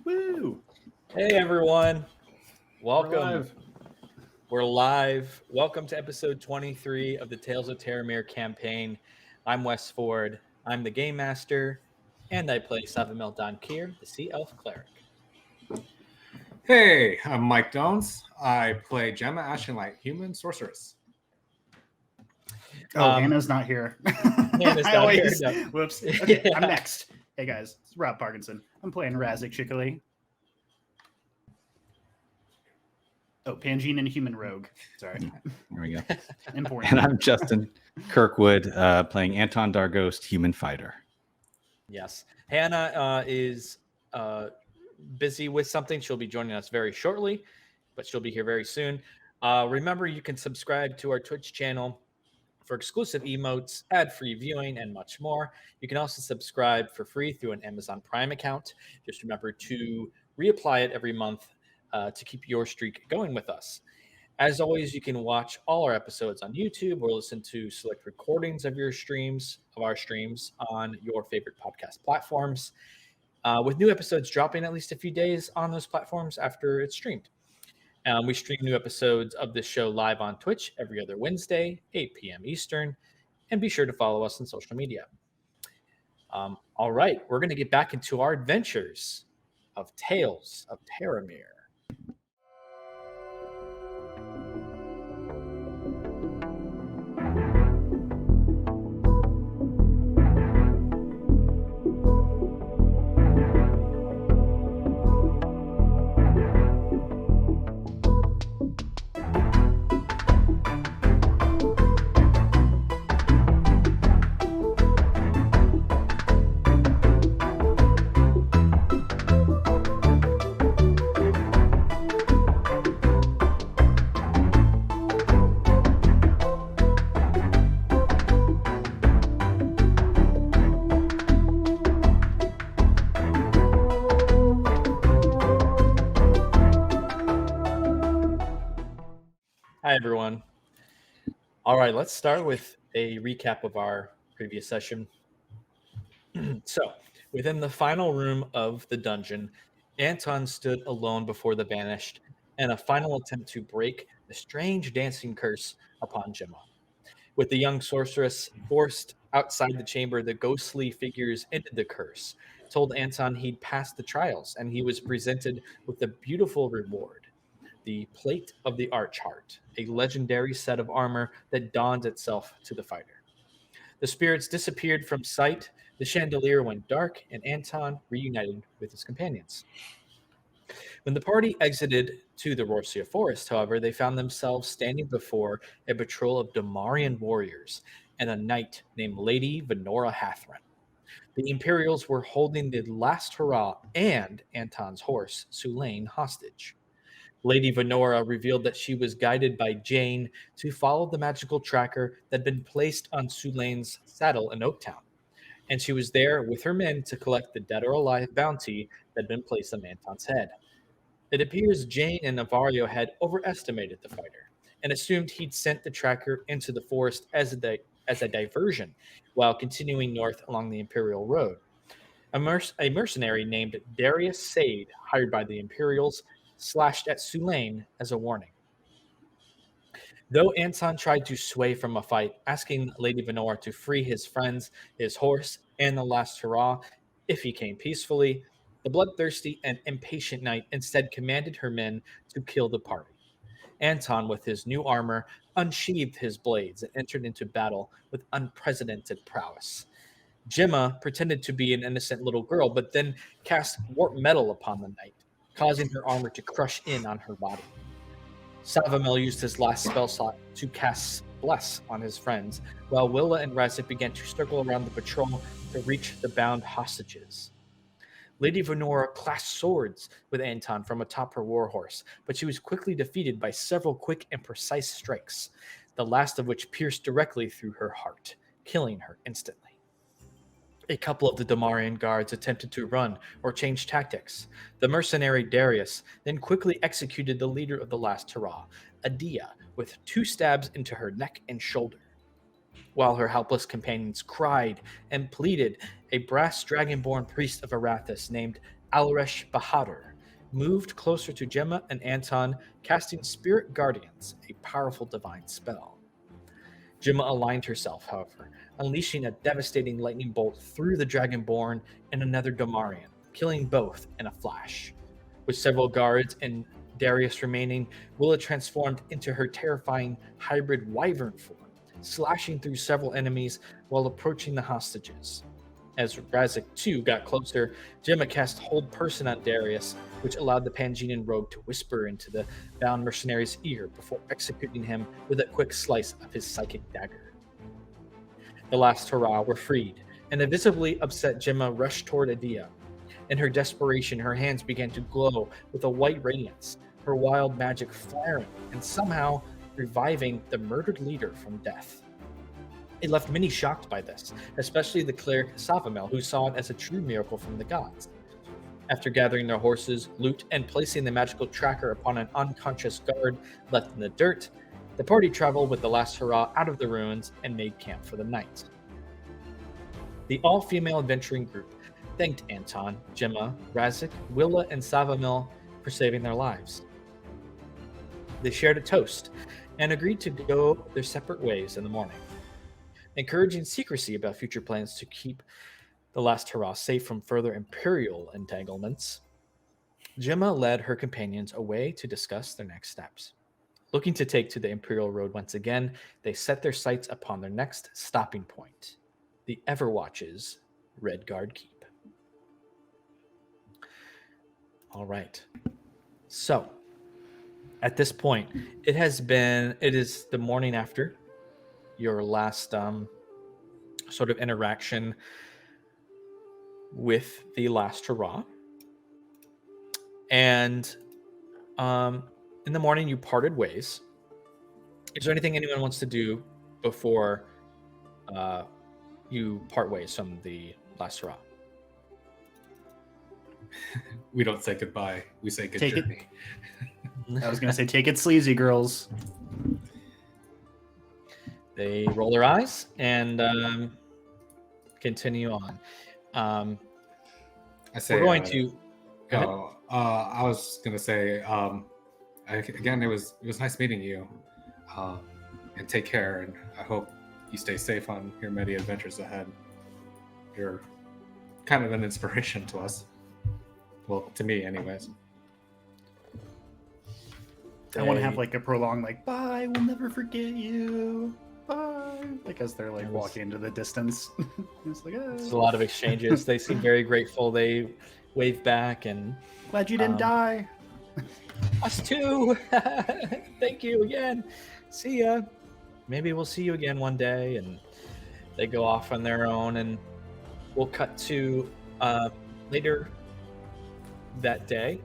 Woo! Hey everyone, welcome. Live. We're live. Welcome to episode 23 of the Tales of Terramir campaign. I'm Wes Ford. I'm the game master, and I play Savamel Donkir, the Sea Elf cleric. Hey, I'm Mike Jones. I play Gemma Ashenlight, human sorceress. Hannah's not here. Hannah's not here, no. Whoops. Okay, Yeah. I'm next. Hey guys, it's Rob Parkinson. I'm playing Razik Shikali. Oh, Pangine and Human Rogue. Sorry. There we go. Important. And I'm Justin Kirkwood, playing Anton Darghost, human fighter. Yes. Hannah is busy with something. She'll be joining us very shortly, but she'll be here very soon. Remember, you can subscribe to our Twitch channel for exclusive emotes, ad-free viewing, and much more. You can also subscribe for free through an Amazon Prime account. Just remember to reapply it every month to keep your streak going with us. As always, you can watch all our episodes on YouTube or listen to select recordings of our streams on your favorite podcast platforms, with new episodes dropping at least a few days on those platforms after it's streamed. We stream new episodes of this show live on Twitch every other Wednesday, 8 p.m. Eastern, and be sure to follow us on social media. All right, we're going to get back into our adventures of Tales of Terramir. Hi, everyone. All right, let's start with a recap of our previous session. So, within the final room of the dungeon, Anton stood alone before the Banished in a final attempt to break the strange dancing curse upon Gemma. With the young sorceress forced outside the chamber, the ghostly figures ended the curse, told Anton he'd passed the trials, and he was presented with a beautiful reward. The Plate of the Archheart, a legendary set of armor that donned itself to the fighter. The spirits disappeared from sight, the chandelier went dark, and Anton reunited with his companions. When the party exited to the Rhorsia Forest, however, they found themselves standing before a patrol of Damarian warriors and a knight named Lady Venora Hathran. The Imperials were holding the last hurrah and Anton's horse, Sulaine, hostage. Lady Venora revealed that she was guided by Jane to follow the magical tracker that had been placed on Sulaine's saddle in Oaktown, and she was there with her men to collect the dead or alive bounty that had been placed on Anton's head. It appears Jane and Navario had overestimated the fighter and assumed he'd sent the tracker into the forest as a diversion while continuing north along the Imperial Road. A mercenary named Darius Sade, hired by the Imperials, slashed at Sulaine as a warning. Though Anton tried to sway from a fight, asking Lady Venora to free his friends, his horse, and the last hurrah if he came peacefully, the bloodthirsty and impatient knight instead commanded her men to kill the party. Anton, with his new armor, unsheathed his blades and entered into battle with unprecedented prowess. Gemma pretended to be an innocent little girl, but then cast warp metal upon the knight, causing her armor to crush in on her body. Savamel used his last spell slot to cast Bless on his friends, while Willa and Razik began to circle around the patrol to reach the bound hostages. Lady Venora clashed swords with Anton from atop her warhorse, but she was quickly defeated by several quick and precise strikes, the last of which pierced directly through her heart, killing her instantly. A couple of the Damarian guards attempted to run or change tactics. The mercenary Darius then quickly executed the leader of the last hurrah, Adia, with 2 stabs into her neck and shoulder. While her helpless companions cried and pleaded, a brass dragonborn priest of Arathis named Alresh Bahadur, moved closer to Gemma and Anton, casting Spirit Guardians, a powerful divine spell. Gemma aligned herself, however, unleashing a devastating lightning bolt through the Dragonborn and another Domarian, killing both in a flash. With several guards and Darius remaining, Willa transformed into her terrifying hybrid wyvern form, slashing through several enemies while approaching the hostages. As Razik too got closer, Gemma cast Hold Person on Darius, which allowed the Pangenian rogue to whisper into the bound mercenary's ear before executing him with a quick slice of his psychic dagger. The last hurrah were freed, and a visibly upset Gemma rushed toward Adia. In her desperation, her hands began to glow with a white radiance, her wild magic flaring and somehow reviving the murdered leader from death. It left many shocked by this, especially the cleric Savamel, who saw it as a true miracle from the gods. After gathering their horses, loot, and placing the magical tracker upon an unconscious guard left in the dirt, the party traveled with the last hurrah out of the ruins and made camp for the night. The all-female adventuring group thanked Anton, Gemma, Razik, Willa, and Savamil for saving their lives. They shared a toast and agreed to go their separate ways in the morning, encouraging secrecy about future plans to keep the last hurrah safe from further Imperial entanglements. Gemma led her companions away to discuss their next steps. Looking to take to the Imperial Road once again, they set their sights upon their next stopping point, the Everwatch's Redgard Keep. All right. So, at this point, it is the morning after your last sort of interaction with the last hurrah. And in the morning, you parted ways. Is there anything anyone wants to do before you part ways from the last hurrah? We don't say goodbye. We say good Take it. journey. I was going to say, take it sleazy, girls. They roll their eyes and continue on. I say, We're going to. Go ahead. I was gonna say, again, it was nice meeting you, and take care. And I hope you stay safe on your many adventures ahead. You're kind of an inspiration to us. Well, to me, anyways. I want to have like a prolonged like, bye, we'll never forget you. Bye. Like as they're like walking into the distance. It's like, There's a lot of exchanges. They seem very grateful. They wave back and glad you didn't die. us too. Thank you again. See ya. Maybe we'll see you again one day. And they go off on their own, and we'll cut to later that day.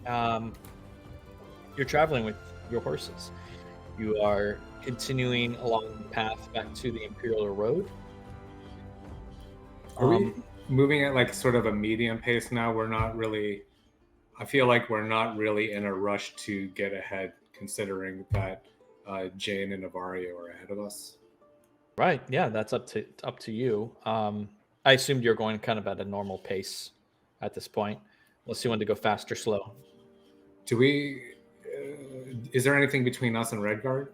You're traveling with your horses. You are continuing along the path back to the Imperial Road. Are we moving at like sort of a medium pace now? We're not really. I feel like we're not really in a rush to get ahead, considering that Jane and Navario are ahead of us. Right. Yeah, that's up to you. I assumed you're going kind of at a normal pace at this point. Unless you want to go fast or slow. Do we? Is there anything between us and Redgard?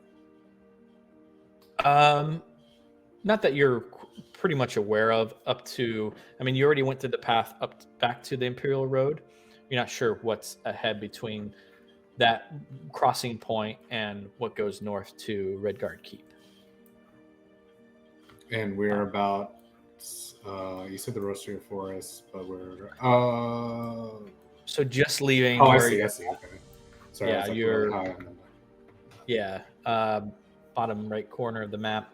Not that you're pretty much aware of. Up to, I mean, you already went to the path back to the Imperial Road. You're not sure what's ahead between that crossing point and what goes north to Redgard Keep. And we're about. You said the Rhorsia Forest, but we're. So just leaving. Oh, I see. Okay. Sorry. Yeah, like you're. really high on the... Yeah, bottom right corner of the map.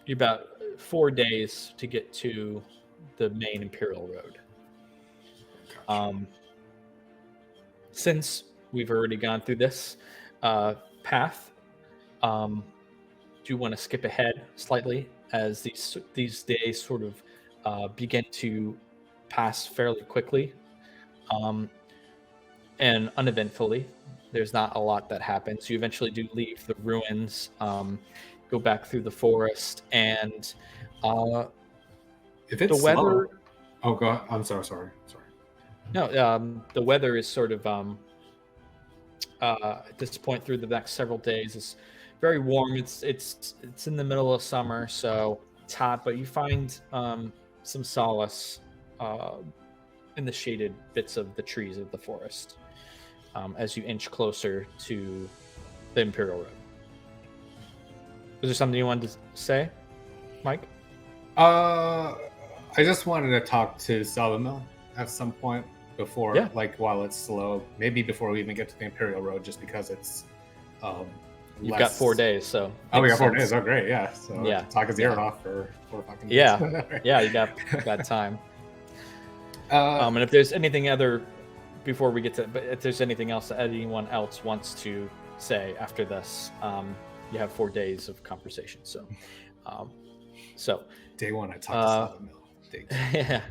You're about 4 days to get to the main Imperial Road. Since we've already gone through this path, do you want to skip ahead slightly as these days sort of begin to pass fairly quickly and uneventfully? There's not a lot that happens. You eventually do leave the ruins, go back through the forest, and if it's the weather. Oh, go ahead. I'm sorry. No, the weather is sort of at this point through the next several days is very warm. It's in the middle of summer, so it's hot, but you find some solace in the shaded bits of the trees of the forest as you inch closer to the Imperial Road. Is there something you wanted to say, Mike? I just wanted to talk to Salamil at some point before, Yeah. like while it's slow, maybe before we even get to the Imperial Road, just because it's. You've got 4 days, so. Oh, we makes got 4 sense. days. Oh, great, yeah. So Yeah. talk his ear off for 4 fucking days. Yeah, yeah, you got time. And if there's anything other before we get to, but if there's anything else that anyone else wants to say after this, you have 4 days of conversation. So, Day 1, I talked to Salamil. Day 2. yeah,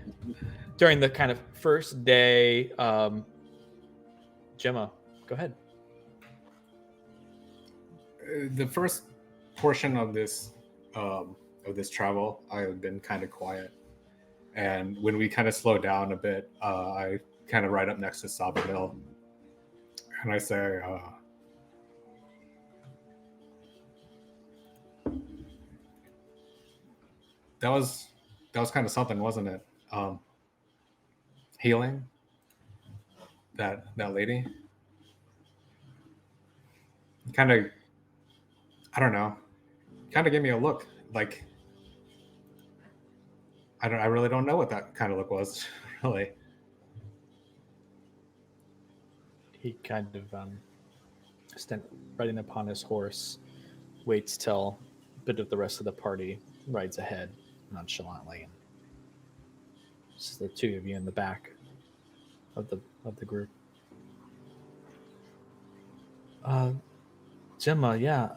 during the kind of first day, Gemma, go ahead. The first portion of this travel, I have been kind of quiet, and when we kind of slow down a bit, I kind of ride up next to Salamil, and I say, that was kind of something, wasn't it? Healing that lady. Kind of, I don't know. Kind of gave me a look like I really don't know what that kind of look was, really. He kind of riding upon his horse, waits till a bit of the rest of the party rides ahead nonchalantly. It's the two of you in the back of the group. Gemma, yeah.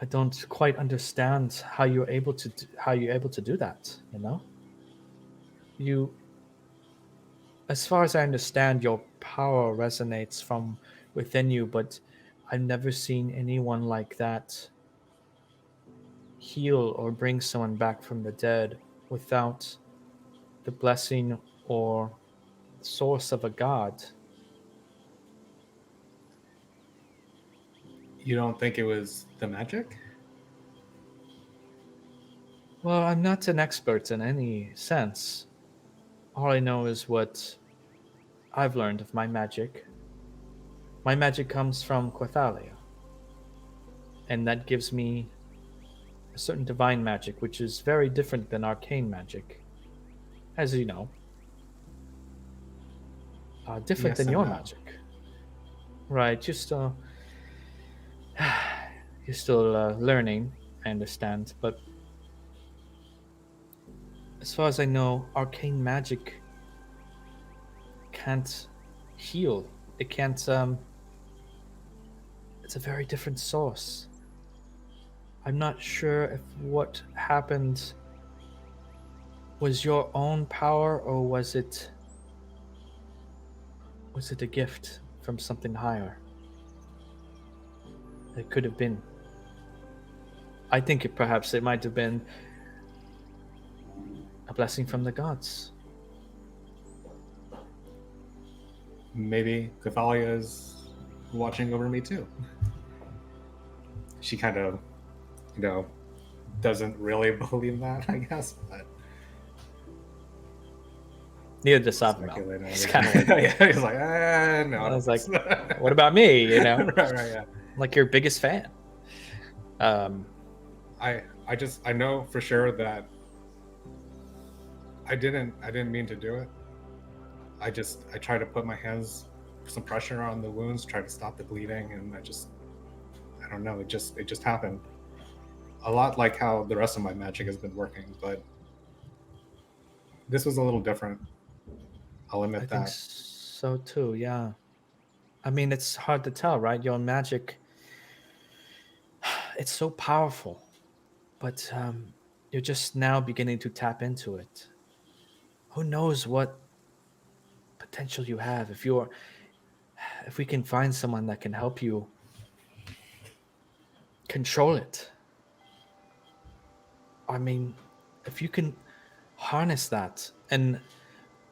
I don't quite understand how you're able to do that. You, as far as I understand, your power resonates from within you, but I've never seen anyone like that heal or bring someone back from the dead without the blessing or source of a god. You don't think it was the magic? Well, I'm not an expert in any sense. All I know is what I've learned of my magic. My magic comes from Quathalia, and that gives me a certain divine magic, which is very different than arcane magic, as you know. Different Yes than and your no. magic. Right, you're still learning, I understand, but as far as I know, arcane magic can't heal. It can't, it's a very different source. I'm not sure if what happened was your own power or was it a gift from something higher. It could have been. I think perhaps it might have been a blessing from the gods. Maybe Cathalia is watching over me too. She kind of, doesn't really believe that, I guess. But Neither does Salamil. He's kind of like, yeah, he's like, no. I was like, what about me? right, yeah. I'm like your biggest fan. I know for sure that I didn't mean to do it. I tried to put my hands, some pressure on the wounds, try to stop the bleeding, and I don't know, it just happened. A lot like how the rest of my magic has been working, but this was a little different. I'll admit that. I think so too, yeah. I mean, it's hard to tell, right? Your magic, it's so powerful, but you're just now beginning to tap into it. Who knows what potential you have if we can find someone that can help you control it. I mean, if you can harness that and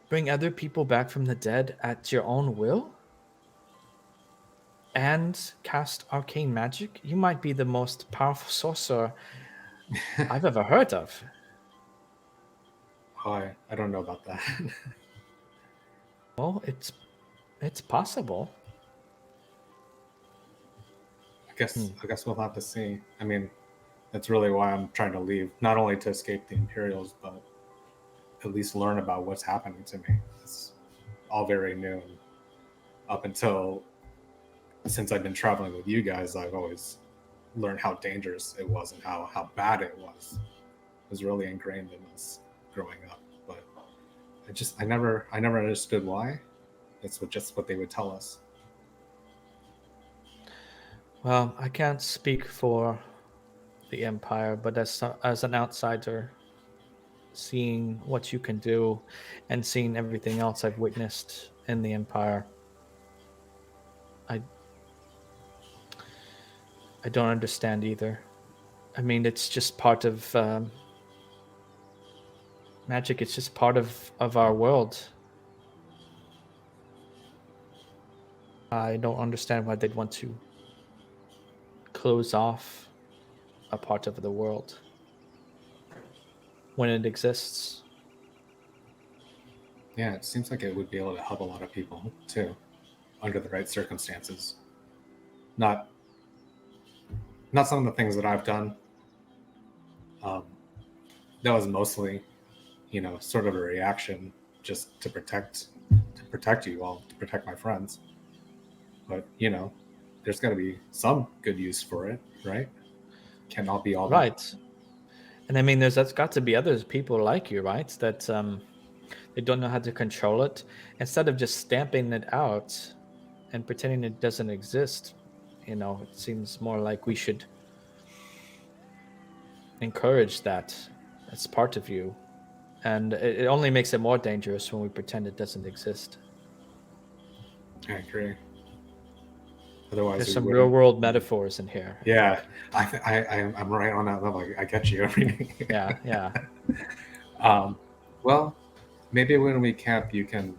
bring other people back from the dead at your own will and cast arcane magic, you might be the most powerful sorcerer I've ever heard of. Oh, I don't know about that. Well, it's possible. I guess we'll have to see. I mean, that's really why I'm trying to leave, not only to escape the Imperials, but at least learn about what's happening to me. It's all very new. And up until since I've been traveling with you guys, I've always learned how dangerous it was and how bad it was. It was really ingrained in us growing up. But I never understood why. That's just what they would tell us. Well, I can't speak for the Empire, but as an outsider, seeing what you can do and seeing everything else I've witnessed in the Empire, I don't understand either. I mean, it's just part of magic. It's just part of our world. I don't understand why they'd want to close off a part of the world when it exists. Yeah, it seems like it would be able to help a lot of people too, under the right circumstances. Not some of the things that I've done. That was mostly, sort of a reaction just to protect you all, to protect my friends. But there's got to be some good use for it, right? Can't all be all right. That. And I mean, that's got to be other people like you, right? That they don't know how to control it. Instead of just stamping it out and pretending it doesn't exist, it seems more like we should encourage that as part of you. And it only makes it more dangerous when we pretend it doesn't exist. I agree. Otherwise, there's some real world metaphors in here. Yeah, I'm right on that level. I get you. Yeah. Well, maybe when we camp, you can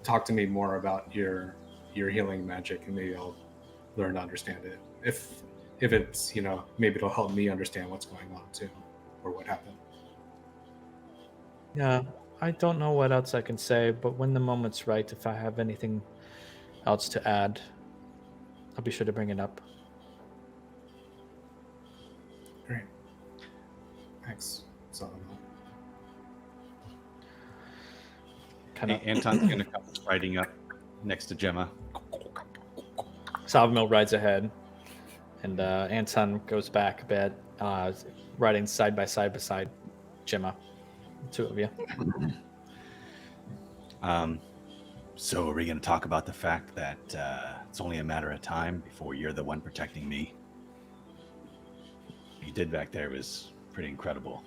talk to me more about your healing magic, and maybe I'll learn to understand it. If it's maybe it'll help me understand what's going on too, or what happened. Yeah, I don't know what else I can say, but when the moment's right, if I have anything else to add, I'll be sure to bring it up. Great. Thanks. So, Anton's going to come riding up next to Gemma. Salvamil rides ahead, and Anton goes back a bit, riding side by side beside Gemma. The two of you. So are we going to talk about the fact that it's only a matter of time before you're the one protecting me? What you did back there was pretty incredible.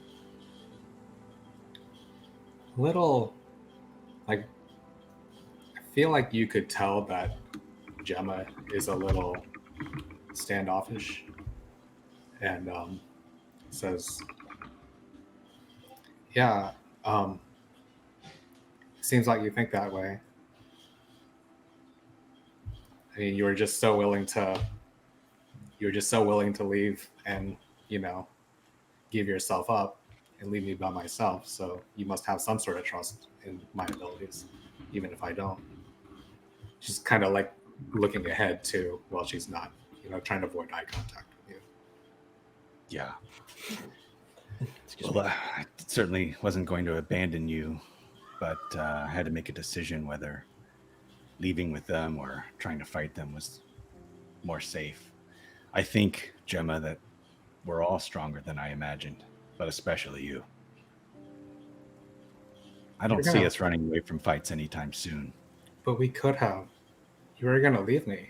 Little, I feel like you could tell that Gemma is a little standoffish, and says, "Yeah, seems like you think that way. I mean, you were just so willing to leave and give yourself up and leave me by myself. So you must have some sort of trust in my abilities, even if I don't." She's kind of like looking ahead too, while she's not, trying to avoid eye contact with you. Yeah. Well, I certainly wasn't going to abandon you, but I had to make a decision whether leaving with them or trying to fight them was more safe. I think, Gemma, that we're all stronger than I imagined, but especially you. I don't see us running away from fights anytime soon. But we could have. You were going to leave me.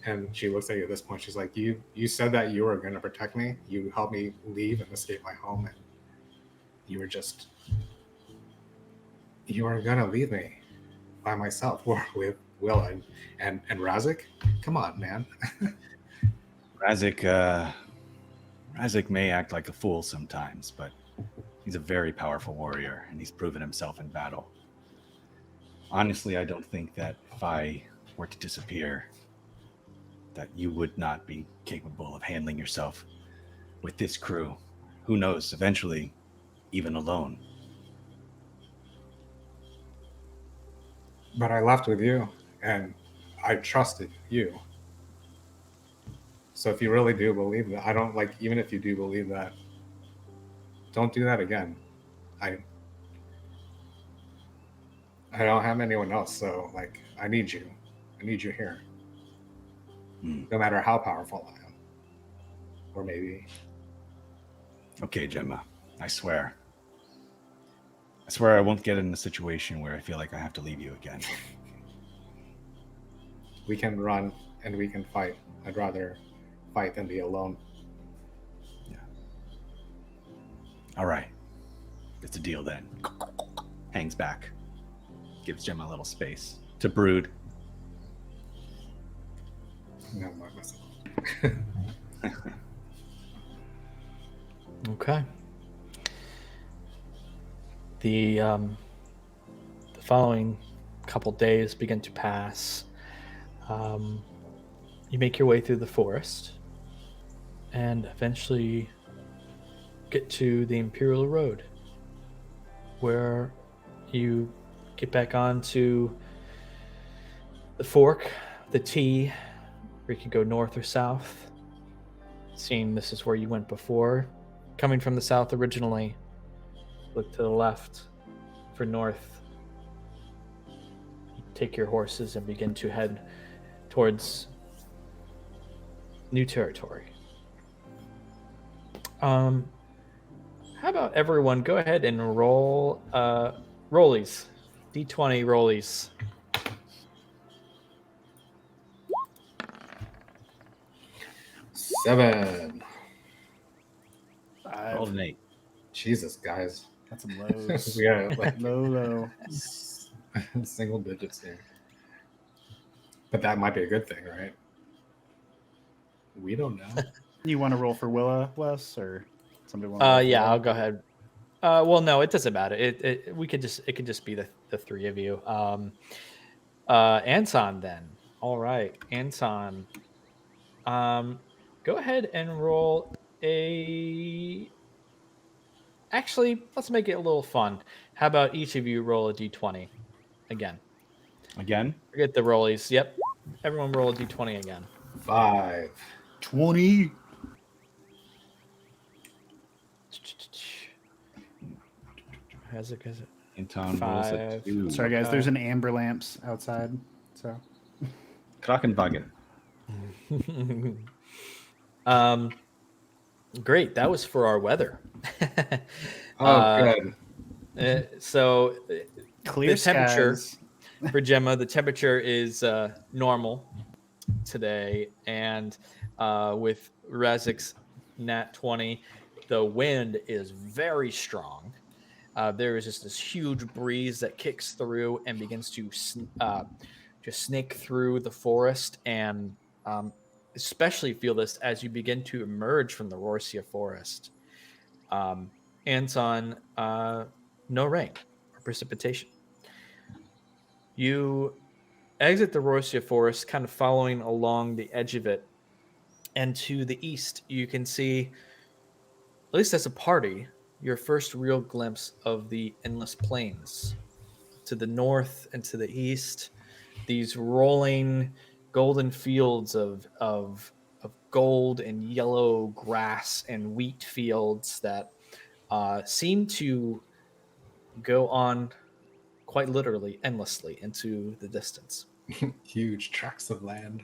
And she looks at you at this point. She's like, you said that you were going to protect me. You helped me leave and escape my home. And you were going to leave me by myself with Will and Razik. Come on, man. Razik Razik may act like a fool sometimes, but he's a very powerful warrior, and he's proven himself in battle. Honestly, I don't think that if I were to disappear, that you would not be capable of handling yourself with this crew. Who knows, eventually, even alone. But I left with you, and I trusted you. So if you really do believe that, I don't like, even if you do believe that, don't do that again. I don't have anyone else, so like, I need you. I need you here. No matter how powerful I am. Or maybe. Okay, Gemma, I swear. I swear I won't get in a situation where I feel like I have to leave you again. We can run and we can fight. I'd rather fight than be alone. Yeah. All right. It's a deal then. Hangs back. Gives Gemma a little space to brood. No, not myself. Okay. The following couple days begin to pass. You make your way through the forest and eventually get to the Imperial Road, where you get back onto the fork, the T, where you can go north or south. Seeing this is where you went before, coming from the south originally, look to the left for north. Take your horses and begin to head towards new territory. How about everyone go ahead and roll rollies, D20 rollies. Seven. Rolled an 8. Jesus, guys. Got some lows. Yeah, like low. single digits here. But that might be a good thing, right? We don't know. You want to roll for Willa, Wes, or somebody want? To Yeah, I'll go ahead. Well, no, it doesn't matter. It could just be the three of you. Anton then. All right, Anton. Go ahead and roll a. Actually, let's make it a little fun. How about each of you roll a d20 again? Again? Forget the rollies. Yep. Everyone roll a d20 again. 5. 20. Has it? Anton rolls a 5. 2. Sorry, guys. There's an amber lamps outside. So. Krakenwagen. Great. That was for our weather. Good. So Clear the temperature skies. for Gemma, the temperature is normal today, and with Razik's nat 20, the wind is very strong. There is just this huge breeze that kicks through and begins to just snake through the forest, and especially feel this as you begin to emerge from the Rhorsia Forest. Anton, no rain or precipitation. You exit the Rhorsia Forest, kind of following along the edge of it, and to the east, you can see, at least as a party, your first real glimpse of the endless plains. To the north and to the east, these rolling golden fields of gold and yellow grass and wheat fields that seem to go on quite literally endlessly into the distance. Huge tracts of land.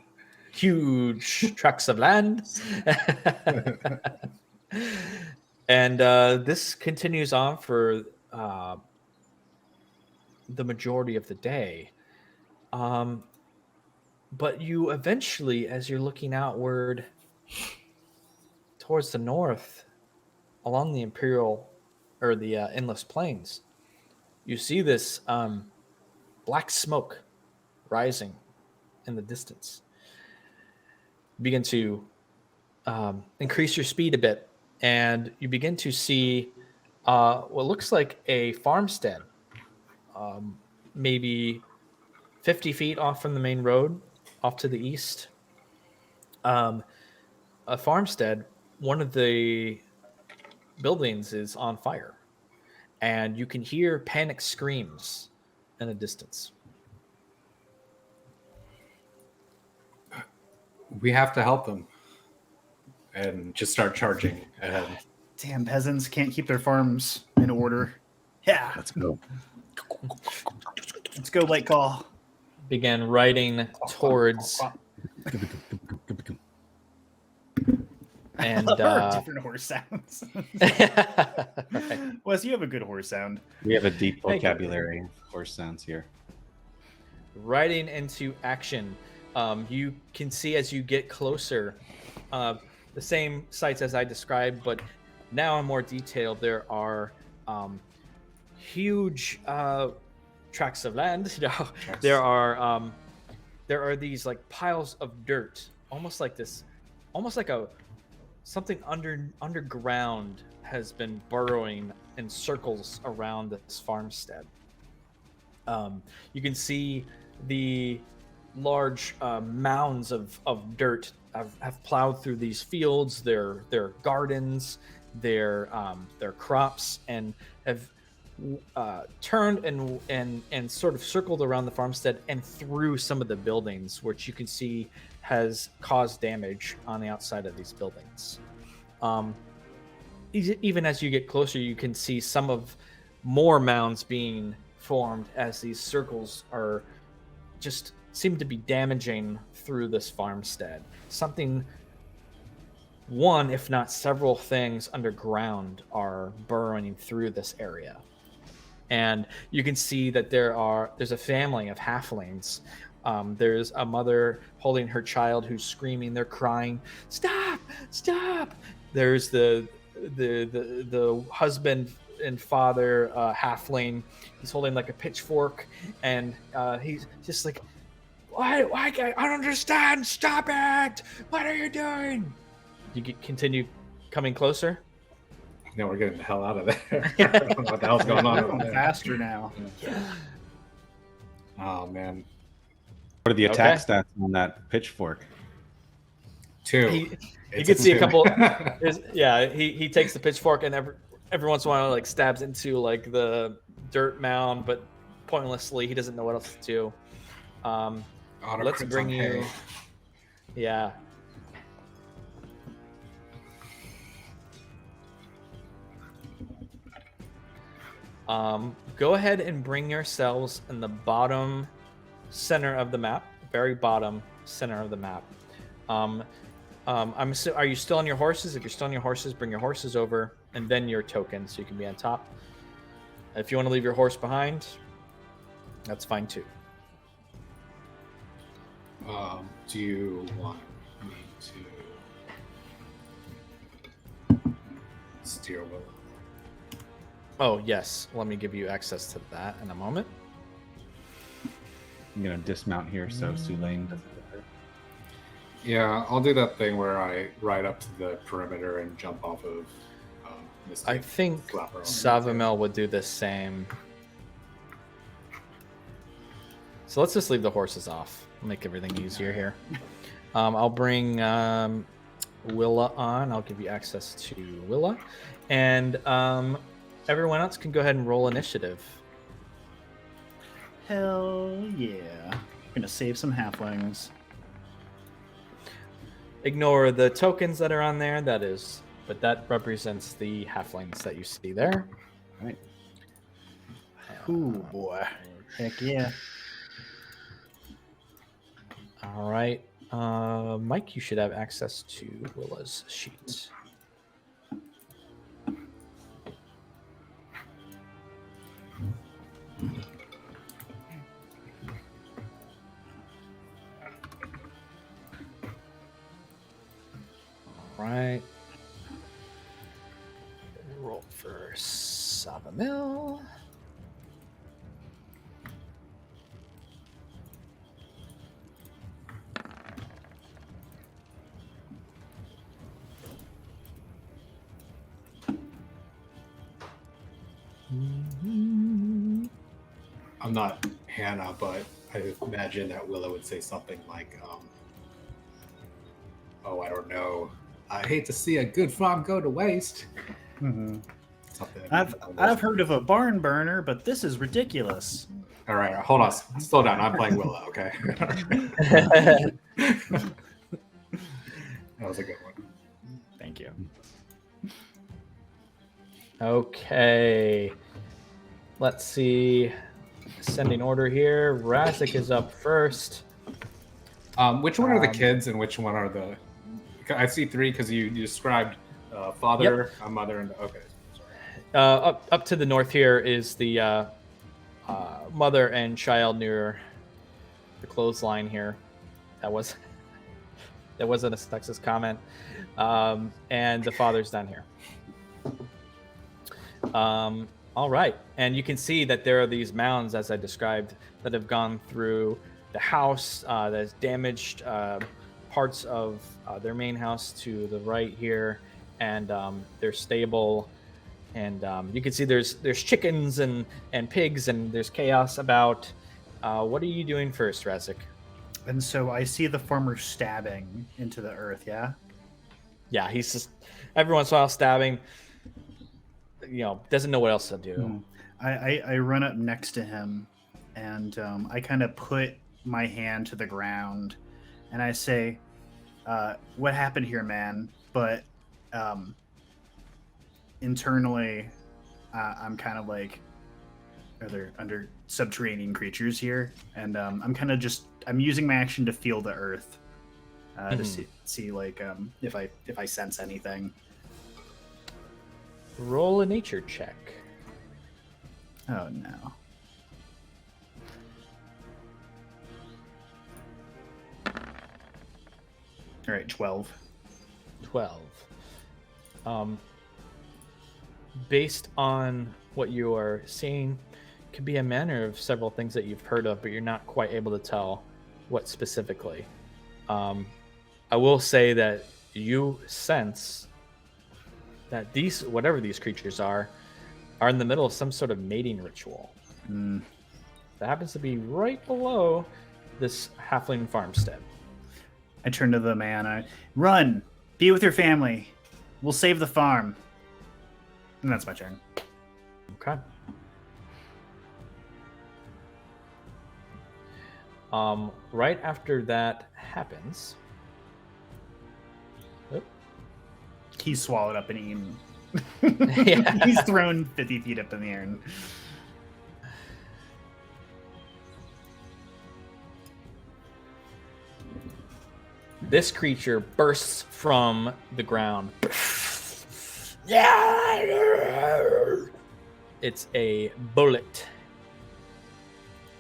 Huge tracts of land. And this continues on for the majority of the day. But you eventually, as you're looking outward towards the north, along the Imperial or the Endless Plains, you see this black smoke rising in the distance. You begin to increase your speed a bit and you begin to see what looks like a farmstead, maybe 50 feet off from the main road, off to the east. A farmstead, one of the buildings is on fire, and you can hear panic screams in the distance. We have to help them and just start charging ahead. Damn peasants can't keep their farms in order. Yeah, Let's go. let's go, Light Call. Began riding towards and different horse sounds. right. Wes, you have a good horse sound. We have a deep Thank you. vocabulary of horse sounds here. Riding into action. You can see as you get closer the same sights as I described, but now in more detail. There are huge tracts of land. There are these like piles of dirt, almost like something underground has been burrowing in circles around this farmstead. You can see the large mounds of dirt have plowed through these fields, their gardens, their crops, and have turned and sort of circled around the farmstead and through some of the buildings, which you can see has caused damage on the outside of these buildings. Even as you get closer, you can see some of more mounds being formed as these circles are just seem to be damaging through this farmstead. One, if not several things underground are burrowing through this area. And you can see that there's a family of halflings. There's a mother holding her child who's screaming. They're crying, "Stop! Stop!" There's the husband and father halfling. He's holding like a pitchfork, and he's just like, "Why? I don't understand! Stop it! What are you doing?" You continue coming closer. No, we're getting the hell out of there. I don't know what the hell's going on We're over going there. faster now. Oh man, What are the attack stats on that pitchfork? 2. You It's can see a 2. couple. He takes the pitchfork and every once in a while like stabs into like the dirt mound, but pointlessly. He doesn't know what else to do. Auto Let's crits bring on you. hay. Yeah. Go ahead and bring yourselves in the bottom center of the map, very bottom center of the map. Are you still on your horses? If you're still on your horses, bring your horses over, and then your token, so you can be on top. If you want to leave your horse behind, that's fine too. Do you want me to steer Willow? Oh yes, let me give you access to that in a moment. I'm gonna dismount here so Sulaine doesn't get hurt. Yeah, I'll do that thing where I ride up to the perimeter and jump off of Misty. I think Slap her on. Savamel would do the same. So let's just leave the horses off. Make everything easier here. I'll bring Willa on. I'll give you access to Willa. And everyone else can go ahead and roll initiative. Hell yeah. Gonna save some halflings. Ignore the tokens that are on there, but that represents the halflings that you see there. Right. Ooh, boy. Heck yeah. All right. Mike, you should have access to Willa's sheet. All right. Roll for Savamil. I'm not Hannah, but I imagine that Willow would say something like, "Oh, I don't know. I hate to see a good farm go to waste." Mm-hmm. Something. I've heard of a barn burner, but this is ridiculous. All right, hold on. Slow down. I'm playing Willow. Okay. That was a good one. Thank you. Okay. Let's see. Ascending order here. Razik is up first. Which one are the kids and which one are the? I see three because you described father, a mother, and okay. Sorry. Up to the north here is the mother and child near the clothesline here. That wasn't a sexist comment. And the father's down here. All right. And you can see that there are these mounds, as I described, that have gone through the house that has damaged parts of their main house to the right here, and their stable. And you can see there's chickens and pigs, and there's chaos about. What are you doing first, Razik? And so I see the farmer stabbing into the earth, yeah? Yeah, he's just every once in a while stabbing. Doesn't know what else to do. I run up next to him, and I kind of put my hand to the ground, and I say, "What happened here, man?" But internally, I'm kind of like, are there under subterranean creatures here? And I'm using my action to feel the earth to see like if I sense anything. Roll a nature check. Oh no. All right, 12. 12. Based on what you are seeing, could be a manner of several things that you've heard of, but you're not quite able to tell what specifically. I will say that you sense that whatever these creatures are in the middle of some sort of mating ritual. That happens to be right below this halfling farmstead. I turn to the man. Run! Be with your family. We'll save the farm. And that's my turn. Okay. Right after that happens... He's swallowed up and eaten. Yeah. He's thrown 50 feet up in the air. This creature bursts from the ground. It's a bullet.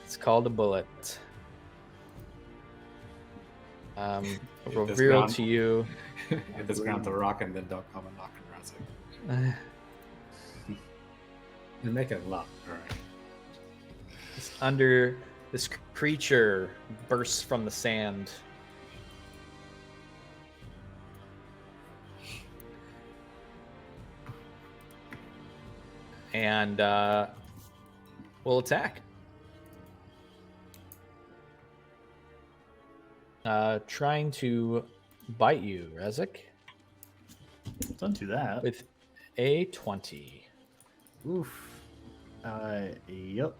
It's called a bullet. Reveal to you. Hit this ground to rock and then don't come and knock and rousing. And make it luck. All right. This creature bursts from the sand. And will attack. Trying to bite you, Razik. Don't do that. With a 20. Oof. Yep.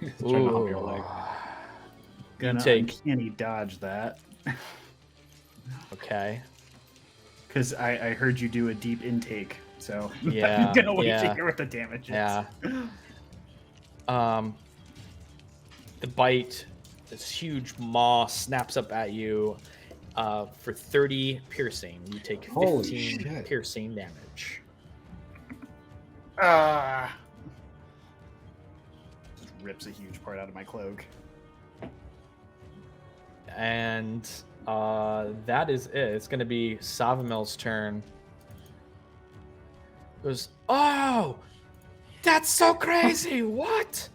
Trying to help your leg. Gonna take- uncanny dodge that. Okay. Because I heard you do a deep intake, so Yeah, I'm gonna wait yeah. to hear what the damage is. Yeah. The bite, this huge maw snaps up at you for 30 piercing. You take Holy 15 shit. piercing damage. Just rips a huge part out of my cloak. And that is it. It's going to be Savamel's turn. Goes, oh, that's so crazy. What?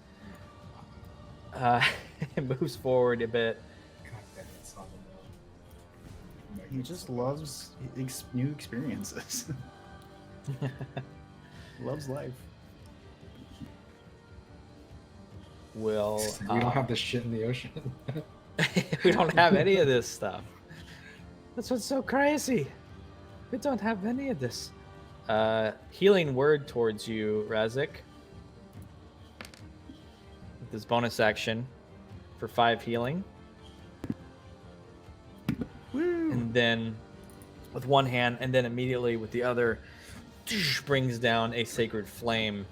It moves forward a bit. God damn it, son of a- He just loves new experiences. Loves life. Will We don't have this shit in the ocean. we don't have any of this stuff. That's what's so crazy. We don't have any of this. Healing word towards you, Razik. With this bonus action for 5 healing. Woo. And then with one hand, and then immediately with the other, brings down a sacred flame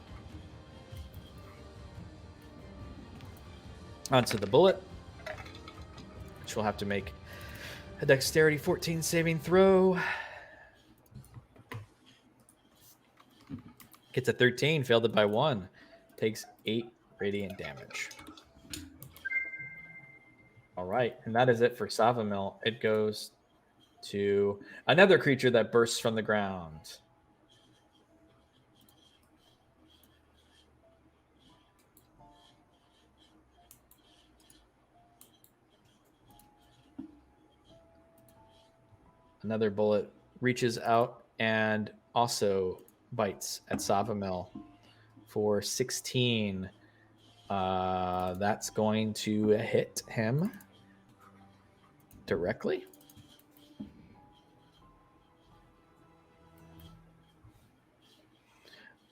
onto the bullet, which will have to make a dexterity 14 saving throw. Gets a 13, failed it by 1. Takes 8 radiant damage. All right, and that is it for Savamil. It goes to another creature that bursts from the ground. Another bullet reaches out and also bites at Savamil for 16. That's going to hit him directly.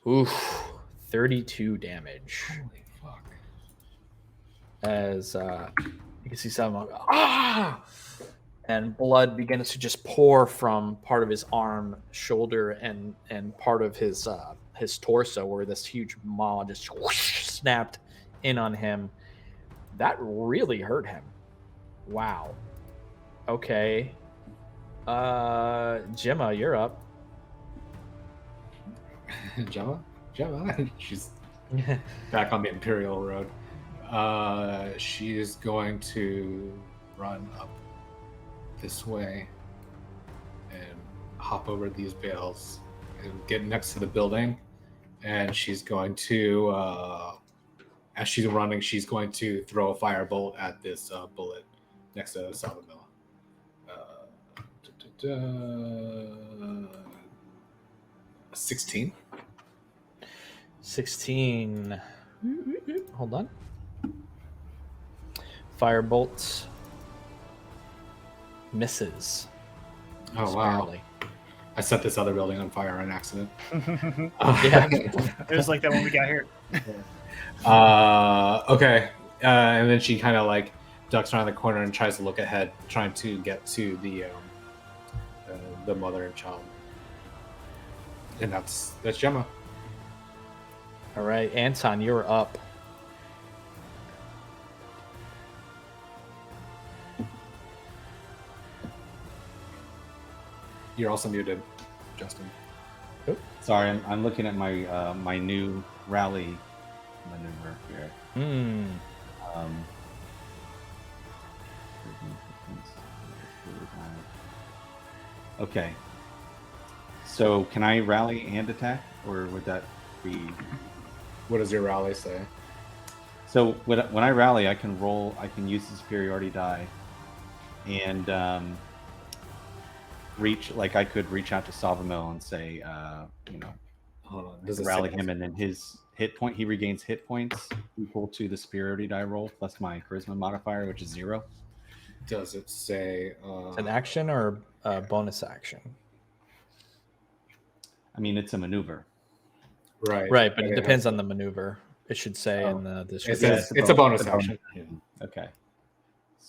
Oof, 32 damage. Holy fuck. As you can see Savamil go, ah! And blood begins to just pour from part of his arm, shoulder, and part of his torso, where this huge maw just whoosh, snapped in on him. That really hurt him. Wow. Okay. Gemma, you're up. Gemma? She's back on the Imperial Road. She's going to run up this way and hop over these bales and get next to the building, and she's going to as she's running, she's going to throw a firebolt at this bullet next to Savamil. 16. Hold on. Firebolt misses. Oh wow. Sparely. I set this other building on fire on accident. Yeah. It was like that when we got here. Okay. And then she kind of like ducks around the corner and tries to look ahead, trying to get to the mother and child. And that's Gemma. All right, Anton, you're up. You're also muted, Justin. Sorry, I'm looking at my my new rally maneuver here. Okay. So can I rally and attack, or would that be? What does your rally say? So when I rally, I can roll. I can use the superiority die, and reach. Like I could reach out to Savamil and say, Hold on. Does it rally say- him, and then his hit point. He regains hit points equal to the superiority die roll plus my charisma modifier, which is 0. Does it say An action or a bonus action? I mean, it's a maneuver. right? Right, but it has- depends on the maneuver. It should say in the It description. says it's a bonus It's a bonus action. action. Okay.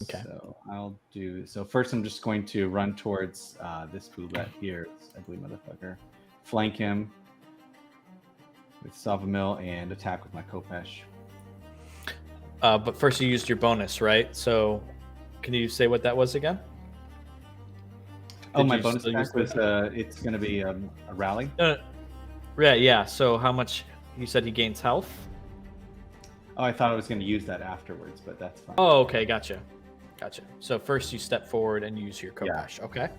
Okay. So I'll do. So first, I'm just going to run towards this boulette here. This ugly motherfucker. Flank him with Savamil and attack with my Kopesh. But first you used your bonus, right? So can you say what that was again? Oh, Did my you bonus still use attack was it's going to be a rally. Right, yeah. So how much you said he gains health? Oh, I thought I was going to use that afterwards, but that's fine. Oh, okay, gotcha. So first you step forward and use your Yeah. Kopesh. Okay.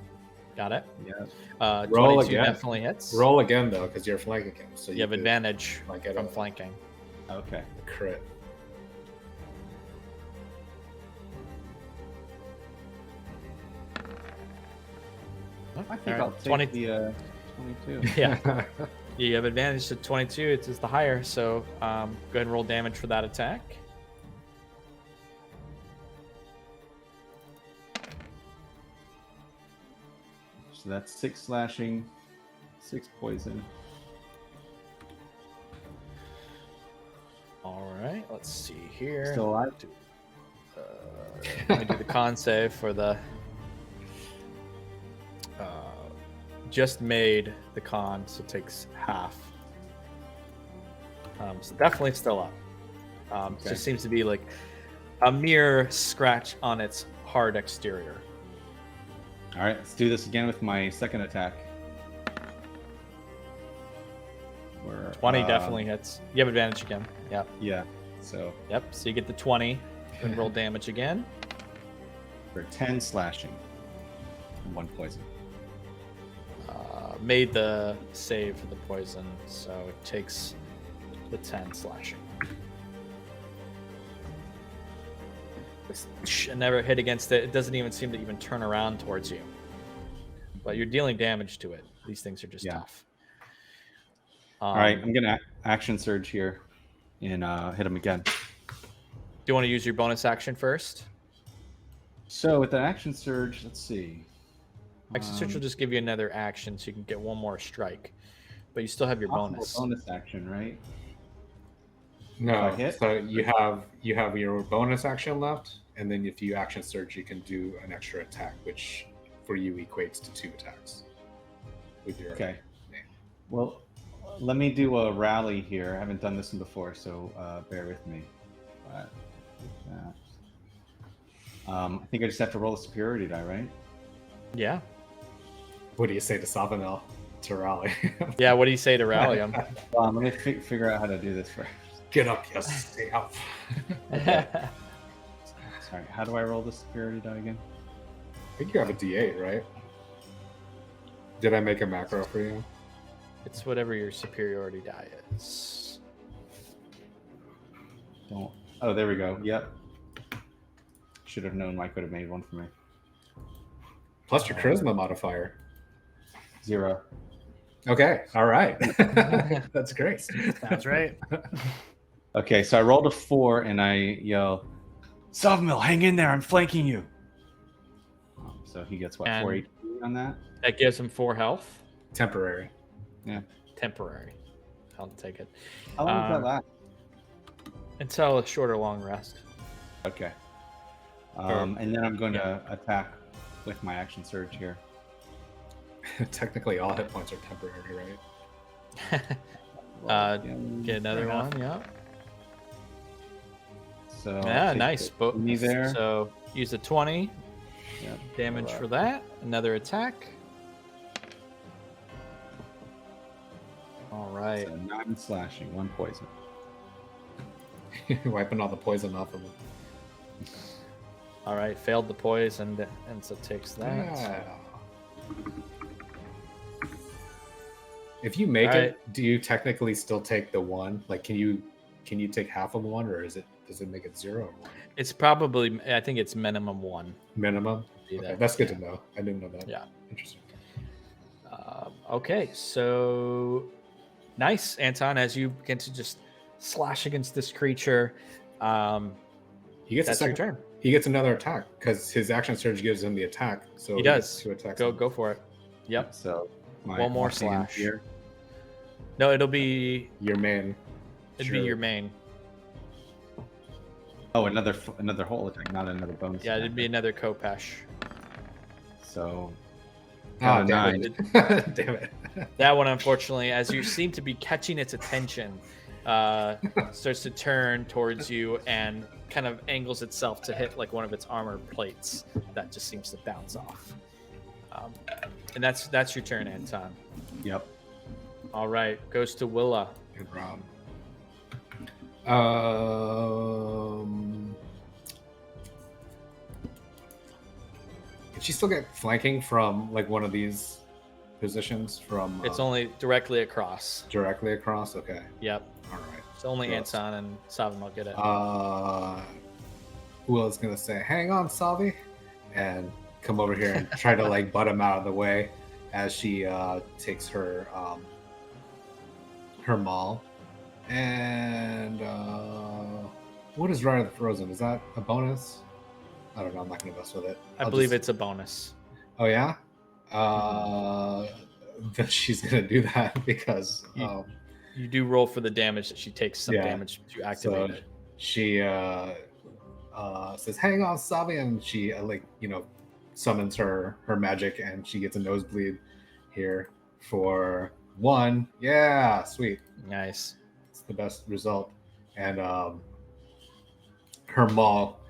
Got it. Yeah. Roll 22 again. definitely hits. Roll again though, because you're flanking him. So You have could, advantage like, get from a- flanking. Okay. a crit. I think Alright, I'll take 20 the 22. Yeah. You have advantage to 22. It's the higher. So go ahead and roll damage for that attack. So that's 6 slashing, 6 poison. All right. Let's see here. Still alive? Let me do the con save for the. Just made the con, so it takes half. So definitely still up. It Okay. just seems to be like a mere scratch on its hard exterior. All right, let's do this again with my second attack. Where, 20 definitely hits. You have advantage again. Yep. Yeah, so Yep. So you get the 20 and roll damage again. for 10 slashing and 1 poison. Made the save for the poison, so it takes the 10 slashing. It never hit against it. It doesn't even seem to even turn around towards you. But you're dealing damage to it. These things are just tough. All right, I'm gonna action surge here and hit him again. Do you want to use your bonus action first? So with the action surge, let's see. Action surge will just give you another action, so you can get one more strike. But you still have your Possible bonus. bonus action, right? No, If I hit? so you have your bonus action left, and then if you action surge, you can do an extra attack, which for you equates to 2 attacks. With your Okay. Well, let me do a rally here. I haven't done this one before, so bear with me. But that. I think I just have to roll a superiority die, right? Yeah. What do you say to Savanel to rally? Yeah, what do you say to rally him? Let me figure out how to do this first. Get up, yes, stay up. Sorry, how do I roll the superiority die again? I think you have a D8, right? Did I make a macro for you? It's whatever your superiority die is. Don't. Oh, there we go. Yep. Should have known Mike would have made one for me. Plus your charisma modifier. 0. Okay, all right. That's great. Sounds right. Okay, so I rolled a 4 and I yell, Sawmill, hang in there, I'm flanking you. So he gets what, And- 4 HP on that? That gives him 4 health. Temporary. Temporary. I'll take it. How long does that Um, last? Until a short or long rest. Okay. And then I'm going to attack with my action surge here. Technically, all hit points are temporary, right? Get another Fair enough. one, yeah. So I'll Yeah, take nice. the knee there. So use the 20 Yep. damage All for that. Another attack. All right. So 9 slashing, 1 poison. Wiping all the poison off of him. All right. Failed the poison, and so takes that. Yeah. If you make All it, do you technically still take the 1? Like, can you take half of 1, or does it make it 0 or 1? It's probably, I think it's minimum 1. Minimum. Be Okay, that. that's good to know. I didn't know that. Yeah. Interesting. Okay, so nice, Anton. As you begin to just slash against this creature, He gets that's a your second. turn. He gets another attack because his action surge gives him the attack. So He gets does. 2 attacks. Go for it. Yep. So One more marching in slash. here. No, it'll be Your man. it'd be Sure. your main. Oh, another whole attack, not another bonus. Yeah, attack. it'd be another Kopesh. So Oh, damn damn it. it. Damn it. That one, unfortunately, as you seem to be catching its attention, starts to turn towards you and kind of angles itself to hit like one of its armor plates that just seems to bounce off. And that's your turn, Anton. Yep. All right, goes to Willa. Good Rob. Can she still get flanking from like one of these positions from It's only directly across. directly across? Okay. Yep. All right. It's only Gross. Anton and Savin will get it. Will is gonna say, "Hang on, Salvi," and come over here and try to like butt him out of the way. as she takes her her maul. And what is Ride of the Frozen? Is that a bonus? I don't know. I'm not going to mess with it. I believe it's a bonus. Oh yeah. Then she's going to do that because You do roll for the damage that she takes some Yeah. damage to activate so it. she says, "Hang on, Sabi," and she summons her magic, and she gets a nosebleed here for 1. Yeah, sweet. Nice. It's the best result. And her maul,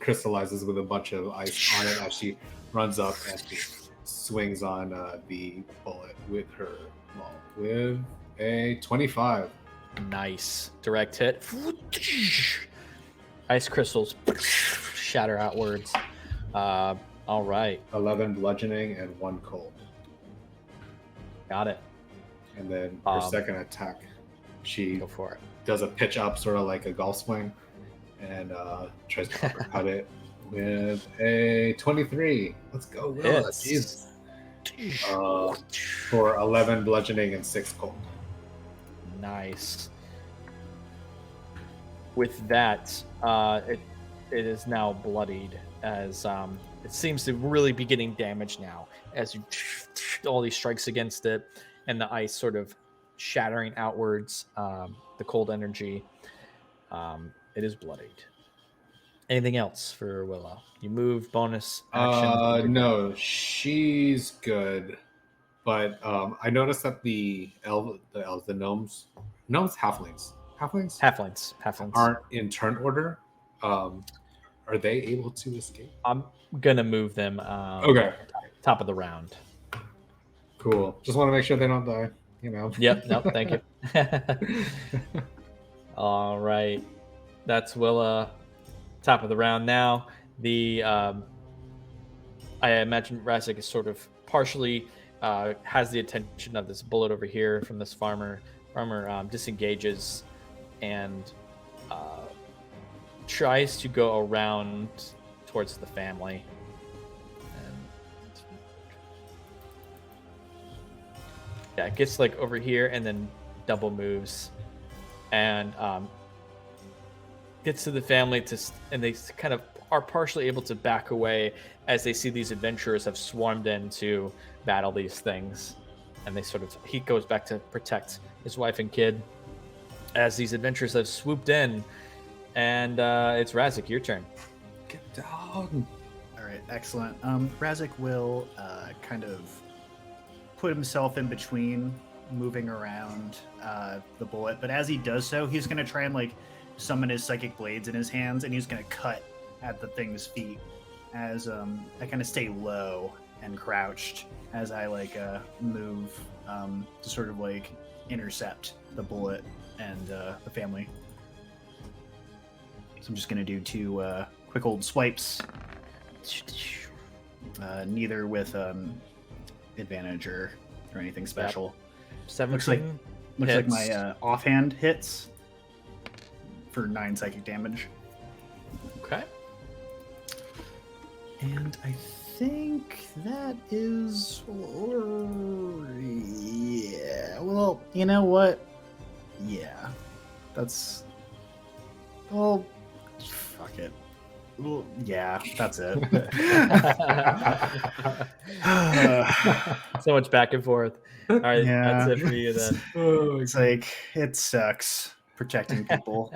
crystallizes with a bunch of ice on it as she runs up and she swings on the bullet with her maul with a 25. Nice. Direct hit. Ice crystals shatter outwards. All right. 11 bludgeoning and 1 cold. Got it. And then her second attack, she Go for it. does a pitch up, sort of like a golf swing, and tries to uppercut it with a 23. Let's go, Will. Hits. For 11 bludgeoning and 6 cold. Nice. With that, it is now bloodied as it seems to really be getting damaged now as you all these strikes against it and the ice sort of shattering outwards, the cold energy. It is bloodied. Anything else for Willow? You move, bonus action. No, she's good. But I noticed that the gnomes, halflings aren't in turn order. Are they able to escape? I'm gonna move them. Okay. Top of the round. Cool. Just want to make sure they don't die. Yep. Nope. Thank you. All right. That's Willa. Top of the round now. I imagine Razik is sort of partially has the attention of this bullet over here from this farmer. Farmer disengages and tries to go around towards the family. Yeah, it gets like over here and then double moves and gets to the family and they kind of are partially able to back away as they see these adventurers have swarmed in to battle these things. And he goes back to protect his wife and kid as these adventurers have swooped in. And it's Razik, your turn. Get down. All right, excellent. Razik will kind of put himself in between, moving around the bullet. But as he does so, he's going to try and summon his psychic blades in his hands, and he's going to cut at the thing's feet as I kind of stay low and crouched as I move to sort of intercept the bullet and the family. So I'm just going to do 2 quick old swipes, neither with advantage or anything special. 17 Looks like hits. my offhand hits for 9 psychic damage. Okay. And I think that is... Yeah, well, you know what? Yeah, that's... Well, fuck it. Well, yeah, that's it. So much back and forth. All right, Yeah. that's it for you then. It's it sucks protecting people.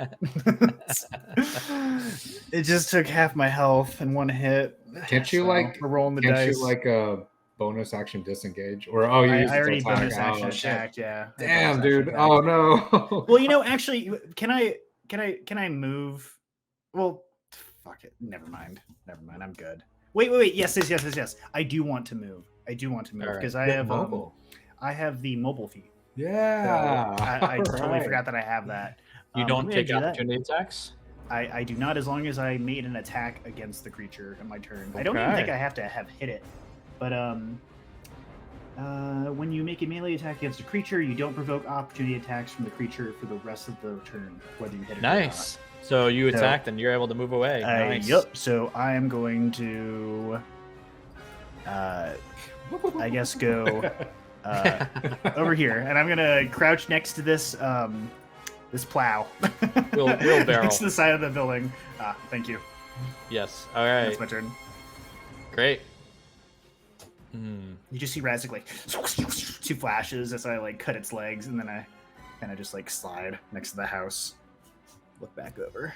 It just took half my health in one hit. Can't you we're rolling the Can't dice? you bonus action disengage? Or I used it to already attack. bonus action Oh, shit. attacked. Yeah. I Damn, bonus action dude. attacked. Oh no. Well, actually, can I move? Well, fuck it. Never mind. I'm good. Wait. Yes. I do want to move. Because I have mobile. I have the mobile feat. Yeah. So I totally Right. forgot that I have that. You don't I'm gonna take do that. opportunity attacks? I do not, as long as I made an attack against the creature in my turn. I don't even Okay. think I have to have hit it. But when you make a melee attack against a creature, you don't provoke opportunity attacks from the creature for the rest of the turn, whether you hit it Nice. or So you So- attacked and you're able to move away. not. Nice. Yep. So I am going to I guess, go over here, and I'm gonna crouch next to this this plow. Wheelbarrow. Next to the side of the building. Thank you. Yes. All right. That's my turn. Great. You just see Razik like 2 flashes as I like cut its legs, and then I kind of just like slide next to the house. Look back over.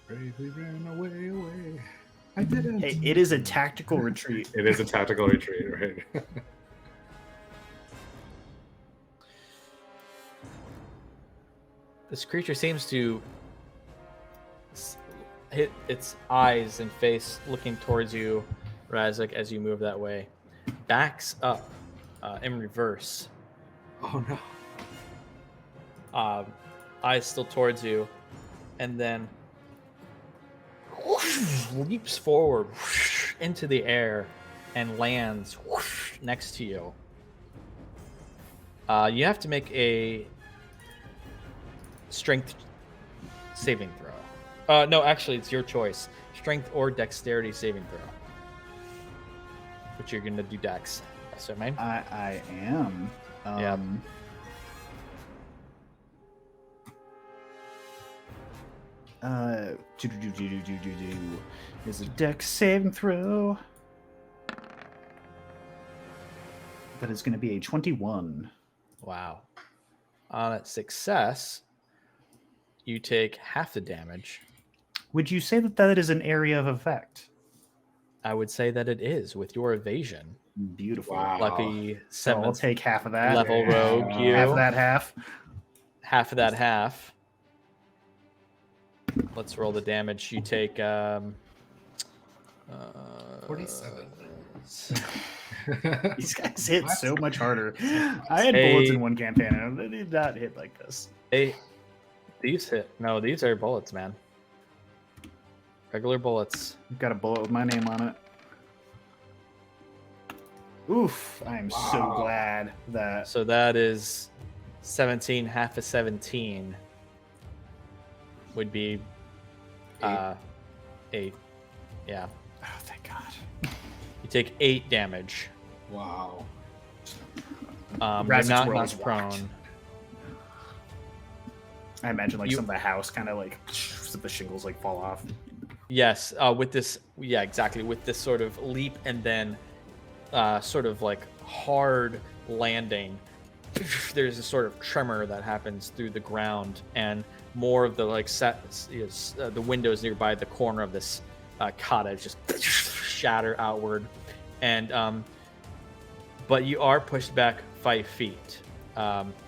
Bravely ran away. I didn't. Hey, it is a tactical retreat. It is a tactical retreat, right? This creature seems to hit its eyes and face looking towards you, Razik, as you move that way. Backs up in reverse. Oh no. Eyes still towards you, and then leaps forward into the air and lands next to you. You have to make a strength saving throw. No, actually, it's your choice. Strength or dexterity saving throw. But you're going to do dex. So, man. I am. Yeah. Is a dex saving throw. That is going to be a 21. Wow. On a success, you take half the damage. Would you say that that is an area of effect? I would say that it is with your evasion. Beautiful. Wow. Lucky So I'll 7th take half of that. level rogue. You Half of that half. half of that half. Let's roll the damage. You take 47. These guys hit so much harder. I had bullets in one campaign, and they did not hit like this. These hit. No, these are bullets, man. Regular bullets. I've got a bullet with my name on it. Oof! I am so Wow. glad that. So that is 17. Half of 17 would be 8. Yeah. Oh, thank God. You take 8 damage. Wow. You're Razik's not world is knocked rocked. prone. I imagine like some of the house kind of like the shingles like fall off. Yes, with this, yeah, exactly. With this sort of leap and then sort of like hard landing, there's a sort of tremor that happens through the ground, and more of the like the windows nearby the corner of this cottage just shatter outward, and but you are pushed back 5 feet.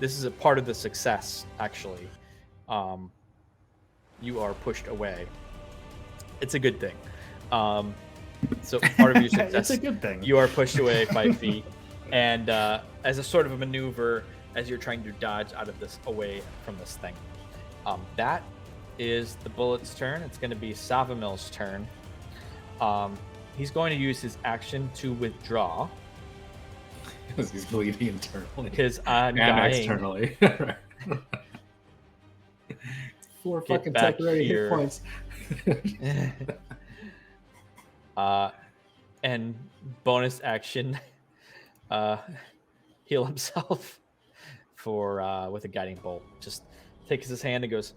This is a part of the success, actually. You are pushed away. It's a good thing. So part of your success, It's a good thing. you are pushed away 5 feet, and as a sort of a maneuver, as you're trying to dodge out of this, away from this thing. That is the bullet's turn. It's going to be Savamil's turn. He's going to use his action to withdraw Because he's bleeding internally. because I'm And dying. externally. 4 Get fucking back temporary here. hit points. And bonus action, heal himself for with a guiding bolt. Just takes his hand and goes,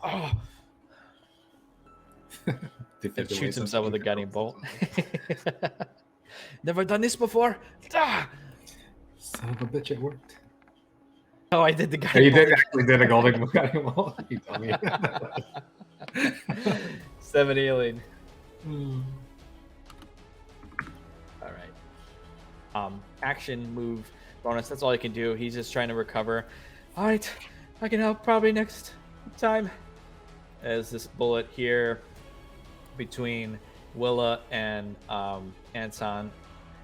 oh, and shoots himself with a guiding bolt. Never done this before. Ah! Son of a bitch, it worked. Oh, I did the Yeah, guiding you bolt. did actually did a golden guiding bolt. You told me. 7 healing. All right. Action, move, bonus. That's all he can do. He's just trying to recover. All right, I can help probably next time. As this bullet here between Willa and Anton.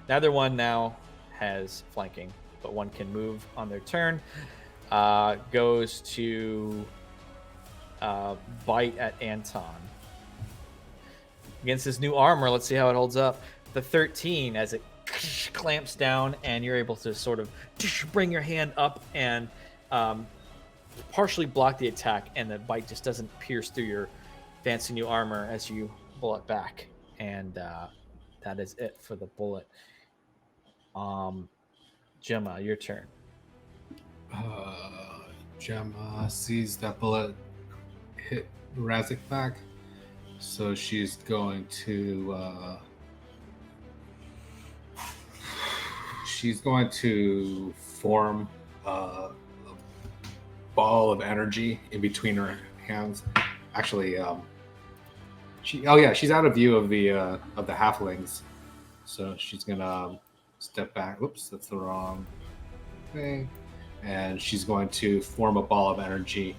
Neither one now has flanking, but one can move on their turn. Goes to bite at Anton. Against his new armor, let's see how it holds up. The 13 as it clamps down, and you're able to sort of bring your hand up and partially block the attack, and the bite just doesn't pierce through your fancy new armor as you pull it back. And that is it for the bullet. Gemma, your turn. Gemma sees that bullet hit Razik back, so she's going to form a ball of energy in between her hands. Actually, she's out of view of the halflings, so she's gonna step back. Oops, that's the wrong thing. And she's going to form a ball of energy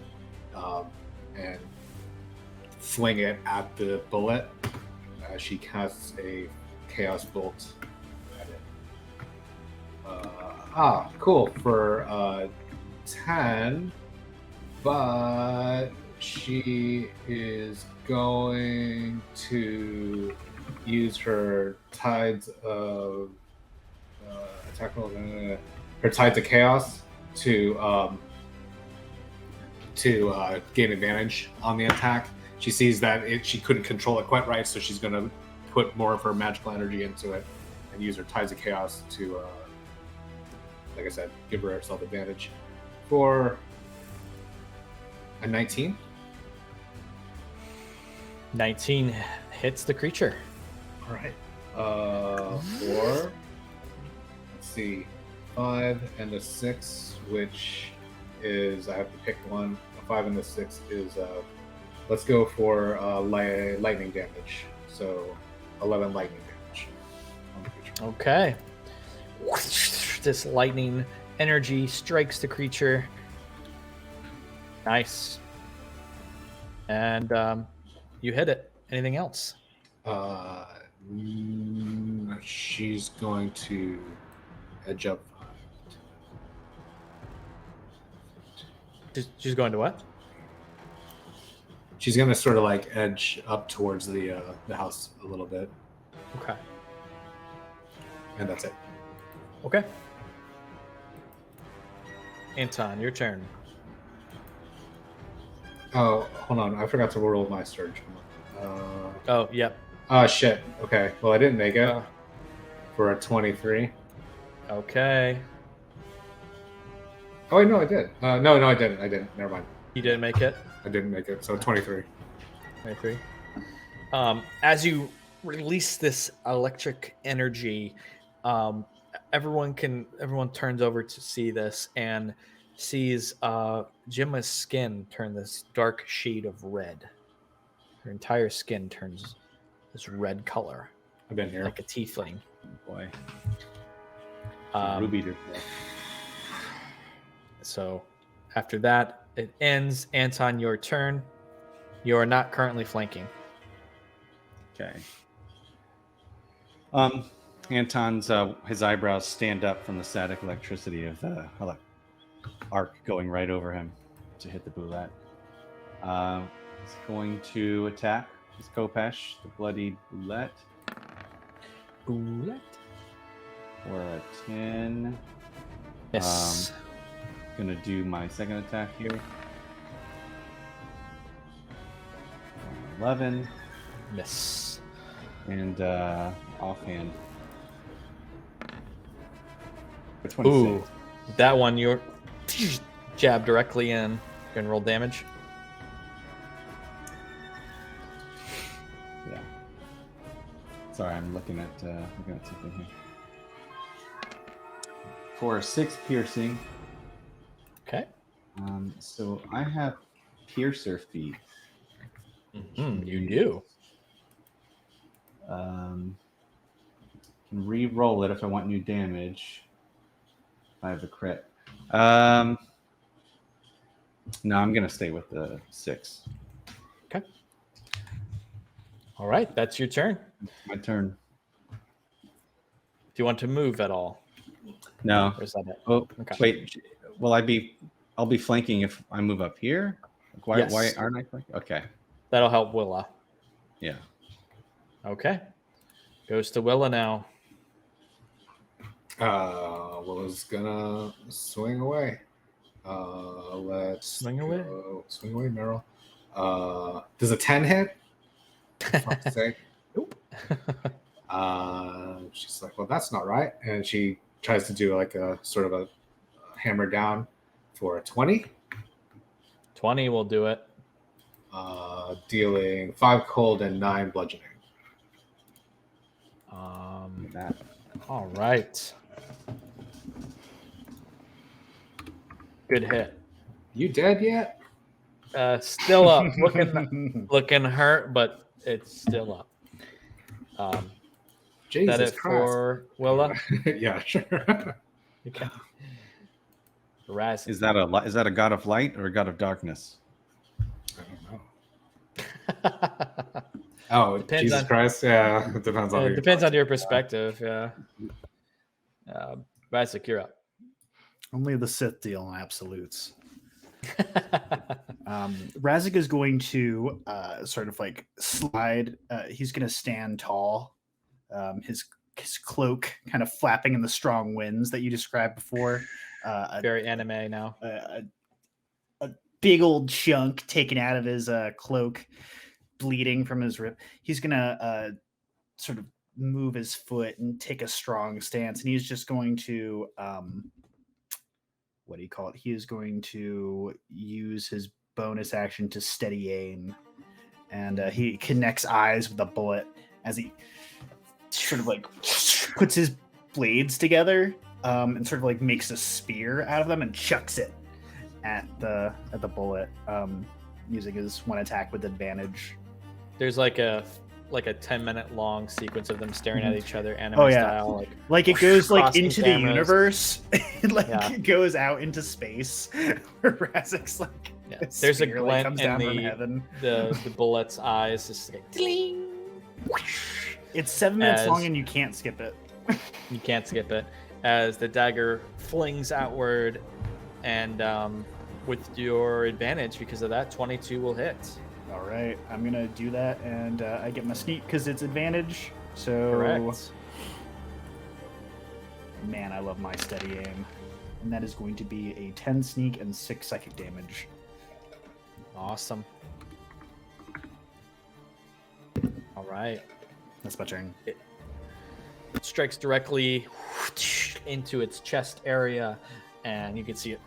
and fling it at the bullet. She casts a chaos bolt at it. Cool, for 10, but she is going to use her tides of her tides of chaos to gain advantage on the attack. She sees that she couldn't control it quite right, so she's going to put more of her magical energy into it and use her tides of chaos to, like I said, give herself advantage for a 19. 19 hits the creature. All right. 4. Let's see. 5 and a 6, which is, I have to pick one. A 5 and a 6 is, let's go for lightning damage. So 11 lightning damage on the creature. Okay. This lightning energy strikes the creature. Nice. And you hit it. Anything else? She's going to edge up. She's going to what? She's going to sort of like edge up towards the house a little bit. Okay. And that's it. Okay. Anton, your turn. Oh, hold on. I forgot to roll my surge. Oh, yep. Shit. Okay. Well, I didn't make it for a 23. Okay. Oh, wait, no, I did. No, I didn't. Never mind. You didn't make it? I didn't make it. So 23. 23. As you release this electric energy, everyone turns over to see this and sees Gemma's skin turn this dark shade of red. Her entire skin turns this red color. I've been here. Like a tiefling. Boy. Ruby. So after that, it ends. Anton, your turn. You are not currently flanking. Okay. Anton's his eyebrows stand up from the static electricity of the arc going right over him to hit the Bulette. He's going to attack his Kopesh, the bloodied Bulette. Bulette. For a 10. Yes. Gonna do my second attack here. 11. Miss. And offhand. For 26. Ooh, that one you're jab directly in. You're gonna roll damage. Yeah. Sorry, I'm looking at something here. For 6 piercing. Okay. So I have piercer feet. You do. Can re-roll it if I want new damage. If I have a crit. No, I'm gonna stay with the 6. Okay. All right, that's your turn. My turn. Do you want to move at all? No. Or is that it? Oh, Okay. wait. I'll be flanking if I move up here. Like, why aren't I flanking? Okay. That'll help Willa. Yeah. Okay. Goes to Willa now. Willa's gonna swing away. Let's Swing away. Swing away, Meryl. Does a 10 hit? For fuck's sake. Nope. She's like, well, that's not right. And she tries to do like a sort of a hammer down for a 20. 20 will do it. Dealing 5 cold and 9 bludgeoning. That. All right. Good hit. You dead yet? Still up. Looking hurt, but it's still up. Jesus That it Christ. for Willa? Yeah, sure. Okay. Raz. Is that a god of light or a god of darkness? I don't know. Oh, Depends Jesus on- Christ. Yeah, it depends on. It depends on your perspective. Yeah. Razzik, you're up. Only the Sith deal in absolutes. Razik is going to sort of like slide. He's going to stand tall. His cloak kind of flapping in the strong winds that you described before. Very anime now. A big old chunk taken out of his cloak, bleeding from his rib. He's going to sort of move his foot and take a strong stance. And he's just going to... what do you call it? He is going to use his bonus action to steady aim, and he connects eyes with a bullet as he sort of like puts his blades together and sort of like makes a spear out of them and chucks it at the bullet, using his one attack with advantage. There's like a 10-minute long sequence of them staring at each other, anime style. Like it goes like crossing into cameras. the universe. Yeah. It goes out into space. Where Razik's like, Yeah. There's a spear, like, glint comes in down from heaven. the Bulettes' eyes, just like ding. It's 7 minutes As- long and you can't skip it. You can't skip it as the dagger flings outward, and with your advantage because of that, 22 will hit. All right, I'm gonna do that, and I get my sneak because it's advantage. So, Correct. man, I love my steady aim, and that is going to be a 10 sneak and 6 psychic damage. Awesome. All right. That's my turn. It strikes directly into its chest area, and you can see it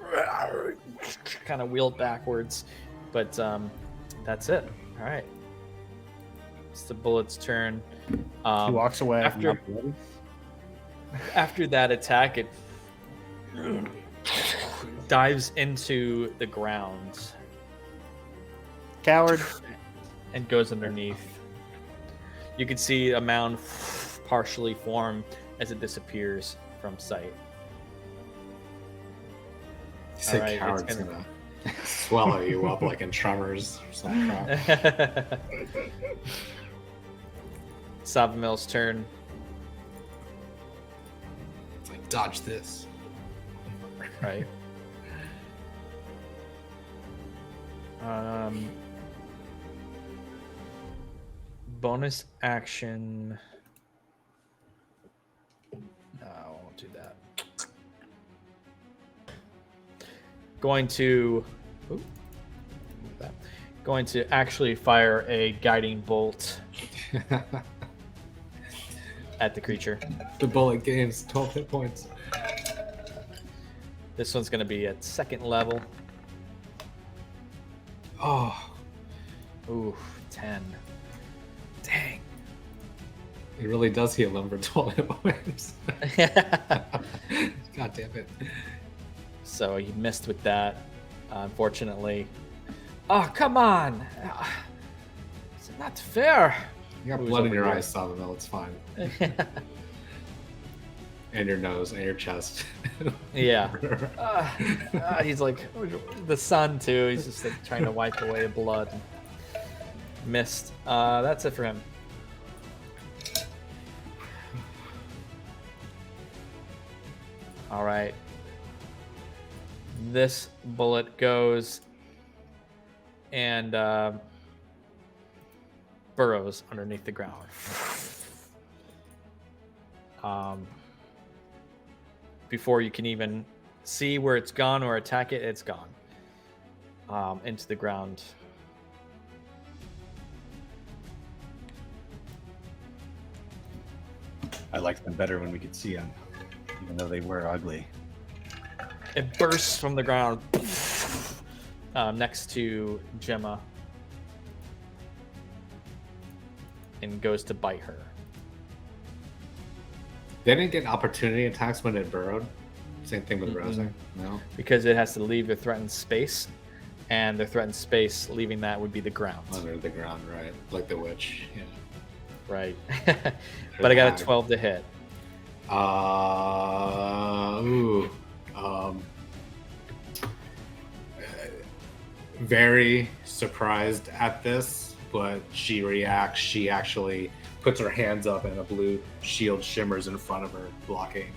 kind of wheel backwards, but that's it. All right. It's the bullet's turn. He walks away. After that attack, it dives into the ground Coward. and goes underneath. You can see a mound partially form as it disappears from sight. You say Alright, coward's it's gonna swallow you up like in Tremors or some crap. Savamil's turn. It's like, dodge this. Right. Bonus action. No, I won't do that. Going to. Ooh, that. Going to actually fire a guiding bolt at the creature. The bullet gains 12 hit points. This one's going to be at 2nd level. Oh, Ooh, 10. Dang. it really does heal them for 12 hit points. God damn it. So he missed with that, unfortunately. Oh, come on! It's not fair. You got Who's blood in over your here? eyes, Savamil, it's fine. And your nose and your chest. Yeah. He's like the sun too. He's just like trying to wipe away the blood. Missed. That's it for him. All right. This bullet goes and burrows underneath the ground. Before you can even see where it's gone or attack it, it's gone into the ground. I liked them better when we could see them, even though they were ugly. It bursts from the ground next to Gemma and goes to bite her. They didn't get opportunity attacks when it burrowed. Same thing with Rhorsia. No. Because it has to leave the threatened space, and the threatened space leaving that would be the ground. Under the ground, right? Like the witch. Yeah. Right. But I got a 12 to hit. Very surprised at this, but she reacts. She actually puts her hands up and a blue shield shimmers in front of her, blocking.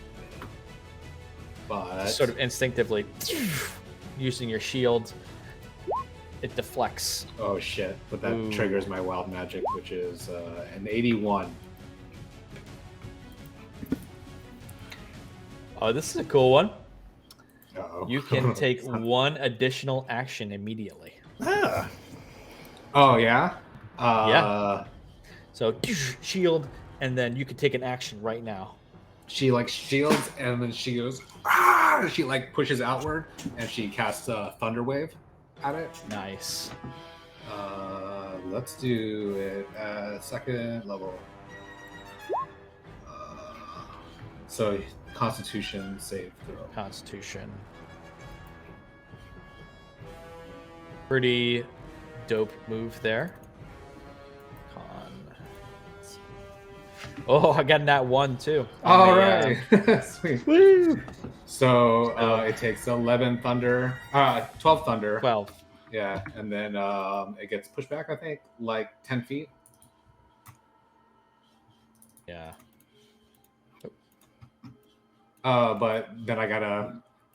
But Sort of instinctively, using your shield, it deflects. oh shit! But that triggers my wild magic, which is an 81. Oh, this is a cool one. Uh-oh. You can take one additional action immediately. Ah. Oh yeah. Yeah. So shield, and then you can take an action right now. She like shields and then she goes. Ah! She like pushes outward and she casts a thunder wave at it. Nice. Let's do it second level. So Constitution save throw. Constitution. Pretty dope move there. Oh, I got that one too. All right. Sweet. Woo! So it takes 12 thunder. 12. Yeah, and then it gets pushed back, I think, like 10 feet. Yeah. But then I gotta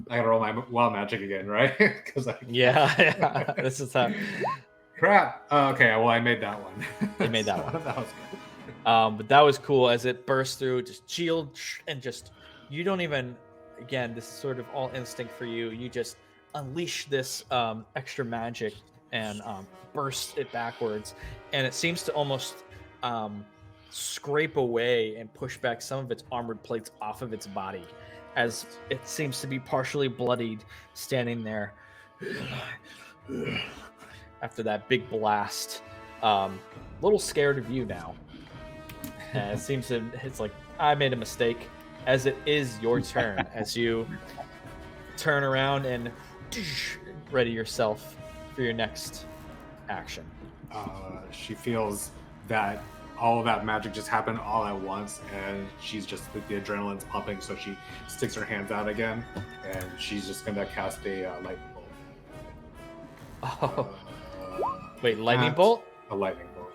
roll my wild magic again, right? Because Yeah. This is how. crap. Okay, well I made that one. You made that one. That was good. But that was cool as it burst through, just shield, and just, you don't even, again, this is sort of all instinct for you. You just unleash this extra magic and burst it backwards. And it seems to almost scrape away and push back some of its armored plates off of its body as it seems to be partially bloodied, standing there after that big blast. A little scared of you now. And it seems to, it's like, I made a mistake, as it is your turn, as you turn around and ready yourself for your next action. She feels that all of that magic just happened all at once, and she's just, the adrenaline's pumping, so she sticks her hands out again, and she's just gonna cast a lightning bolt. Oh, wait, lightning bolt? A lightning bolt.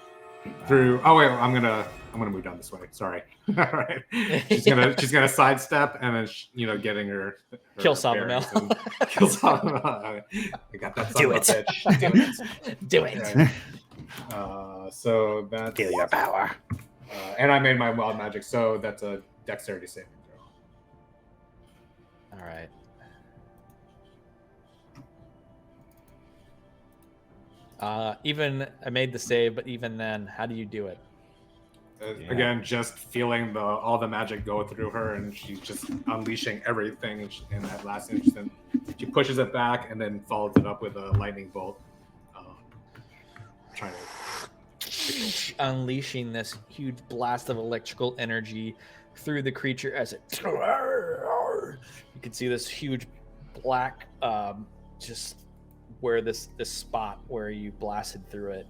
Through, oh wait, I'm gonna move down this way. Sorry. All right. She's gonna sidestep and then getting her Kill Samamel. Kill Samamel. I got that. Do it. Bitch. Do it. Okay. So that's Feel your power. and I made my wild magic, so that's a dexterity saving throw. All right. Even I made the save, but even then, how do you do it? Again, just feeling all the magic go through her, and she's just unleashing everything in that last instant. She pushes it back and then follows it up with a lightning bolt. Trying to unleashing this huge blast of electrical energy through the creature as it. You can see this huge black, just where this spot where you blasted through it,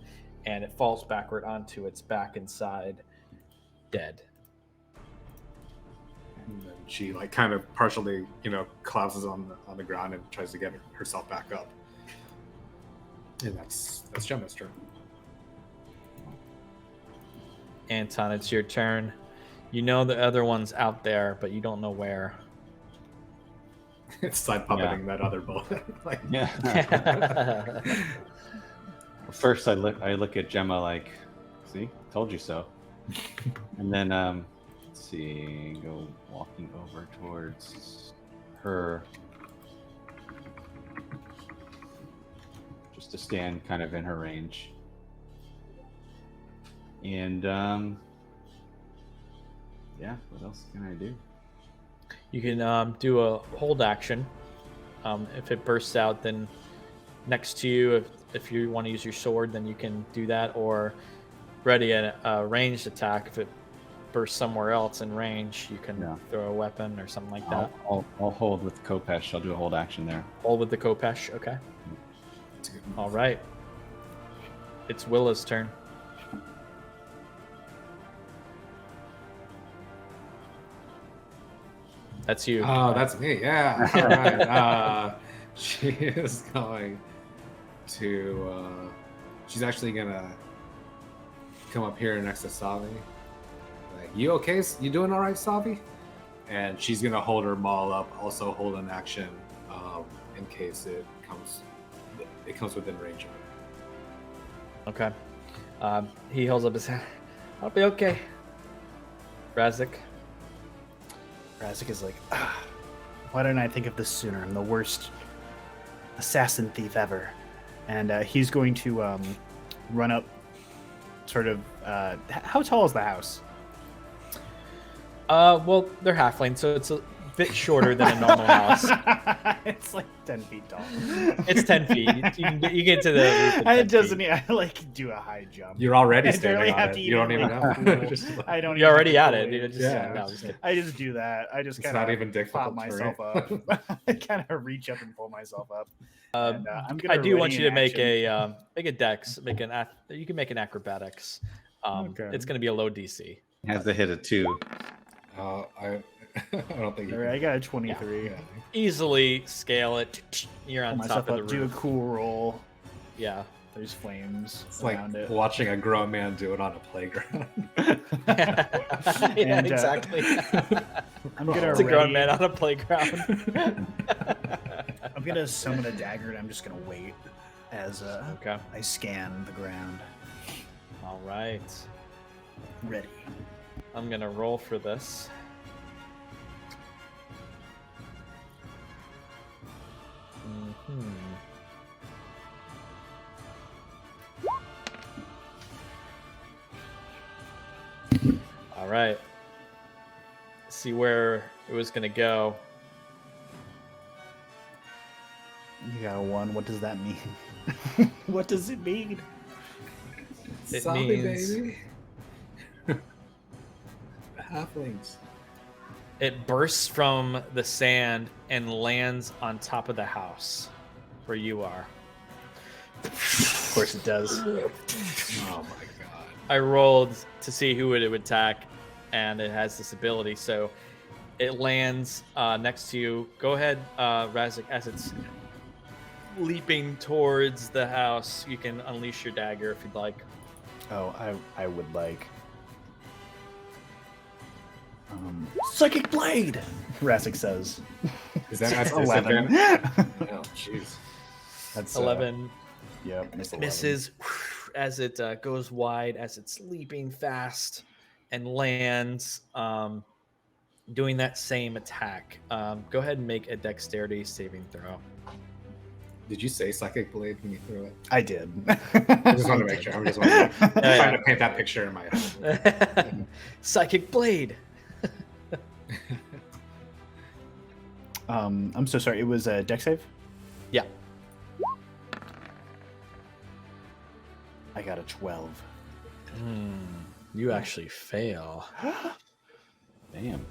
and it falls backward onto its back and side, dead. And then she like kind of partially, collapses on the ground and tries to get herself back up. And that's Gemma's turn. Anton, it's your turn. You know the other one's out there, but you don't know where. It's side puppeting that other bullet. Like, Yeah. First, I look at Gemma like, see, told you so. And then, let's see, go walking over towards her, just to stand kind of in her range. And yeah, what else can I do? You can do a hold action. If it bursts out, then next to you, if you want to use your sword, then you can do that, or ready a ranged attack. If it bursts somewhere else in range, you can throw a weapon or something like that. I'll hold with Kopesh. I'll do a hold action there. Hold with the Kopesh, okay. All right. It's Willa's turn. That's you. Oh, that's me. Yeah. All right. She is going to. She's actually gonna come up here next to Savi. Like, you okay? You doing all right, Savi? And she's gonna hold her maul up, also hold an action, in case it comes within range of her. Okay. He holds up his hand. I'll be okay. Razik. Razik is like, why didn't I think of this sooner? I'm the worst assassin thief ever. And he's going to run up sort of... how tall is the house? Well, they're halfling, so it's a bit shorter than a normal house. It's like 10 feet tall. It's 10 feet. You get to the roof at 10 It doesn't. feet. I like do a high jump. You're already I standing barely on have it. to You don't even know. Just like- I don't. You're even already at it. fully- Dude. Just, Yeah. no, I'm just kidding. I just do that. I just It's kind not of even difficult pop for myself up. I kind of reach up and pull myself up. And, I'm gonna I do want ready you to in make action. a dex. You can make an acrobatics. Okay. It's going to be a low DC. Has to hit a 2. I don't think you All right, I got a 23. Yeah. Easily scale it. You're on Pull top myself of the up. Do a roof. cool roll. Yeah. There's flames It's like around it. watching a grown man do it on a playground. Yeah, And, exactly. I'm gonna It's a grown ready- man on a playground. I'm gonna summon a dagger, and I'm just gonna wait as Okay. I scan the ground. All right. Ready. I'm going to roll for this. All right. See where it was going to go. You got a 1. What does that mean? What does it mean? It Sorry, means- baby. Halflings. It bursts from the sand and lands on top of the house where you are. Of course it does. Oh my god. I rolled to see who it would attack, and it has this ability. So it lands next to you. Go ahead, Razik, as it's leaping towards the house. You can unleash your dagger if you'd like. Oh, I would like. Psychic Blade! Razik says. Is that that's 11. Oh, jeez. That's 11 Yep, missed 11. misses as it goes wide, as it's leaping fast and lands, doing that same attack. Go ahead and make a dexterity saving throw. Did you say psychic blade when you threw it? I did. I just wanted to make sure. I'm just wondering. I'm trying to paint that picture in my head. Psychic Blade. I'm so sorry. It was a dex save? Yeah. I got a 12. You actually fail. Damn.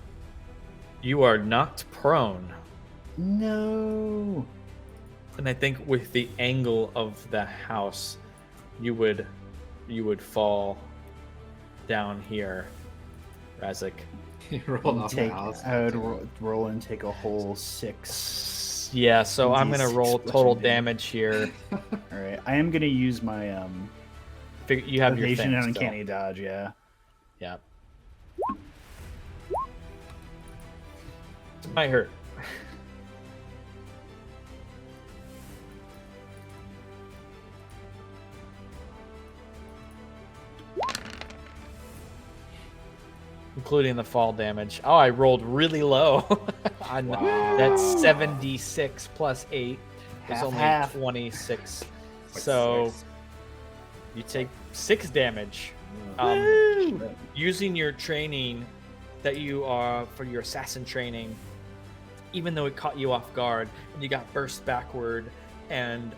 You are knocked prone. No. And I think with the angle of the house, you would fall down here, Razik. You rolled off the Take, house. I would roll and take a whole 6. Yeah, so I'm gonna D6 roll total bludgeoning. damage here. All right. I am gonna use my You have your evasion thing and still. uncanny dodge. Yeah. Yeah. It might hurt. Including the fall damage. Oh, I rolled really low. That's 76 plus 8 is Half, only half. 26. Like So 6. you take 6 damage. Using your training that you are for your assassin training, even though it caught you off guard and you got burst backward and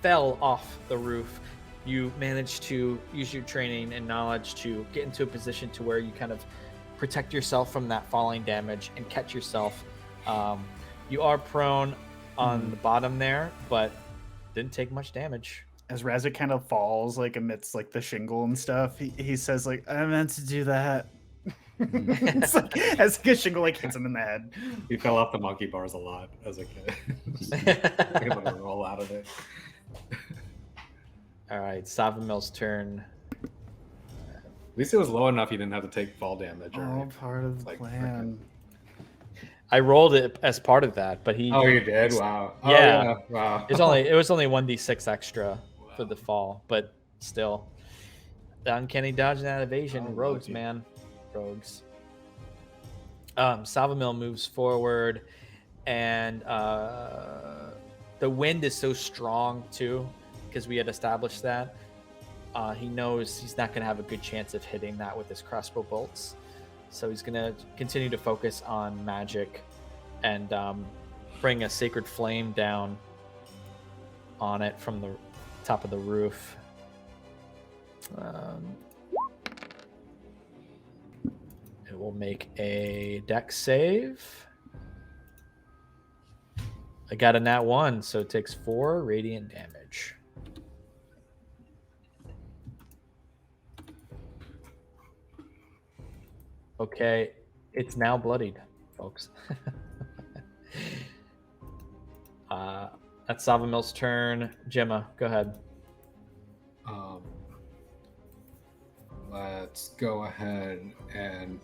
fell off the roof, you managed to use your training and knowledge to get into a position to where you kind of protect yourself from that falling damage and catch yourself. You are prone on the bottom there, but didn't take much damage. As Razak kind of falls like amidst like the shingle and stuff, he says like, I meant to do that. It's like as the shingle like hits him in the head. He fell off the monkey bars a lot as a kid. Able to roll out of it. All right, Savamil's turn. At least it was low enough he didn't have to take fall damage. All part of the like, plan. I rolled it as part of that, but he. Oh, you did? Wow. Oh, Yeah. Wow. It was only 1d6 extra for the fall, but still. The uncanny dodge and that evasion. Oh, Rogues, lucky. man. Rogues. Savamil moves forward, and the wind is so strong too, because we had established that. He knows he's not going to have a good chance of hitting that with his crossbow bolts. So he's going to continue to focus on magic and bring a sacred flame down on it from the top of the roof. It will make a dex save. I got a nat 1, so it takes 4 radiant damage. Okay, it's now bloodied, folks. That's Savamil's turn. Gemma, go ahead. Let's go ahead and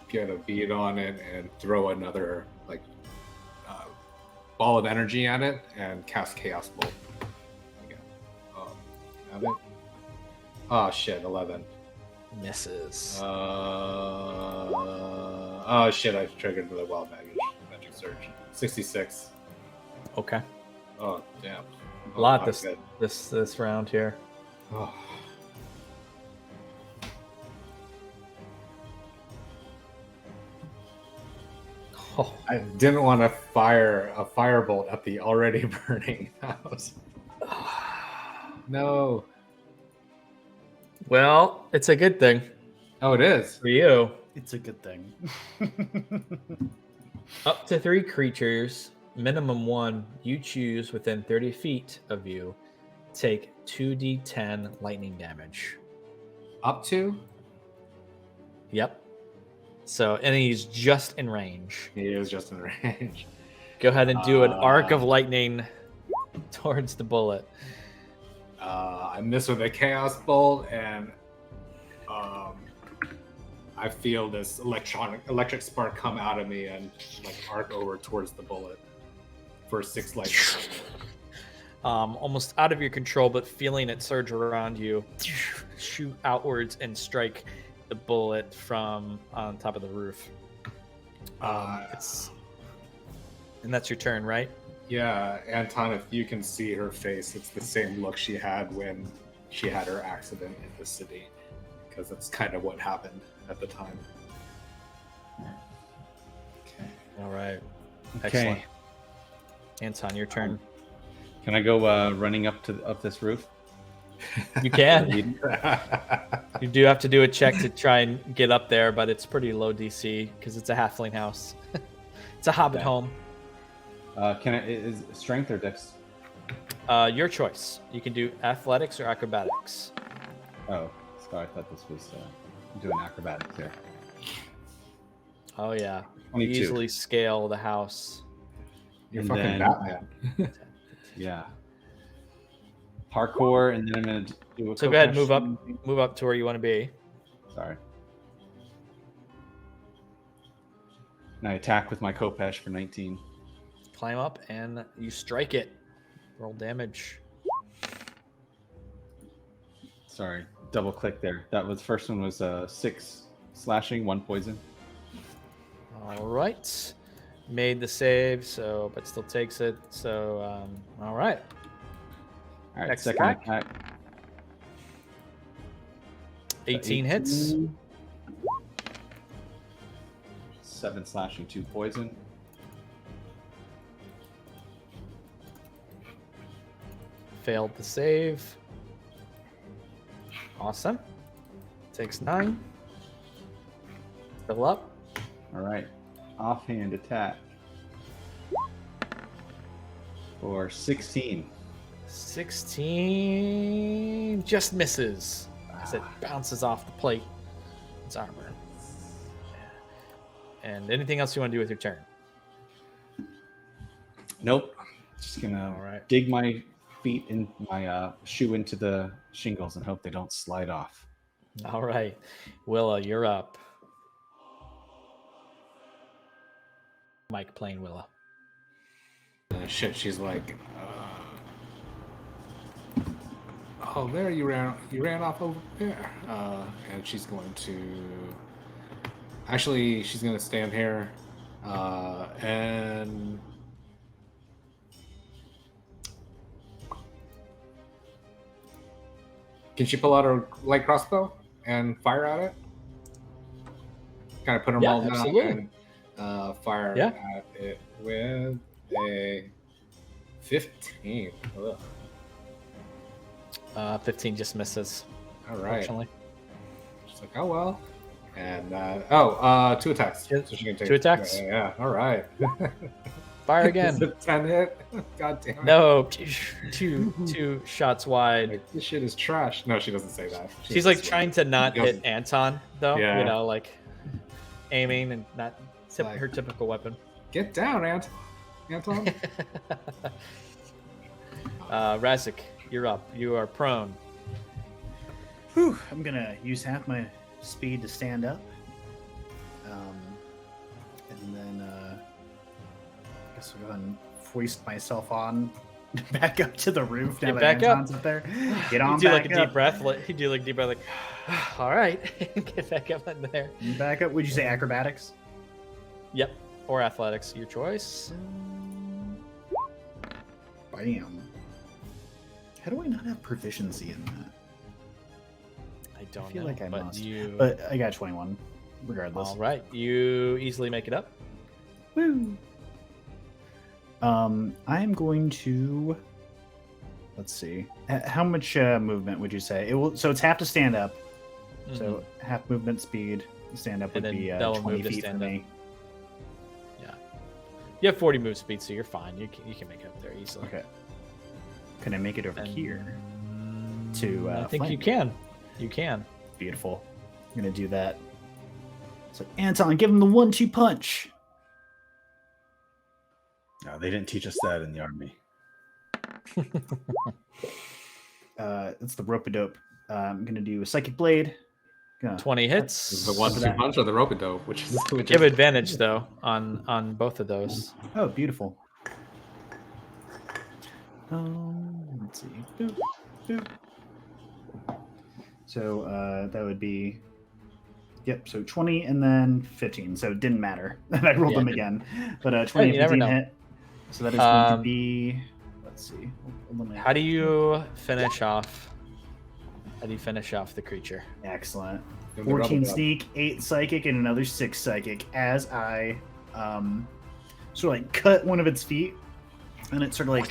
get a bead on it and throw another ball of energy at it and cast Chaos Bolt. Again. Have it? Oh shit, 11. Misses. Oh shit, I triggered the wild magic surge. 66. Okay. Oh damn. A lot not this good. this round here. Oh. Oh, I didn't want to fire a firebolt at the already burning house. No. well, it's a good thing Oh, it is. for you. It's a good thing. Up to 3 creatures, minimum 1, you choose within 30 feet of you, take 2d10 lightning damage. Up to? Yep. So, and he's just in range. He is just in range. Go ahead and do an arc of lightning towards the bullet. I miss with a Chaos Bolt, and I feel this electric spark come out of me and arc over towards the bullet for 6 lightning. Almost out of your control, but feeling it surge around you, shoot outwards and strike the bullet from on top of the roof. And that's your turn, right? Yeah, Anton, if you can see her face, it's the same look she had when she had her accident in the city, because that's kind of what happened at the time. Okay. All right. Okay. Excellent. Anton, your turn. Can I go running up this roof? You can. You do have to do a check to try and get up there, but it's pretty low DC because it's a halfling house. It's a hobbit Okay. home. Can I? Is strength or dex? Your choice. You can do athletics or acrobatics. Oh, sorry. I thought this was doing acrobatics here. Oh yeah. 22. Easily scale the house. You're And fucking then- Batman. Yeah. Parkour, and then I'm gonna do a. So go ahead and Kopesh. move up to where you want to be. Sorry. And I attack with my Kopesh for 19. Climb up and you strike it. Roll damage. Sorry, double click there. That was first one was 6 slashing, 1 poison. All right. Made the save, so but still takes it. So all right. All right, Next second attack. attack. 18 hits. 7 slashing, 2 poison. Failed the save. Awesome. Takes 9. Fill up. All right. Offhand attack for 16. 16 just misses as it bounces off the plate. It's armor. And anything else you want to do with your turn? Nope. Just gonna All right. dig my feet and my shoe into the shingles and hope they don't slide off. All right. Willa, you're up. Mike playing Willa. Shit, she's like, oh, there you ran off over there. And she's going to, actually, she's going to stand here, and can she pull out her light crossbow and fire at it? Kind of put her Yeah, maul down absolutely. and fire Yeah. at it with a 15. Ugh. 15 just misses. All right. Unfortunately. She's like, oh well. And 2 attacks. Two- So she can take 2 attacks? Yeah. All right. Fire again. Is it 10 hit? God damn it. No, two shots wide. Like, this shit is trash. No, she doesn't say that. She's like trying to not She hit doesn't. Anton, though. Yeah. You know, like aiming and not Like- her typical weapon. Get down, Anton. Razik, you're up. You are prone. Whew, I'm gonna use half my speed to stand up, and then I guess I'll go ahead and foist myself on back up to the roof. Now Get that back up. Anton's up there. Get on You do back like a up. deep breath. You do like a deep breath, like, all right, get back up in there. Back up. Would you say acrobatics? Yep, or athletics, your choice. Bam. How do I not have proficiency in that? I don't feel know, like I but must. you. But I got 21, regardless. All right, you easily make it up. Woo. I'm going to. Let's see. How much movement would you say? It will. So it's half to stand up. So half movement speed. Stand up And would then be double 20 move to feet for stand me. You have 40 move speed, so you're fine. You can make it up there easily. Okay. Can I make it over And- here? To I think you flank? can. You can. Beautiful. I'm gonna do that. So Anton, give him the 1-2 punch. No, they didn't teach us that in the army. It's the rope-a-dope. I'm gonna do a psychic blade. Gonna 20 hits. This is the 1-2 punch or the rope-a-dope, which is You have advantage though on both of those. Oh, beautiful. Let's see. Boop, boop. So that would be, yep. So 20 and then 15. So it didn't matter. And I rolled Yeah, them it again. But 20 you and never 15 know. hit. So that is going to be. Let's see. Eliminate. How do you finish off? How do you finish off the creature? Excellent. Doing the 14 rubble dub. sneak, 8 psychic, and another 6 psychic as I sort of like cut one of its feet, and it sort of like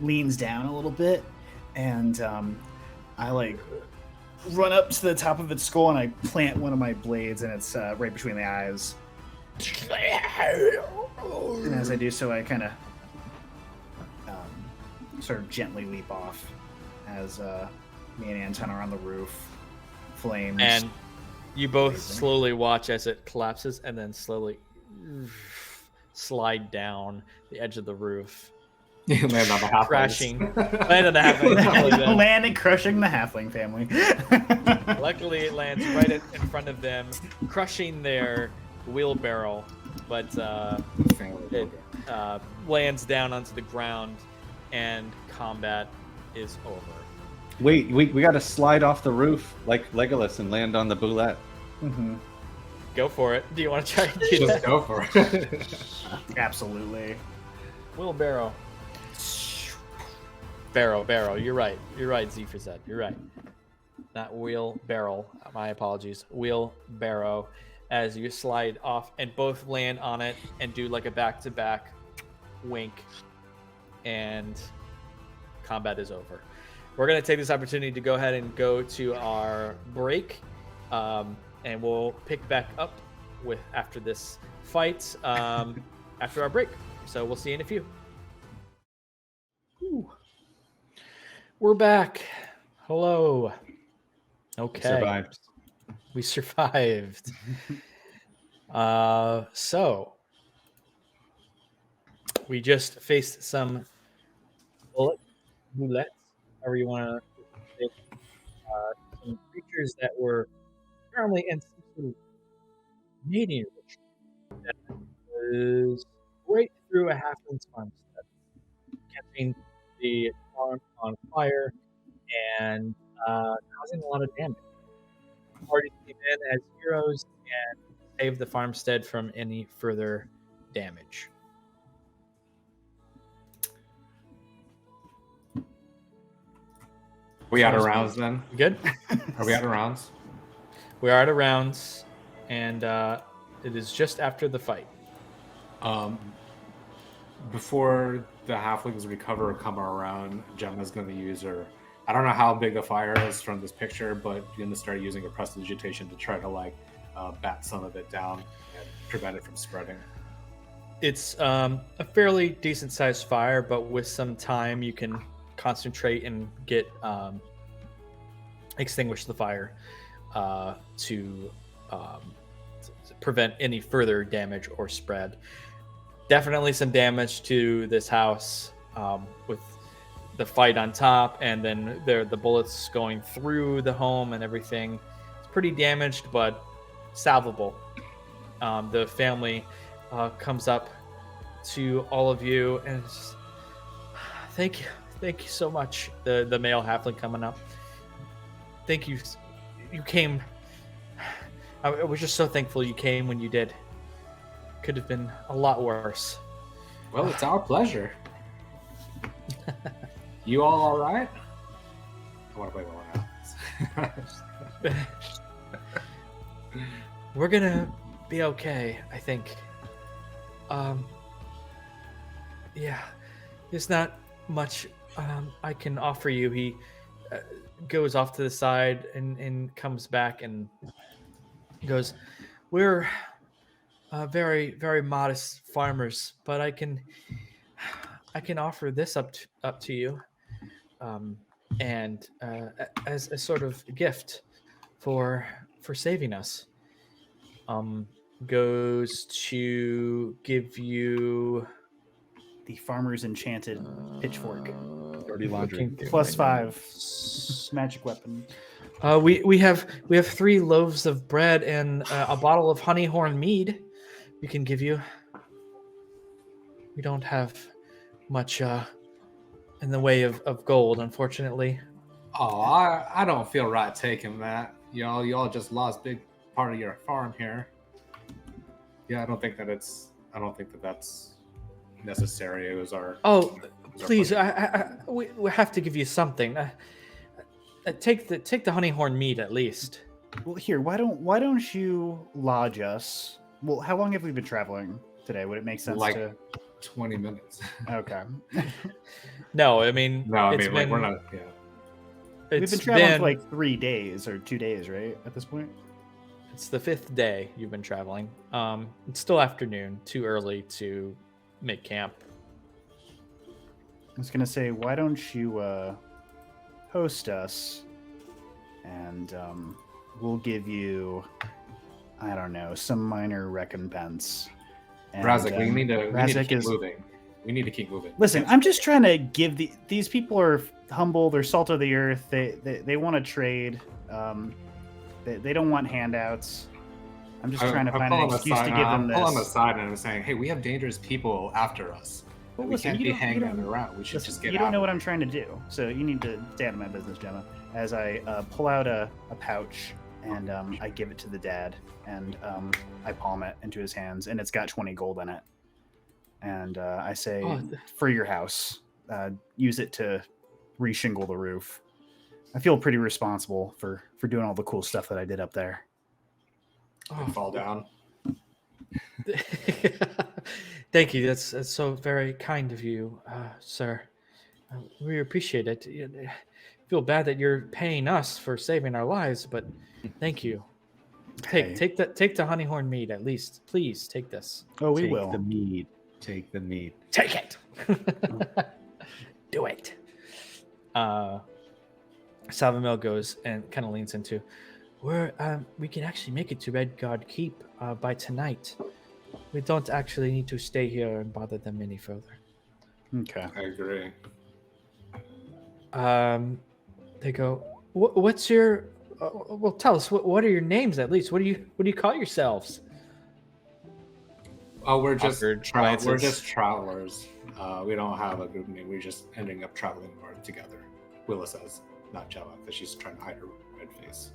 leans down a little bit, and I like run up to the top of its skull and I plant one of my blades, and it's right between the eyes. And as I do so, I kind of sort of gently leap off as me and Anton are on the roof. Flames. And you both Amazing. slowly watch as it collapses and then slowly slide down the edge of the roof, You land on the halflings. crashing. Land on the halfling family then. Land and crushing the halfling family. Luckily, it lands right in front of them, crushing their wheelbarrow, but it lands down onto the ground, and combat is over. Wait, we got to slide off the roof like Legolas and land on the Bulette. Mhm. Go for it. Do you want to try and do Just that? go for it. Absolutely. Wheelbarrow. Barrow. You're right. You're right, Z for Z. You're right. not wheelbarrow. My apologies. Wheelbarrow, as you slide off and both land on it and do like a back-to-back wink, and combat is over. We're going to take this opportunity to go ahead and go to our break, and we'll pick back up with after this fight after our break. So we'll see you in a few. Ooh. We're back. Hello. Okay. Survived. We survived. So we just faced some bulettes, however you want to say it. Some creatures that were apparently in some sort of mating ritual that was right through a halfling's farmstead, catching the farm on fire and causing a lot of damage. The party came in as heroes and saved the farmstead from any further damage. We out of rounds then? You good? Are we out of rounds? We are out of rounds, and it is just after the fight. Before the halflings recover or come around, Gemma's going to use her. I don't know how big the fire is from this picture, but she's going to start using her prestidigitation to try to bat some of it down and prevent it from spreading. It's a fairly decent sized fire, but with some time you can concentrate and get extinguish the fire to prevent any further damage or spread. Definitely some damage to this house with the fight on top, and then the bullets going through the home and everything. It's pretty damaged, but salvable. The family comes up to all of you and just, thank you so much. The male halfling coming up. Thank you. You came. I was just so thankful you came when you did. Could have been a lot worse. Well, it's our pleasure. You all right? I want to play well now. We're gonna be okay, I think. Yeah, there's not much I can offer you. He goes off to the side and comes back and goes, we're very, very modest farmers, but I can offer this up to you, and as a sort of gift for saving us. Goes to give you The farmer's enchanted pitchfork. Dirty laundry. +5 magic weapon. We have 3 loaves of bread and a bottle of honeyhorn mead we can give you. We don't have much in the way of gold, unfortunately. Oh, I don't feel right taking that. Y'all just lost big part of your farm here. Yeah, I don't think that that's necessary. It was our. Oh, please! We have to give you something. Take the honeyhorn mead at least. Well, here, why don't you lodge us? Well, how long have we been traveling today? Would it make sense to 20 minutes? Okay. No, I mean, we're not. Yeah. We've been traveling for like 3 days or 2 days, right? At this point. It's the 5th day you've been traveling. It's still afternoon. Too early to make camp. I was gonna say, why don't you host us, and we'll give you, I don't know, some minor recompense. And, Razak, we need to keep is moving. We need to keep moving. Listen, I'm just trying to give these people are humble. They're salt of the earth. They want to trade. They don't want handouts. I'm just trying to find an excuse to give them this. I'm pulling aside and I'm saying, hey, we have dangerous people after us. Well, we listen, can't be hanging around. We should just get out. You don't know what I'm trying to do, so you need to stay out of my business, Gemma. As I pull out a pouch and I give it to the dad, and I palm it into his hands, and it's got 20 gold in it. And I say, for your house, use it to reshingle the roof. I feel pretty responsible for doing all the cool stuff that I did up there. And fall down. Thank you. That's so very kind of you, sir. We appreciate it. I feel bad that you're paying us for saving our lives, but thank you. Hey. Take the honeyhorn mead at least, please. Take this. Oh, we Take will. the mead. Take the mead. Take it. Do it. Savamil goes and kind of leans into, we can actually make it to Redgard Keep by tonight. We don't actually need to stay here and bother them any further. Okay. I agree. They go, what's your? Well, tell us. What are your names at least? What do you call yourselves? Oh, we're just Awkward we're glances. just travelers. We don't have a group name. We're just ending up traveling north together. Willa says, not Gemma, because she's trying to hide her red face.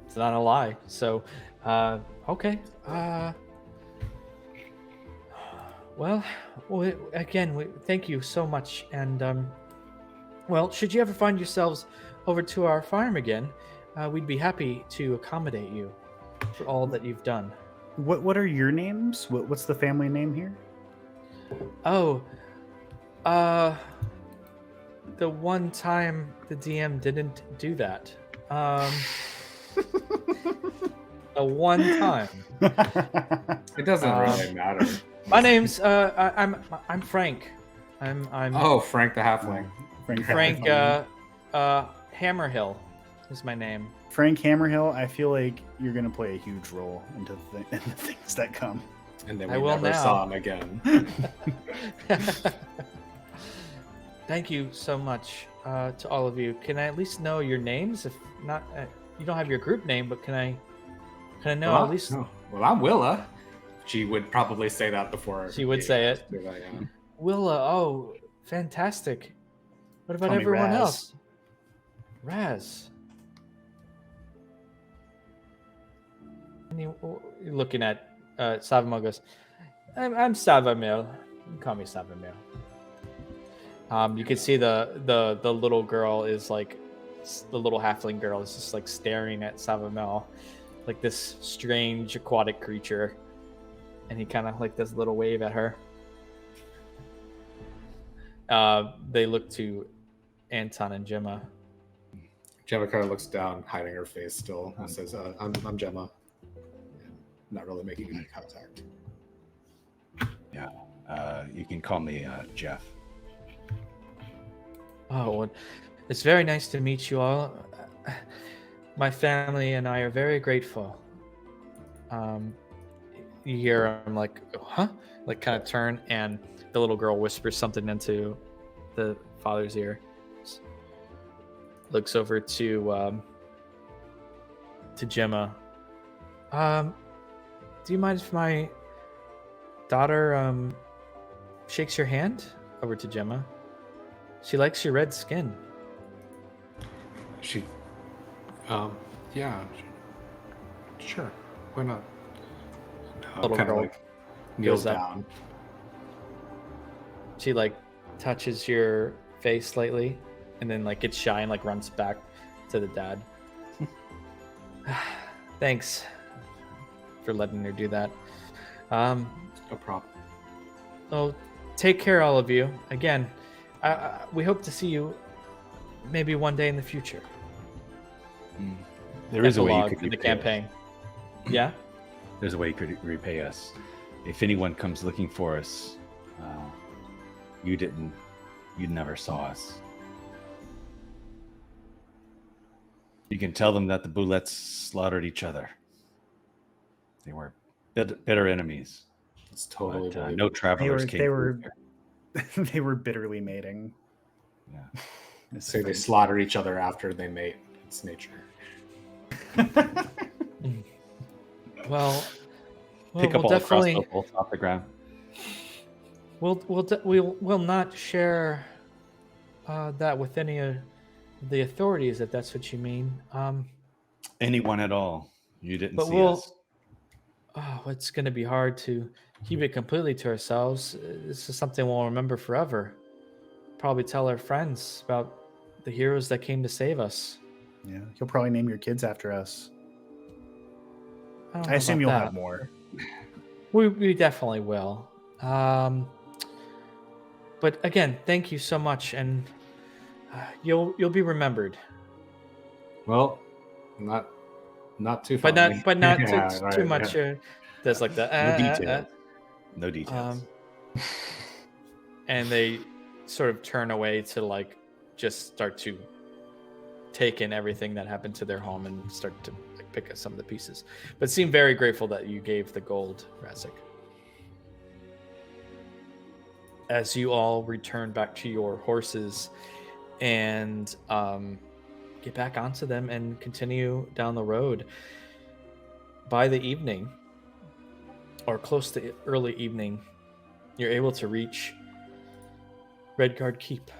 It's not a lie. So, okay. Well, again, thank you so much. And well, should you ever find yourselves over to our farm again, we'd be happy to accommodate you for all that you've done. What are your names? What's the family name here? Oh, the one time the DM didn't do that. The one time. It doesn't really matter. My name's I'm Frank. I'm Oh, Frank the Halfling. Frank Hammerhill is my name. Frank Hammerhill, I feel like you're going to play a huge role in the things that come. And then I we will never now. saw him again. Thank you so much to all of you. Can I at least know your names? If not, you don't have your group name, but can I know Well, at least? no. Well, I'm Willa. She would probably say that before. She would say it. Yeah. Willa, oh, fantastic. What about Call me everyone Raz. else? Raz. And you're looking at Savamil goes, I'm Savamil. You can call me Savamil. You can see the little girl is like, the little halfling girl is just like staring at Savamil like this strange aquatic creature. And he kind of like does a little wave at her. They look to Anton and Gemma. Gemma kind of looks down, hiding her face still, and says, I'm Gemma. And not really making eye contact. Yeah. You can call me Jeff. Oh, well, it's very nice to meet you all. My family and I are very grateful. You hear him like, huh? Like kind of turn, and the little girl whispers something into the father's ear. Looks over to Gemma. Do you mind if my daughter shakes your hand? Over to Gemma. She likes your red skin. She, yeah, sure, why not? Little Kind of girl like kneels goes up. down. She like touches your face slightly, and then like gets shy and like runs back to the dad. Thanks for letting her do that. No problem. Oh, take care, all of you. Again, we hope to see you maybe one day in the future. There is a way you Epilogue could to the repay campaign. Yeah. There's a way you could repay us. If anyone comes looking for us, you never saw us. You can tell them that the Bulettes slaughtered each other. They were bitter enemies. It's totally But, no travelers came. They were bitterly mating. Yeah. So they slaughter each other after they mate. It's nature. Well, Pick up we'll all the definitely crossbow bolts off the ground. we'll not share that with any of the authorities, if that's what you mean. Anyone at all. You didn't But see we'll. us. Oh, it's going to be hard to keep it completely to ourselves. This is something we'll remember forever. probably tell our friends about the heroes that came to save us. Yeah, he'll probably name your kids after us. I don't I know assume about you'll that. have more. We definitely will. But again, thank you so much, and you'll be remembered. Well, not too But fondly. not Yeah, too right, much. yeah. There's like the No details. No details. And they sort of turn away to like just start to take in everything that happened to their home and start to like, pick up some of the pieces, but seem very grateful that you gave the gold, Razik. As you all return back to your horses and get back onto them and continue down the road, by the evening or close to early evening, you're able to reach Redgard Keep.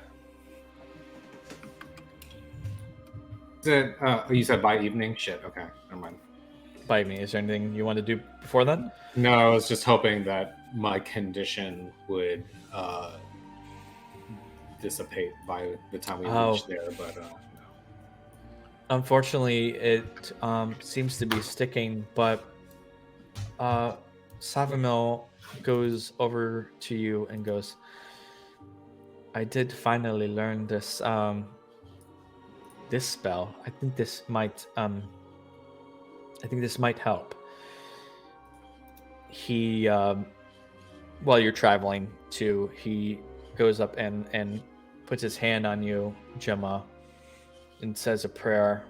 You said by evening? Shit, okay, never mind. By evening, is there anything you want to do before then? No, I was just hoping that my condition would dissipate by the time we reach there, but no. Unfortunately, it seems to be sticking, but Savamil goes over to you and goes, I did finally learn this this spell. I think this might help. He while you're traveling too, he goes up and puts his hand on you, Gemma, and says a prayer,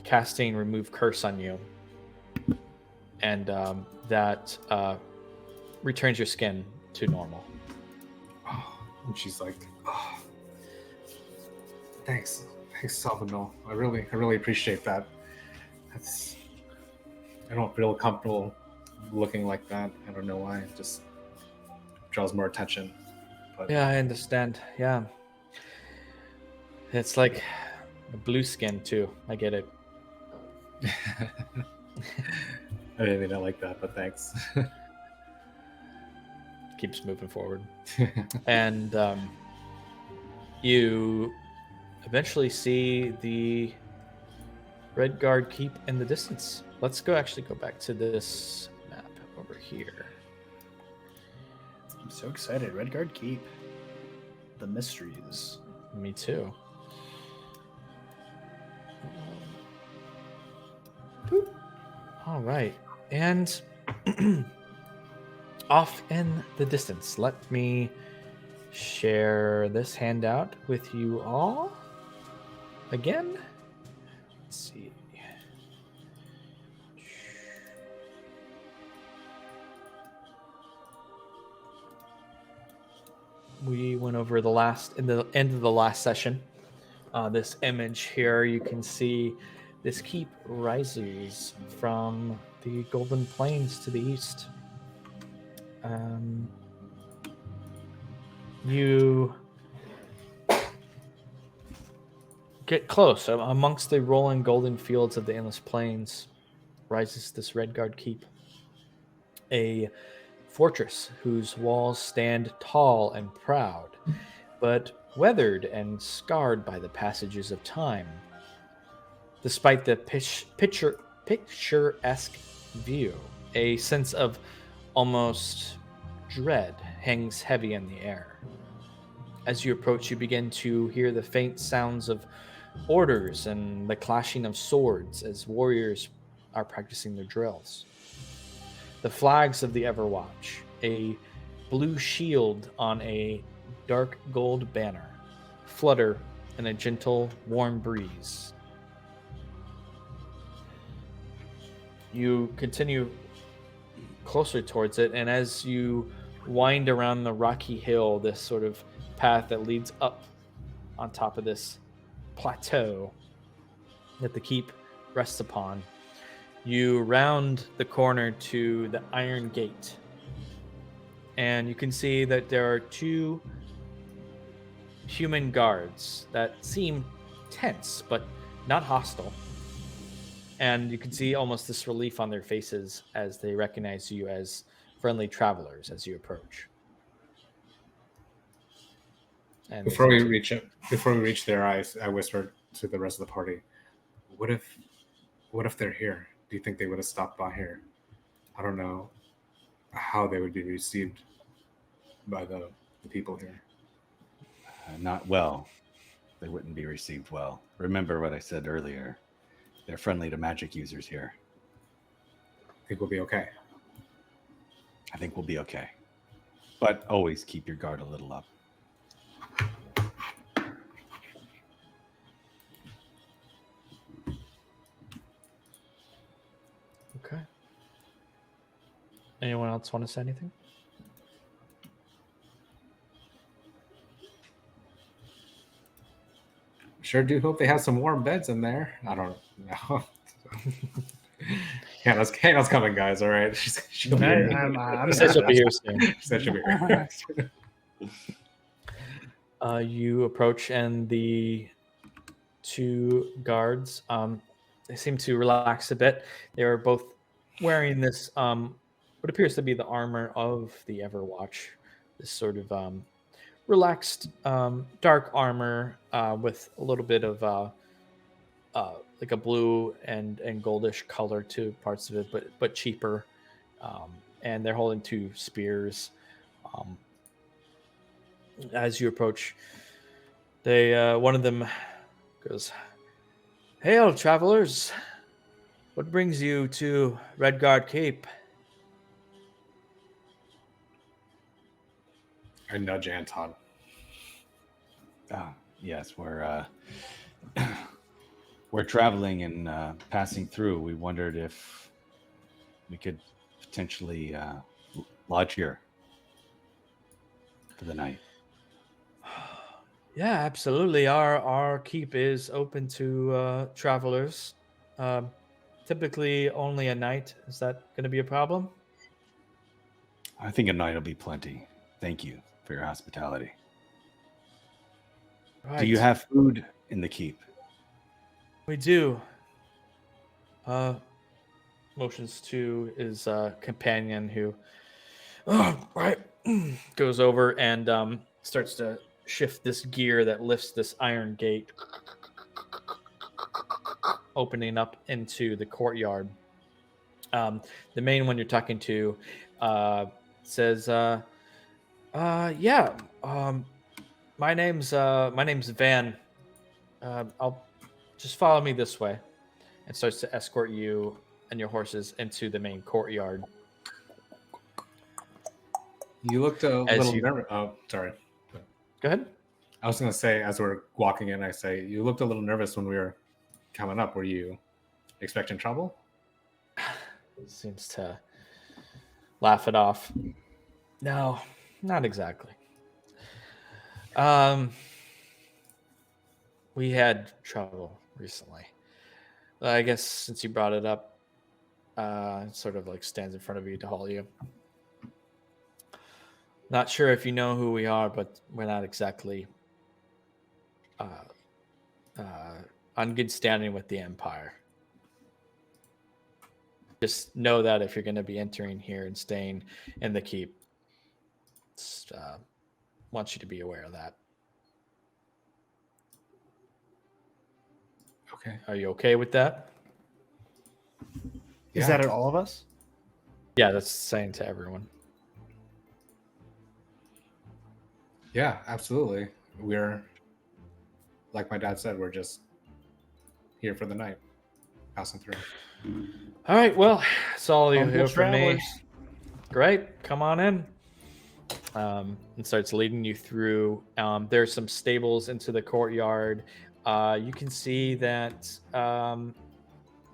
casting remove curse on you, and that returns your skin to normal. Oh, and she's like, oh, thanks, Salvador. I really appreciate that. I don't feel comfortable looking like that. I don't know why. It just draws more attention. But Yeah, I understand. Yeah. It's like a blue skin too. I get it. I didn't mean it like that, but thanks. Keeps moving forward. And you eventually see the Redgard Keep in the distance. Let's actually go back to this map over here. I'm so excited. Redgard Keep. The mysteries. Me too. Boop. All right. And off in the distance, let me share this handout with you all again. Let's see. We went over in the end of the last session. This image here, you can see this keep rises from the Golden Plains to the east. You get close. Amongst the rolling golden fields of the endless plains rises this Redgard Keep, a fortress whose walls stand tall and proud, but weathered and scarred by the passages of time. Despite the picturesque view, a sense of almost dread hangs heavy in the air. As you approach, you begin to hear the faint sounds of orders and the clashing of swords as warriors are practicing their drills. The flags of the Everwatch, a blue shield on a dark gold banner, flutter in a gentle, warm breeze. You continue closer towards it, and as you wind around the rocky hill, this sort of path that leads up on top of this plateau that the keep rests upon, you round the corner to the Iron Gate, and you can see that there are two human guards that seem tense but not hostile, and you can see almost this relief on their faces as they recognize you as friendly travelers as you approach. And Before we reach there, I whispered to the rest of the party, what if they're here? Do you think they would have stopped by here? I don't know how they would be received by the people here. Not well. They wouldn't be received well. Remember what I said earlier. They're friendly to magic users here. I think we'll be okay. I think we'll be okay. But always keep your guard a little up. Okay. Anyone else want to say anything? Sure do hope they have some warm beds in there. I don't know. Hannah's coming, guys. All right. She'll be here. She said she'll be here soon. She said she'll be here. You approach, and the two guards, they seem to relax a bit. They are both wearing this, what appears to be the armor of the Everwatch. This sort of relaxed, dark armor with a little bit of like a blue and goldish color to parts of it, but cheaper. And they're holding two spears. As you approach, they one of them goes, "Hail, travelers! What brings you to Redgard Keep?" I nudge Anton. Yes, we're we're traveling and passing through. We wondered if we could potentially lodge here for the night. Yeah, absolutely. Our keep is open to travelers. Typically only a night. Is that going to be a problem? I think a night will be plenty. Thank you for your hospitality. Right. Do you have food in the keep? We do. Motions to his companion, who goes over and starts to shift this gear that lifts this iron gate, opening up into the courtyard. The main one you're talking to says, "Yeah, my name's Van. I'll just follow me this way," and starts to escort you and your horses into the main courtyard. You looked a little nervous. Oh, sorry. Go ahead. I was going to say, as we're walking in, I say, you looked a little nervous when we were coming up. Were you expecting trouble? Seems to laugh it off. No, not exactly. We had trouble recently. I guess since you brought it up, it sort of like stands in front of you to haul you. Not sure if you know who we are, but we're not exactly on good standing with the Empire. Just know that if you're going to be entering here and staying in the keep, want you to be aware of that. Okay. Are you okay with that? Is that at all of us? Yeah, that's saying to everyone. Yeah, absolutely. We're, like my dad said, we're just here for the night, passing through. All right, well, that's all you hear from me. Travelers. Great, come on in. And starts leading you through. There's some stables into the courtyard. You can see that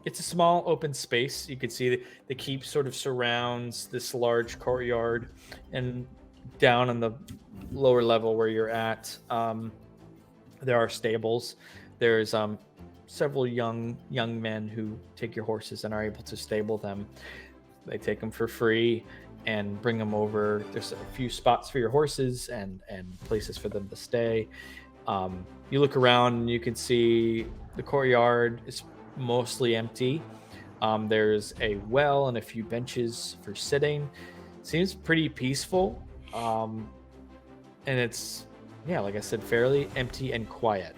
it's a small open space. You can see the keep sort of surrounds this large courtyard, and down on the lower level where you're at, there are stables. There's several young men who take your horses and are able to stable them. They take them for free and bring them over. There's a few spots for your horses and places for them to stay. You look around and you can see the courtyard is mostly empty. There's a well and a few benches for sitting. Seems pretty peaceful. And it's yeah, like I said, fairly empty and quiet.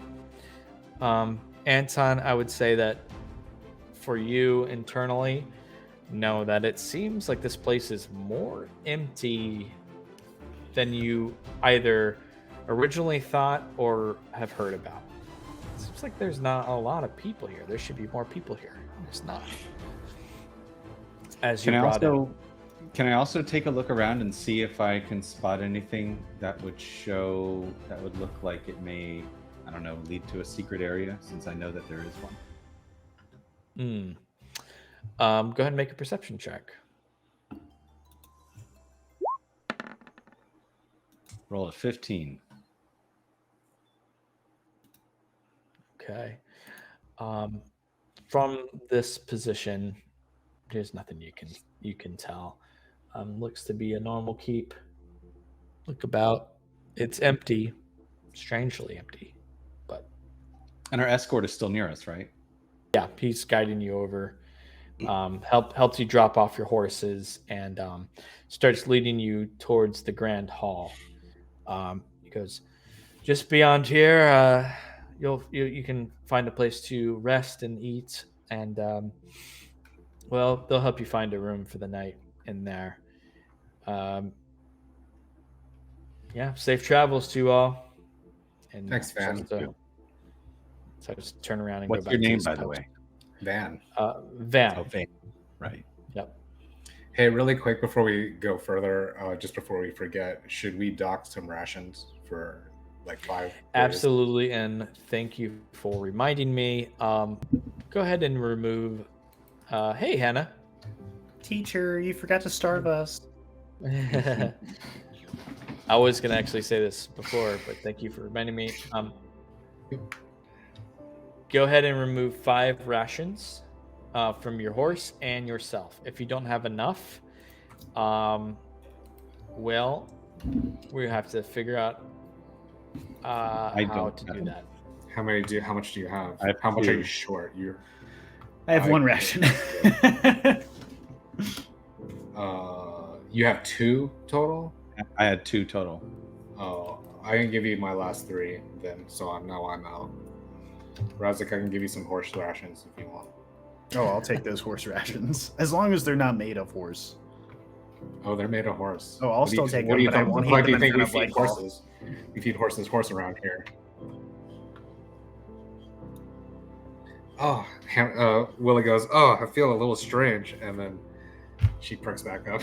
Anton, I would say that for you internally, know that it seems like this place is more empty than you either originally thought or have heard about. It seems like there's not a lot of people here. There should be more people here. There's not. As you brought up. Can I also take a look around and see if I can spot anything that would look like it may, I don't know, lead to a secret area, since I know that there is one? Go ahead and make a perception check. Roll a 15. Okay. From this position, there's nothing you can tell. Looks to be a normal keep. Look about. It's empty, strangely empty, but. And our escort is still near us, right? Yeah, he's guiding you over. Helps you drop off your horses and starts leading you towards the grand hall. He goes, just beyond here, you can find a place to rest and eat, and well, they'll help you find a room for the night in there. Yeah, safe travels to you all. And Thanks, Van. So I just turn around and What's go back your to name, his by the post. way? Van. Van. Oh, Van. Right. Yep. Hey, really quick before we go further, just before we forget, should we dock some rations for like 5 days? Absolutely, and thank you for reminding me. Go ahead and remove. Hey, Hannah. Teacher, you forgot to starve us. I was gonna actually say this before, but thank you for reminding me. Go ahead and remove 5 rations from your horse and yourself. If you don't have enough, well, we have to figure out how to do that. How much do you have? I have How much 2. are you short? I have 1 ration. You have 2 total? I had 2 total. Oh, I can give you my last 3 then, so I'm out. Razik, I can give you some horse rations if you want. Oh, I'll take those horse rations. As long as they're not made of horse. Oh, they're made of horse. Oh, I'll still take What do them, you but I think? won't Why eat do you them in think we front of, feed like, all- horses? We feed horse around here. Oh, Willie goes, oh, I feel a little strange, and then she perks back up.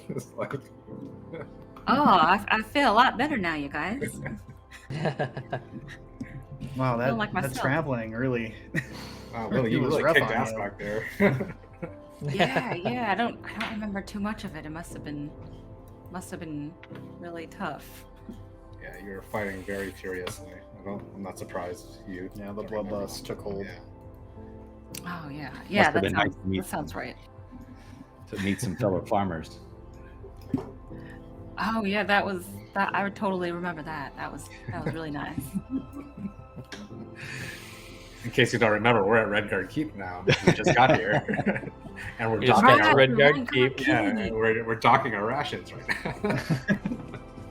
It's like, Oh, I feel a lot better now, you guys. Wow, feel like that myself. traveling really. wow, Willie, you It was really rough kicked on ass you. back there. Yeah. I don't remember too much of it. It must have been really tough. Yeah, you were fighting very furiously. I'm not surprised you. Yeah, the don't remember bloodlust that. took hold. Yeah. Oh yeah, have been nice to meet that sounds right. To meet some fellow farmers. Oh yeah, that I would totally remember that. That was really nice. In case you don't remember, we're at Redgard Keep now. We just got here, and we're You just docking got to our, Redgard Keep. yeah, and we're docking our rations right now.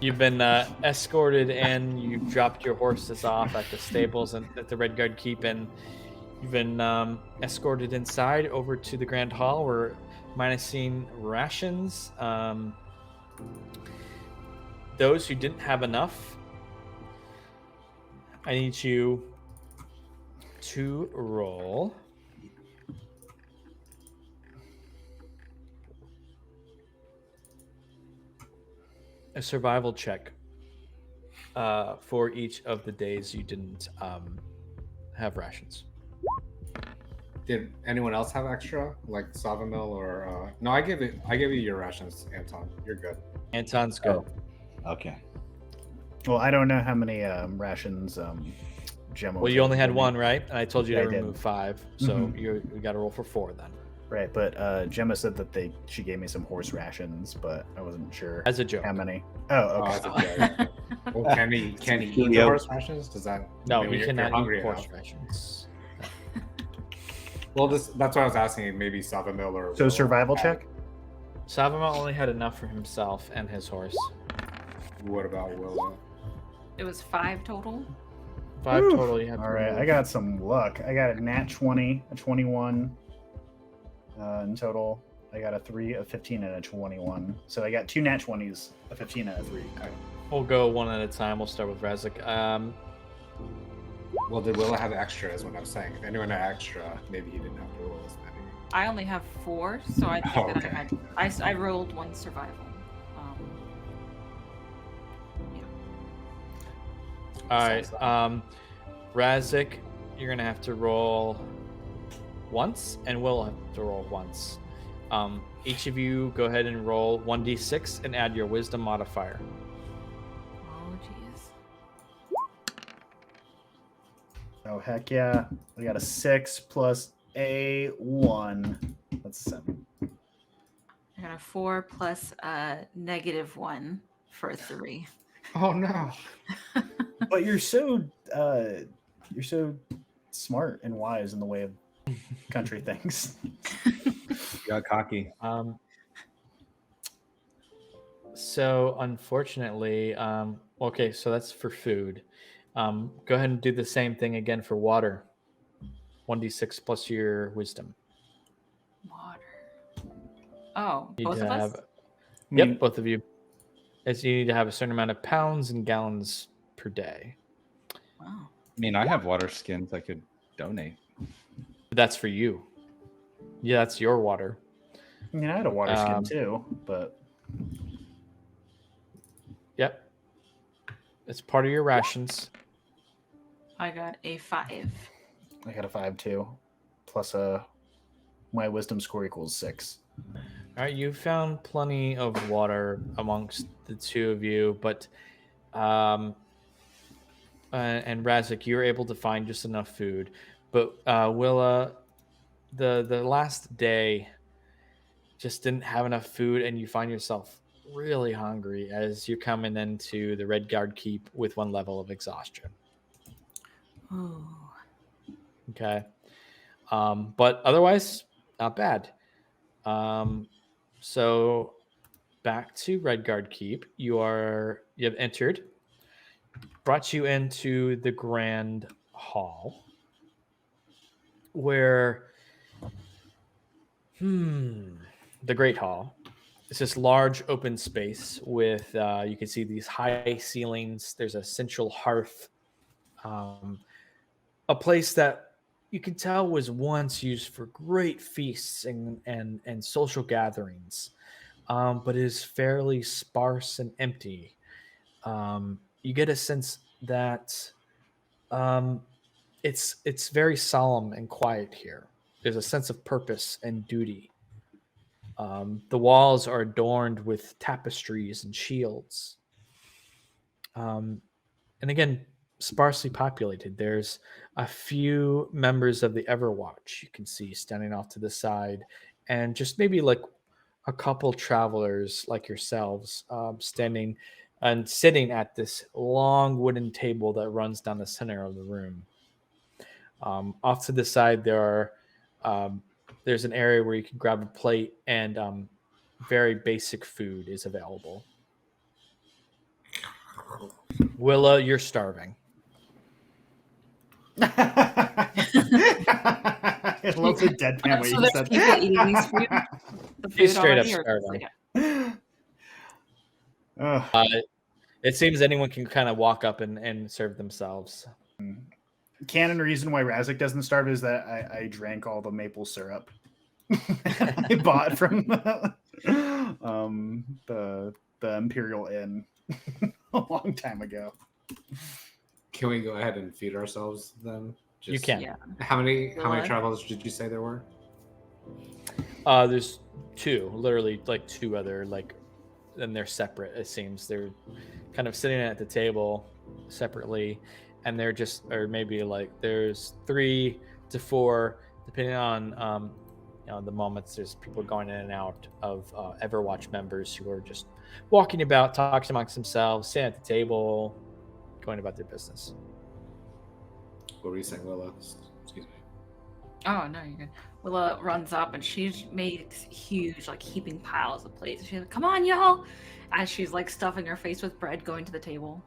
You've been escorted and you've dropped your horses off at the stables and at the Redgard Keep, and you've been escorted inside over to the Grand Hall where minusing rations. Those who didn't have enough, I need you to roll a survival check for each of the days you didn't have rations. Did anyone else have extra, like Savamil or? No, I give you your rations, Anton. You're good. Anton's good. Okay. Well, I don't know how many rations Gemma. Well, you only had 1, right? And I told you Yeah, to I did. remove 5, so Mhm. we got to roll for 4 then. Right, but Gemma said that she gave me some horse rations, but I wasn't sure As a joke. how many. Oh, okay. Oh, that's a well, can he eat the Julio. horse rations? Does that? No, maybe you you're cannot hungry eat horse enough? rations. Well, that's why I was asking. Maybe Savamil or. So survival check. Savama only had enough for himself and his horse. What about Willow? It was 5 total. 5 Whew. total. You have All to right, remove. I got some luck. I got a nat 20, a 21 in total. I got a 3, a 15, and a 21. So I got 2 nat 20s, a 15, and a 3. We'll go one at a time. We'll start with Razik. Well, did Willa have extra? Is what I'm saying. If anyone had extra, maybe he didn't have to roll as many. I only have 4, so I think Oh, that okay. I rolled 1 survival. Yeah. All right. Razik, you're gonna have to roll once, and we'll have to roll once. Each of you go ahead and roll 1d6 and add your wisdom modifier. Oh jeez. Oh, heck yeah. We got a 6 plus a 1. That's 7. I got a 4 plus a -1 for a 3. Oh no! But you're so smart and wise in the way of country things. You got cocky. So unfortunately, okay, so that's for food. Go ahead and do the same thing again for water. 1d6 plus your wisdom. Water. Oh, You both need of to us? have- I mean, Yep, both of you. As you need to have a certain amount of pounds and gallons per day. Wow. I mean, I have water skins I could donate. But that's for you. Yeah, that's your water. I mean, I had a water skin Um, too, but Yep. It's part of your rations. I got a 5. I got a 5 too. Plus my wisdom score equals 6. All right, you found plenty of water amongst the two of you, but and Razik, you were able to find just enough food. But Willa, the last day just didn't have enough food, and you find yourself really hungry as you're coming into the Redgard Keep with 1 level of exhaustion. Ooh. Okay, but otherwise, not bad. So back to Redgard Keep. You have entered, brought you into the grand hall, where the great hall. It's this large open space with you can see these high ceilings. There's a central hearth, a place that you can tell was once used for great feasts and social gatherings, but is fairly sparse and empty. You get a sense that it's very solemn and quiet here. There's a sense of purpose and duty. The walls are adorned with tapestries and shields. And again, sparsely populated. There's a few members of the Everwatch you can see standing off to the side, and just maybe like a couple travelers like yourselves standing and sitting at this long wooden table that runs down the center of the room. Off to the side, there's an area where you can grab a plate, and very basic food is available. Willa, you're starving. I love the deadpan way So you there's said people eating these food? The He's food straight up already, or just starving. like Ugh. It seems anyone can kind of walk up and serve themselves. Canon reason why Razik doesn't starve is that I drank all the maple syrup I bought from the Imperial Inn a long time ago. Can we go ahead and feed ourselves then? You can. Yeah. How many Willa? travelers did you say there were? There's 2, literally like 2 other, like, and they're separate. It seems they're kind of sitting at the table separately, and they're just, or maybe like there's 3 to 4, depending on the moments. There's people going in and out of Everwatch members who are just walking about, talking amongst themselves, sitting at the table, going about their business. What were you saying, Willa? Excuse me. Oh no, you're good. Willa runs up and she makes huge, like heaping piles of plates. She's like, "Come on, y'all!" As she's like stuffing her face with bread, going to the table.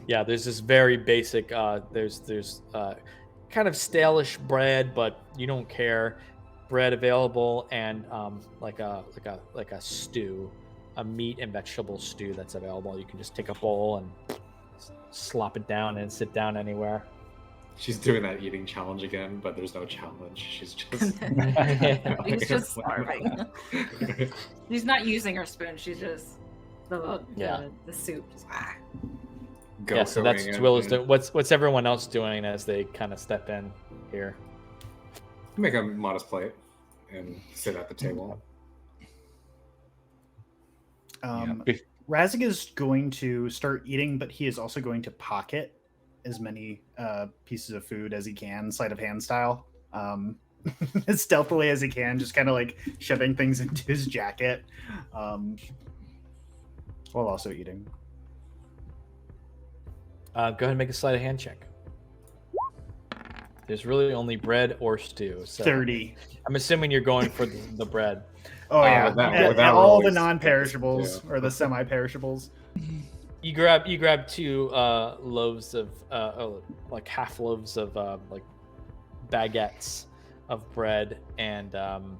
Yeah, there's this very basic. There's kind of stalish bread, but you don't care. Bread available, and like a stew, a meat and vegetable stew that's available. You can just take a bowl and slop it down and sit down anywhere. She's doing that eating challenge again, but there's no challenge. She's just. He's just starving. She's not using her spoon. She's just the soup. Just, Yeah, so that's what Will is doing. What's everyone else doing as they kind of step in here? Make a modest plate and sit at the table. Razik is going to start eating, but he is also going to pocket as many pieces of food as he can, sleight of hand style, as stealthily as he can, just kind of like shoving things into his jacket, while also eating. Go ahead and make a sleight of hand check. There's really only bread or stew. So 30. I'm assuming you're going for the bread. Oh yeah, without all rolls, the non-perishables or the semi-perishables. You grab two loaves of like half loaves of like baguettes of bread and an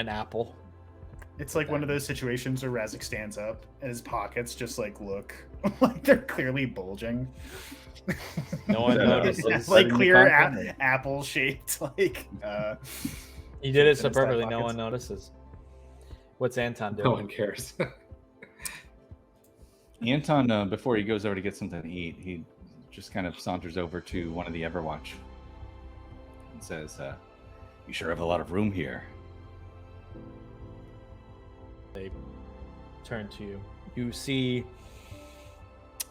apple. It's like one of those situations where Razik stands up and his pockets just like look like they're clearly bulging. No one notices. Like clear apple shaped like. You did it so perfectly. No one notices. What's Anton doing? No one cares. Anton, before he goes over to get something to eat, he just kind of saunters over to one of the Everwatch and says, "You sure have a lot of room here." They turn to you. You see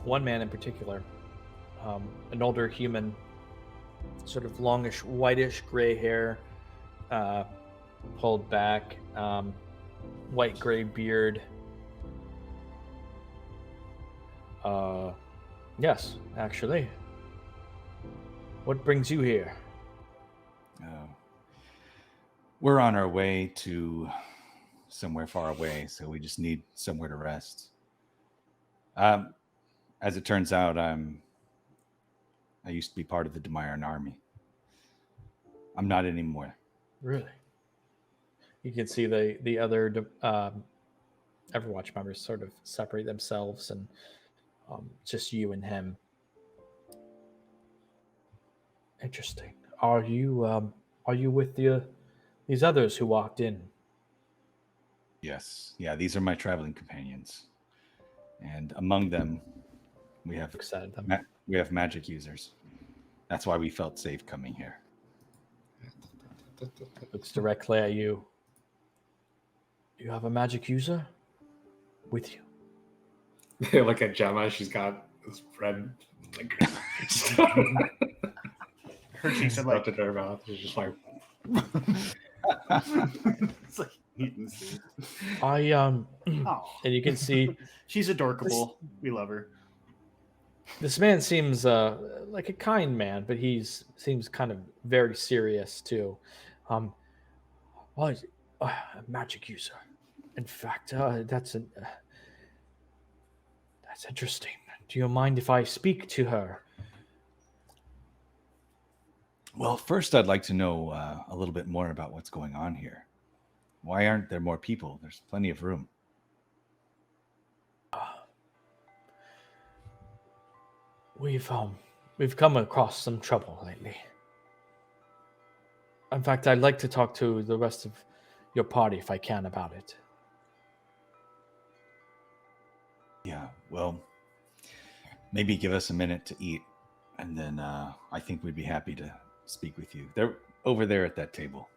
one man in particular, an older human, sort of longish, whitish gray hair, pulled back, white gray beard. Yes, actually. What brings you here? We're on our way to somewhere far away, so we just need somewhere to rest. As it turns out, I used to be part of the Demiron army. I'm not anymore. Really? You can see the other Everwatch members sort of separate themselves, and just you and him. Interesting. Are you with these others who walked in? Yes. Yeah, these are my traveling companions. And among them, we have magic users. That's why we felt safe coming here. Looks directly at you. You have a magic user with you? They look at Gemma. She's got this red, like, her cheeks are like to her mouth. She's just like, it's like eating soup. And you can see she's adorable. We love her. This man seems like a kind man, but seems kind of very serious too. A magic user. In fact, that's interesting. Do you mind if I speak to her? Well, first I'd like to know a little bit more about what's going on here. Why aren't there more people? There's plenty of room. We've come across some trouble lately. In fact, I'd like to talk to the rest of your party if I can about it. Yeah, well, maybe give us a minute to eat, and then I think we'd be happy to speak with you. They're over there at that table.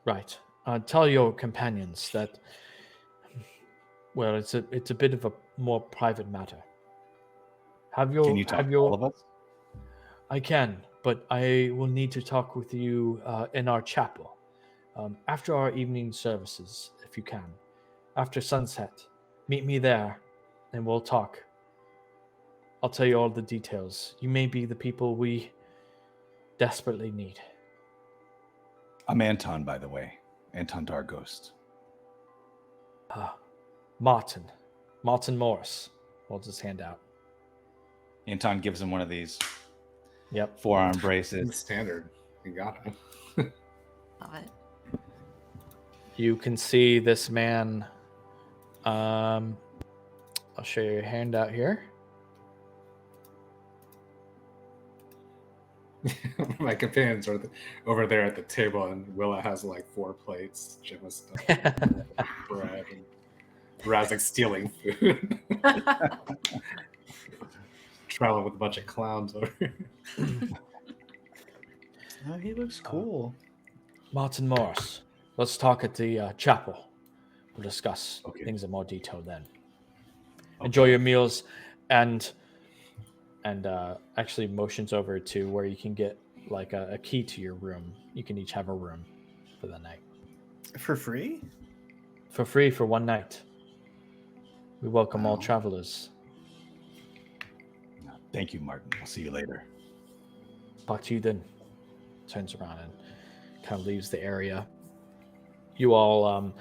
Right. Tell your companions that, well, it's a bit of a more private matter. Can you talk to all of us? I can, but I will need to talk with you in our chapel after our evening services, if you can. After sunset, meet me there, and we'll talk. I'll tell you all the details. You may be the people we desperately need. I'm Anton, by the way. Anton Darghost. Martin. Martin Morris holds his hand out. Anton gives him one of these Yep. forearm braces. Standard. You got it. Love it. You can see this man. I'll show you your handout here. My companions are over there at the table, and Willa has like 4 plates. Jim has stuff, bread, and Razik's stealing food. Traveling with a bunch of clowns over here. Oh, he looks cool. Martin Morris, let's talk at the chapel. We'll discuss things in more detail then. Enjoy your meals, and actually motions over to where you can get like a key to your room. You can each have a room for the night. For free? For free for one night. We welcome all travelers. Thank you, Martin. I'll see you later. Talk to you then. Turns around and kind of leaves the area. You all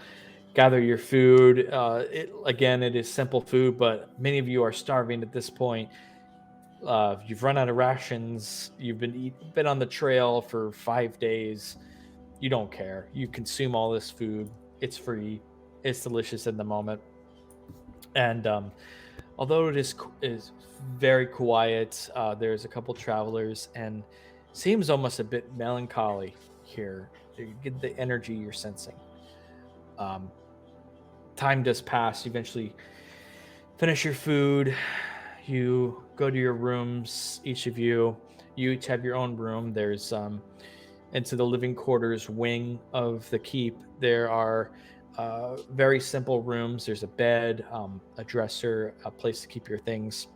gather your food. It is simple food, but many of you are starving at this point. You've run out of rations. You've been on the trail for 5 days. You don't care. You consume all this food. It's free. It's delicious in the moment. And although it is very quiet, there's a couple travelers, and seems almost a bit melancholy here. You get the energy you're sensing. Time does pass. You eventually finish your food. You go to your rooms, each of you. You each have your own room. There's into the living quarters wing of the keep. There are very simple rooms. There's a bed, a dresser, a place to keep your things.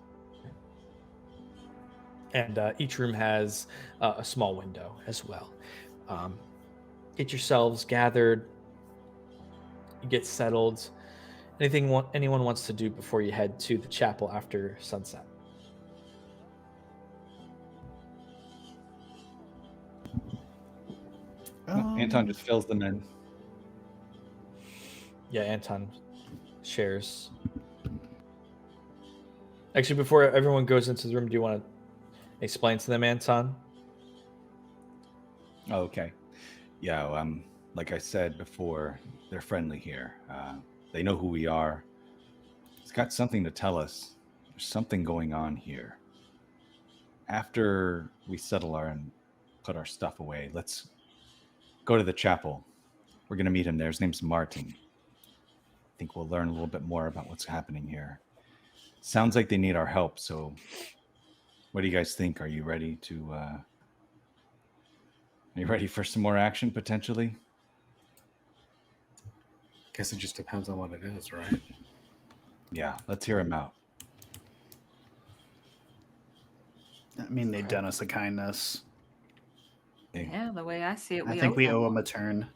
And each room has a small window as well. Get yourselves gathered. You get settled. Anything anyone wants to do before you head to the chapel after sunset? Anton just fills them in. Yeah, Anton shares. Actually, before everyone goes into the room, do you want to explain to them, Anton? Oh, okay. Yeah, like I said before, they're friendly here. They know who we are. It's got something to tell us. There's something going on here. After we settle and put our stuff away, let's go to the chapel. We're going to meet him there. His name's Martin. I think we'll learn a little bit more about what's happening here. Sounds like they need our help, so what do you guys think? Are you ready to... Are you ready for some more action, potentially? Guess it just depends on what it is, right? Yeah, let's hear him out. I mean, they've done us a kindness. Yeah, the way I see it, I think we owe them a turn.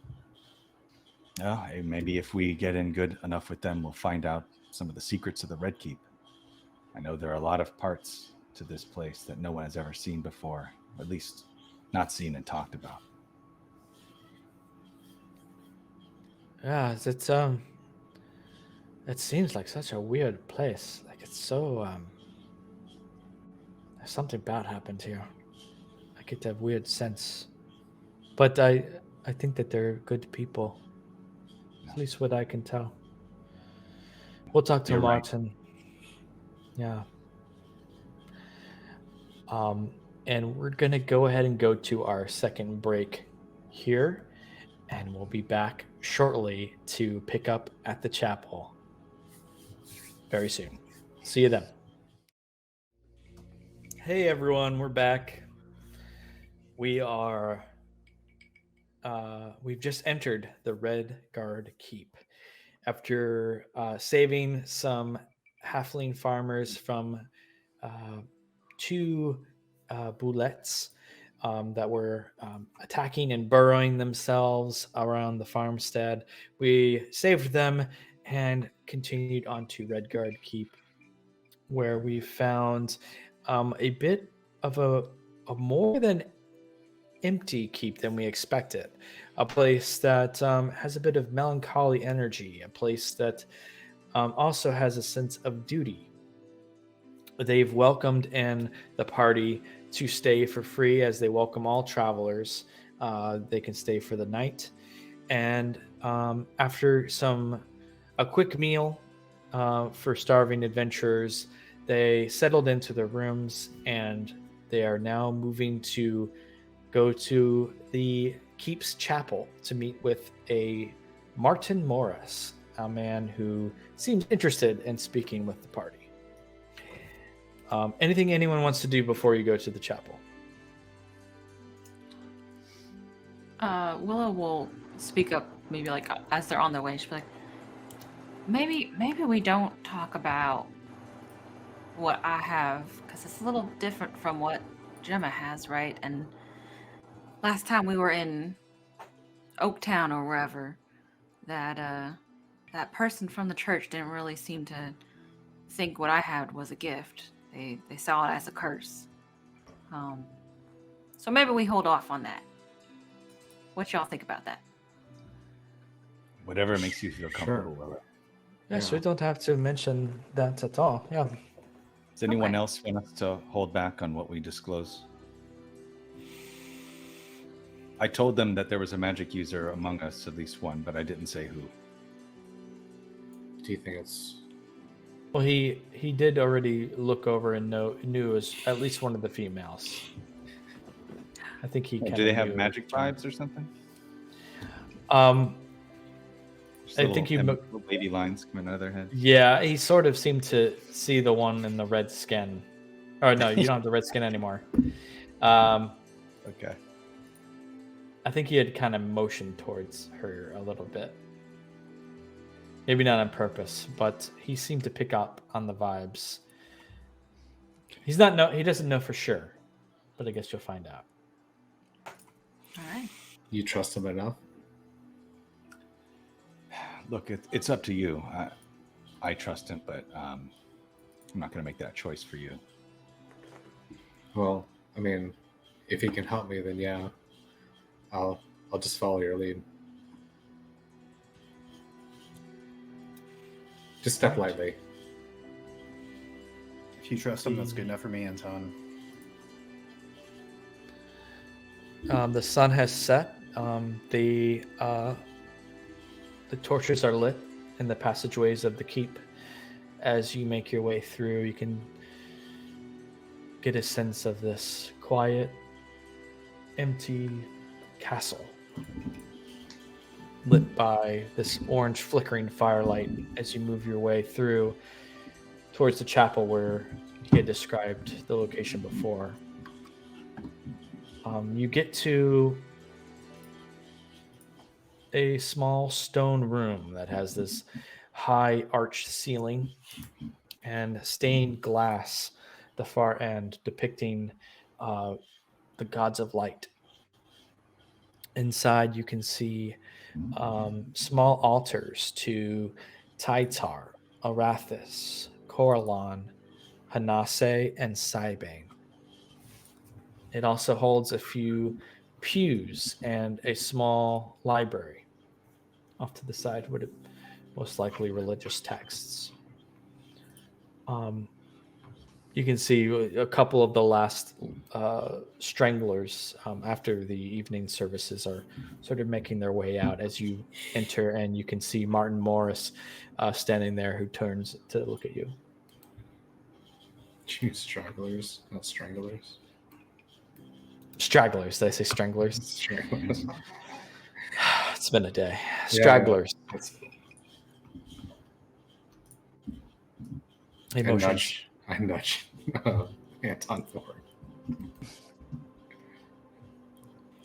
Oh, hey, maybe if we get in good enough with them, we'll find out some of the secrets of the Red Keep. I know there are a lot of parts to this place that no one has ever seen before, at least not seen and talked about. Yeah, it seems like such a weird place. Like it's so there's something bad happened here. I get that weird sense. But I think that they're good people. At least what I can tell. We'll talk to Martin. Right. Yeah. And we're gonna go ahead and go to our second break here, and we'll be back shortly to pick up at the chapel very soon. See you then. Hey everyone, we're back. We've just entered the Redgard Keep after saving some halfling farmers from 2 Bulettes that were attacking and burrowing themselves around the farmstead. We saved them and continued on to Redgard Keep, where we found a bit of a more than empty keep than we expected. A place that has a bit of melancholy energy, a place that also has a sense of duty. They've welcomed in the party to stay for free, as they welcome all travelers. They can stay for the night. And after a quick meal for starving adventurers, they settled into their rooms, and they are now moving to go to the Keep's chapel to meet with a Martin Morris, a man who seems interested in speaking with the party. Anything anyone wants to do before you go to the chapel? Willow will speak up, maybe like as they're on their way. She'll be like, maybe we don't talk about what I have, because it's a little different from what Gemma has, right? And last time we were in Oaktown or wherever, that person from the church didn't really seem to think what I had was a gift. They saw it as a curse. So maybe we hold off on that. What y'all think about that? Whatever makes you feel comfortable with it. Yes, we don't have to mention that at all. Yeah. Does anyone else want us to hold back on what we disclose? I told them that there was a magic user among us, at least one, but I didn't say who. Do you think it's... Well, he did already look over and knew it was at least one of the females. I think he. Do they have magic vibes or something? I think you. Lady lines coming out of their head. Yeah, he sort of seemed to see the one in the red skin. Oh no, you don't have the red skin anymore. Okay. I think he had kind of motioned towards her a little bit. Maybe not on purpose, but he seemed to pick up on the vibes. He doesn't know for sure, but I guess you'll find out. All right. You trust him enough? Look, it's up to you. I trust him, but I'm not going to make that choice for you. Well, I mean, if he can help me, then yeah, I'll just follow your lead. Just step lightly. If you trust him, that's good enough for me, Anton. The sun has set. The torches are lit in the passageways of the keep. As you make your way through, you can get a sense of this quiet, empty castle lit by this orange flickering firelight as you move your way through towards the chapel where he had described the location before. You get to a small stone room that has this high arched ceiling and stained glass at the far end depicting the gods of light. Inside you can see small altars to Taitar, Arathis, Coralon, Hanase, and Saibane. It also holds a few pews and a small library. Off to the side would have most likely religious texts. You can see a couple of the last stranglers after the evening services are sort of making their way out as you enter, and you can see Martin Morris standing there who turns to look at you. Stragglers, not stranglers. Stragglers. Did I say stranglers? Stragglers. It's been a day. Stragglers. Emotions. I nudge Anton forward.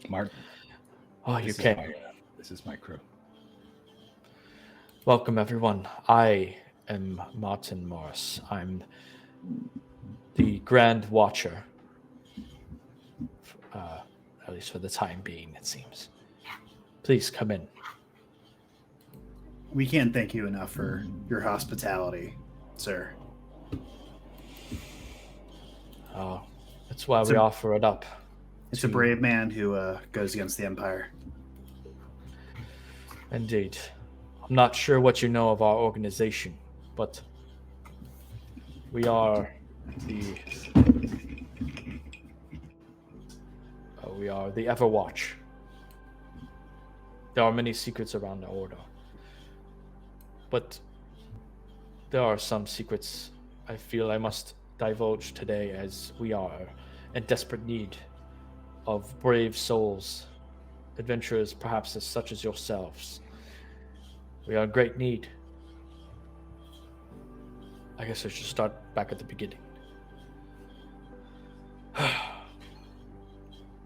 Mark. Oh, you came. This is my crew. Welcome, everyone. I am Martin Morris. I'm the Grand Watcher. At least for the time being, it seems. Please come in. We can't thank you enough for your hospitality, sir. Oh, that's why we offer it up. It's a brave man who goes against the Empire. Indeed. I'm not sure what you know of our organization, but we are the Everwatch. There are many secrets around the Order, but there are some secrets I feel I must divulge today, as we are in desperate need of brave souls, adventurers perhaps as such as yourselves. We are in great need. I guess I should start back at the beginning.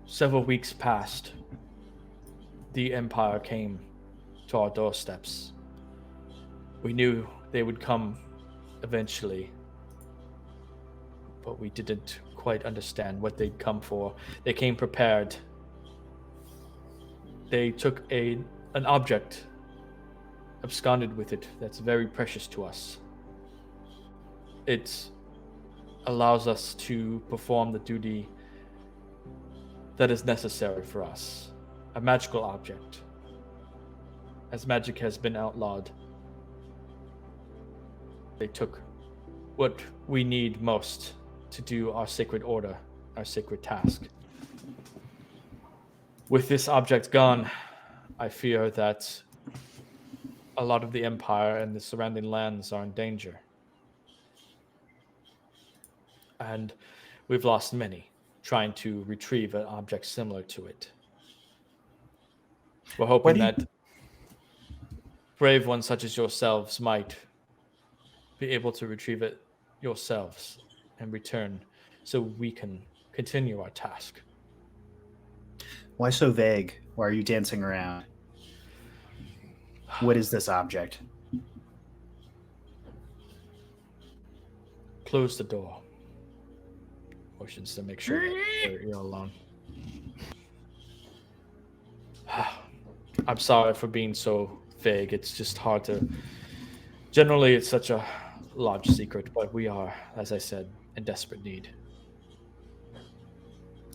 Several weeks passed. The Empire came to our doorsteps. We knew they would come eventually, but we didn't quite understand what they'd come for. They came prepared. They took an object, absconded with it, that's very precious to us. It allows us to perform the duty that is necessary for us. A magical object. As magic has been outlawed, they took what we need most to do our sacred order, our sacred task. With this object gone, I fear that a lot of the Empire and the surrounding lands are in danger. And we've lost many trying to retrieve an object similar to it. We're hoping that brave ones such as yourselves might be able to retrieve it yourselves and return so we can continue our task. Why so vague? Why are you dancing around? What is this object? Close the door. Motions to make sure that you're alone. I'm sorry for being so vague. It's just hard to... Generally, it's such a large secret, but we are, as I said, in desperate need.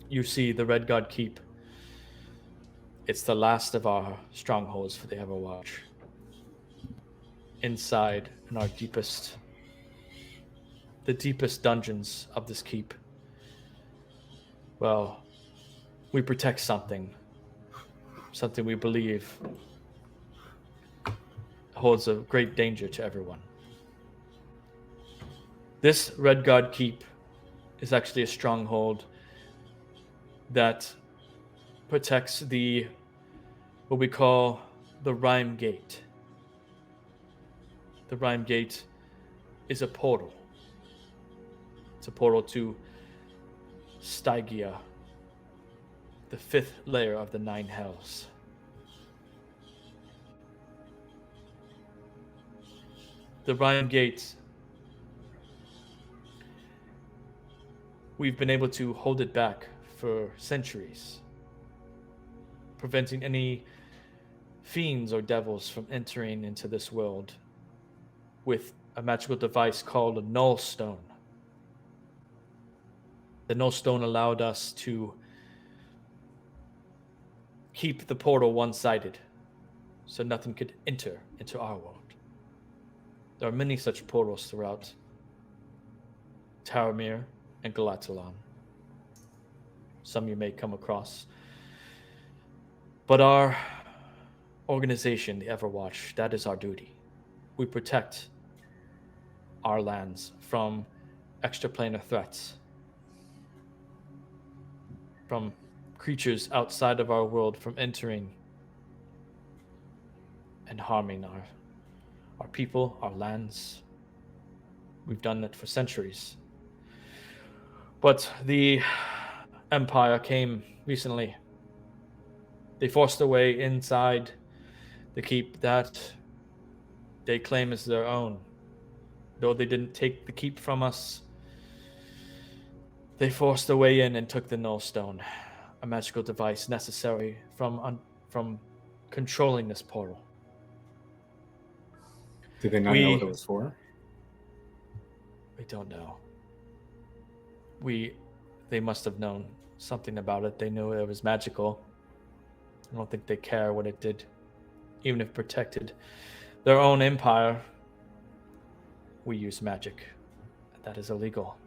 You see the Redgard Keep. It's the last of our strongholds for the Everwatch. Inside, in our the deepest dungeons of this keep, well, we protect something we believe holds a great danger to everyone. This Redgard Keep is actually a stronghold that protects what we call the Rime Gate. The Rime Gate is a portal. It's a portal to Stygia, the 5th layer of the 9 hells. The Rime Gate, we've been able to hold it back for centuries, preventing any fiends or devils from entering into this world with a magical device called a Null Stone. The Null Stone allowed us to keep the portal one-sided, so nothing could enter into our world. There are many such portals throughout Terramir and Galatulon. Some you may come across. But our organization, the Everwatch, that is our duty. We protect our lands from extraplanar threats, from creatures outside of our world from entering and harming our people, our lands. We've done that for centuries. But the Empire came recently. They forced their way inside the keep that they claim is their own. Though they didn't take the keep from us, they forced their way in and took the Null Stone, a magical device necessary from controlling this portal. Did they not know what it was for? We don't know. They must have known something about it. They knew it was magical. I don't think they care what it did, even if it protected their own empire. we use magic. That is illegal.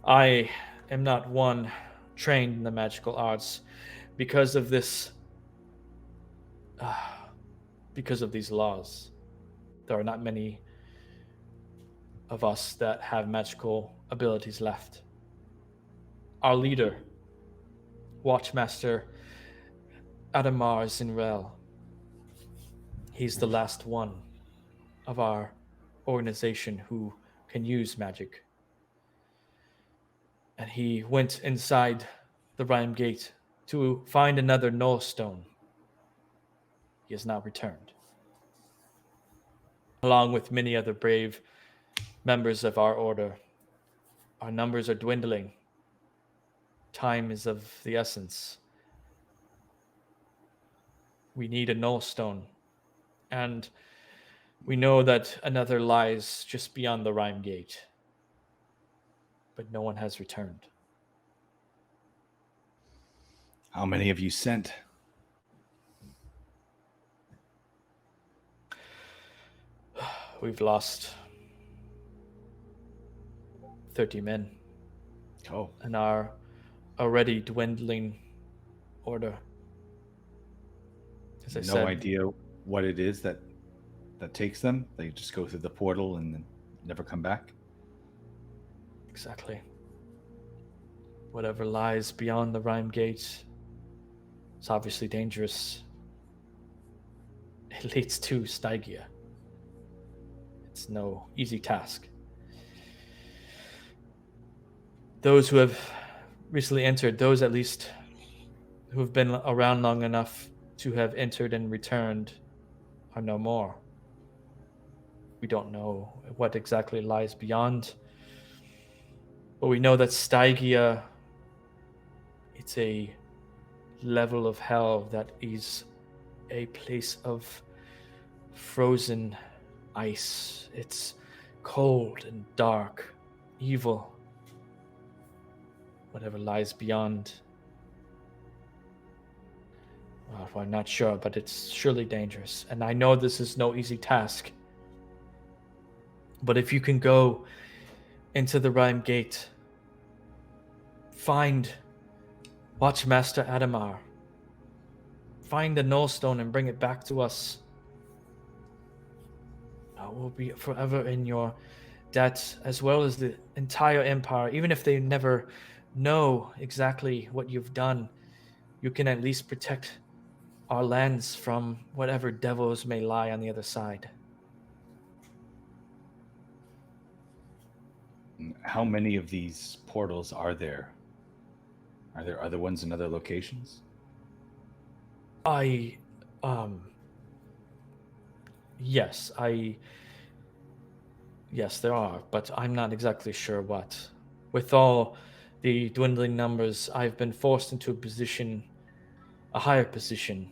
I am not one trained in the magical arts because of this. Because of these laws. There are not many of us that have magical abilities left. Our leader, Watchmaster Adamar Zinrel, he's the last one of our organization who can use magic. And he went inside the Rime Gate to find another Null Stone. He has not returned. Along with many other brave members of our order, our numbers are dwindling. Time is of the essence. We need a Null Stone. And we know that another lies just beyond the Rime Gate. But no one has returned. How many have you sent? We've lost 30 men. Oh, And our already dwindling order. As I no said, idea what it is that takes them. They just go through the portal and then never come back. exactly. Whatever lies beyond the Rime Gate is obviously dangerous. It leads to Stygia. It's no easy task. Those who have recently entered, those at least who have been around long enough to have entered and returned, are no more. We don't know what exactly lies beyond, but we know that Stygia, it's a level of hell that is a place of frozen ice. It's cold and dark, evil. Whatever lies beyond, well, I'm not sure, but it's surely dangerous. And I know this is no easy task. But if you can go into the Rime Gate, find Watchmaster Adamar, find the Nullstone and bring it back to us, we'll be forever in your debt, as well as the entire Empire. Even if they never know exactly what you've done, you can at least protect our lands from whatever devils may lie on the other side. How many of these portals are there? Are there other ones in other locations? Yes, there are, but I'm not exactly sure what. With all the dwindling numbers, I've been forced into a higher position,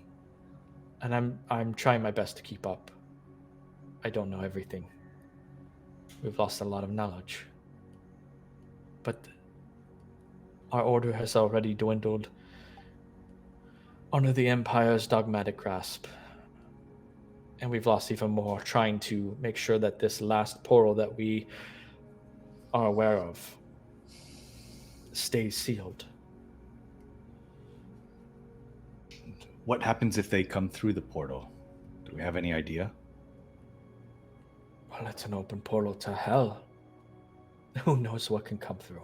and I'm trying my best to keep up. I don't know everything. We've lost a lot of knowledge. But our order has already dwindled under the Empire's dogmatic grasp. And we've lost even more trying to make sure that this last portal that we are aware of stays sealed. What happens if they come through the portal? Do we have any idea? Well, it's an open portal to hell. Who knows what can come through?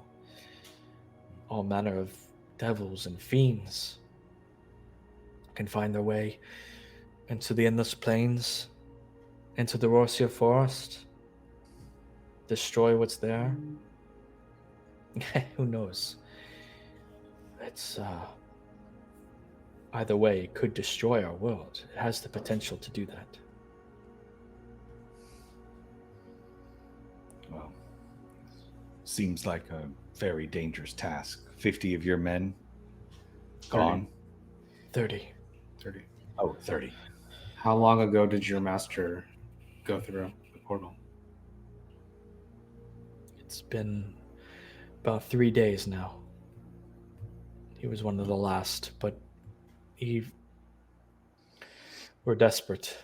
All manner of devils and fiends can find their way into the endless plains, into the Rhorsia Forest, destroy what's there. Who knows? It's either way, it could destroy our world. It has the potential to do that. Well, seems like a very dangerous task. 50 of your men gone? 30. 30. Oh, 30. How long ago did your master go through the portal? It's been about 3 days now. He was one of the last, but we're desperate.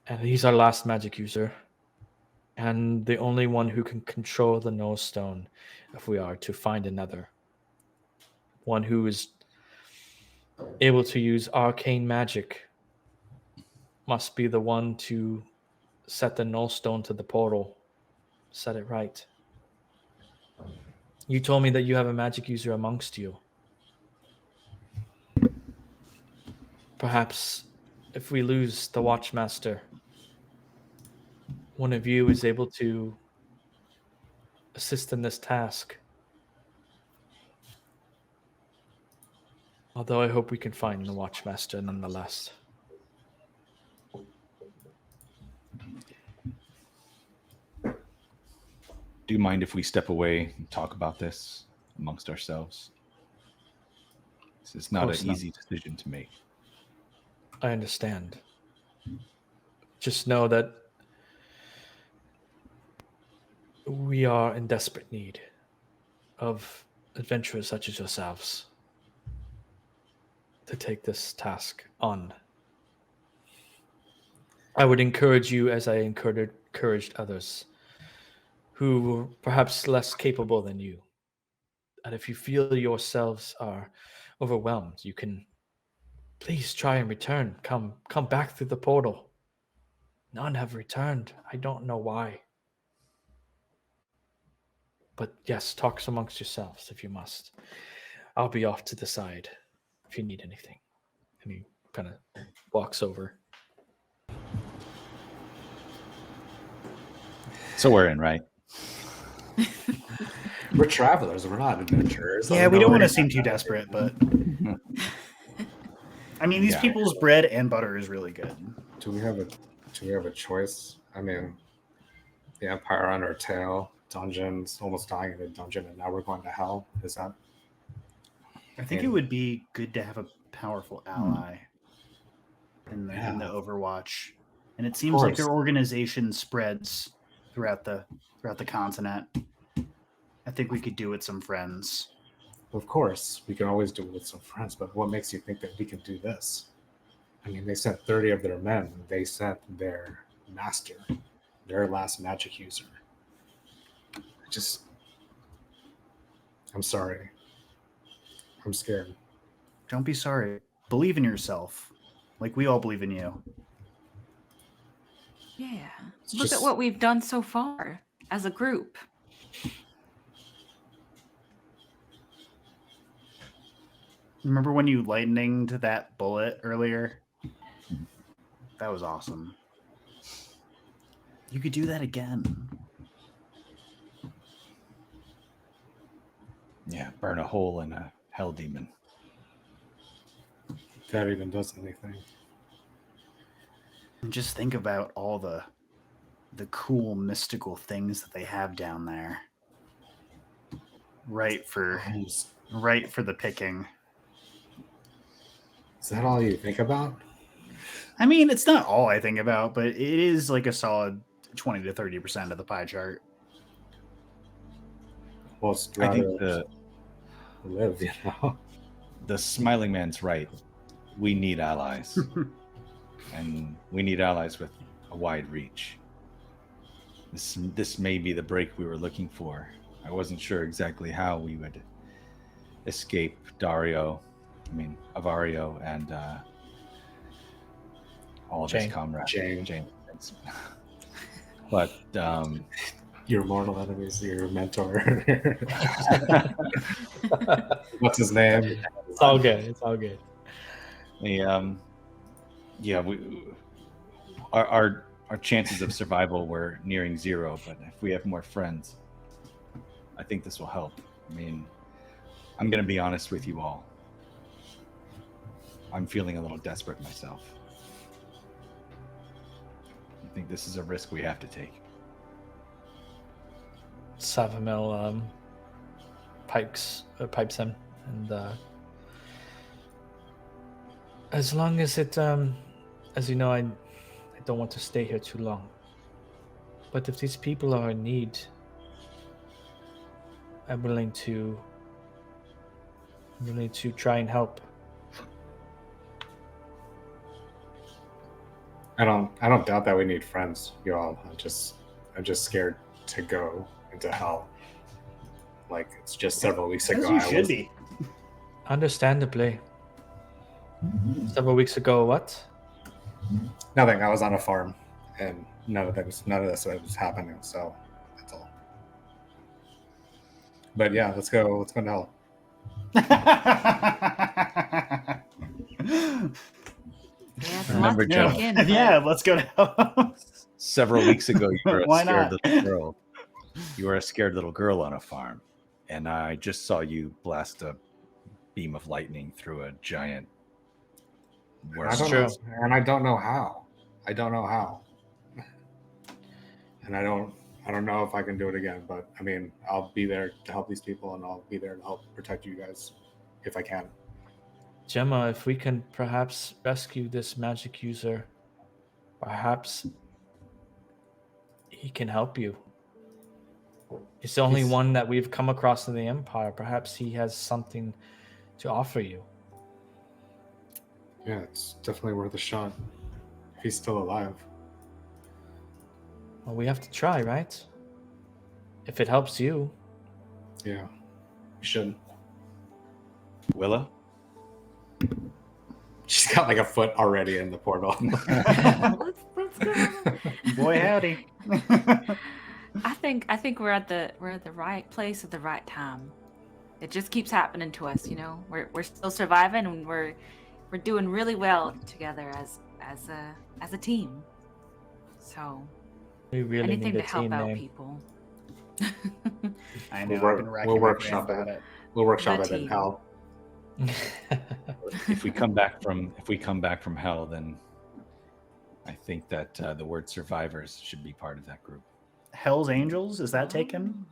And he's our last magic user. And the only one who can control the Null Stone if we are to find another. One who is able to use arcane magic must be the one to set the Null Stone to the portal. Set it right. You told me that you have a magic user amongst you. Perhaps if we lose the Watchmaster, one of you is able to assist in this task. Although I hope we can find the Watchmaster nonetheless. Do you mind if we step away and talk about this amongst ourselves? This is not an easy decision to make. I understand. Just know that we are in desperate need of adventurers such as yourselves to take this task on. I would encourage you as I encouraged others who were perhaps less capable than you. And if you feel yourselves are overwhelmed, you can please try and return. Come back through the portal. None have returned. I don't know why. But yes, talk amongst yourselves if you must. I'll be off to the side if you need anything. And he kind of walks over. So we're in, right? We're travelers. We're not adventurers. Yeah, we don't want to seem too desperate, but I mean, these Yeah. people's bread and butter is really good. Do we have a choice? I mean, the Empire on our tail, dungeons, almost dying in a dungeon, and now we're going to hell. Is that? I think it would be good to have a powerful ally in the Overwatch, and it seems like their organization spreads throughout the continent. I think we could do with some friends. Of course, we can always do it with some friends, but what makes you think that we can do this? I mean, they sent 30 of their men. They sent their master, their last magic user. I'm sorry. I'm scared. Don't be sorry. Believe in yourself, like we all believe in you. Yeah. Look at what we've done so far as a group. Remember when you lightninged that bullet earlier? That was awesome. You could do that again. Yeah, burn a hole in a hell demon. If that even does anything. And just think about all the cool mystical things that they have down there. Right for the picking. Is that all you think about? I mean, it's not all I think about, but it is like a solid 20 to 30% of the pie chart. Well, I think live, the smiling man's right. We need allies. And we need allies with a wide reach. This may be the break we were looking for. I wasn't sure exactly how we would escape Avario and all of his comrades. Jane. But your mortal enemies, your mentor. What's his name? It's all good. It's all good. Our chances of survival were nearing zero, but if we have more friends, I think this will help. I mean, I'm going to be honest with you all. I'm feeling a little desperate myself. I think this is a risk we have to take. Savamil pipes him, and as long as it, as you know, I don't want to stay here too long. But if these people are in need, I'm willing to try and help. I don't doubt that we need friends, you all. I'm just scared to go into hell. Like, it's just several weeks As ago. you I should was be. Understandably. Several weeks ago, what? nothing. I was on a farm, and none of this was happening. So that's all. But yeah, let's go. Let's go to hell. Yeah, it's Remember, a lot to Joe. take in. But Yeah, let's go to Several weeks ago, you were a Why scared not? little girl. You were a scared little girl on a farm, and I just saw you blast a beam of lightning through a giant worm. I don't true. know, and I don't know how. I don't know how, and I don't know if I can do it again. But I mean, I'll be there to help these people, and I'll be there to help protect you guys if I can. Gemma, if we can perhaps rescue this magic user, perhaps he can help you. It's the only He's- one that we've come across in the Empire. Perhaps he has something to offer you. Yeah, it's definitely worth a shot if he's still alive. Well, we have to try, right? If it helps you. Yeah, we should. Willa? She's got like a foot already in the portal. let's go. Boy, howdy. I think we're at the right place at the right time. It just keeps happening to us, you know. We're still surviving, and we're doing really well together as a team. So We really anything need to a help team out name. people. I know. We'll I've been racking we'll my workshop brains it. about it. We'll workshop The it in team. hell. If we come back from hell, then I think that the word survivors should be part of that group. Hell's Angels, is that taken?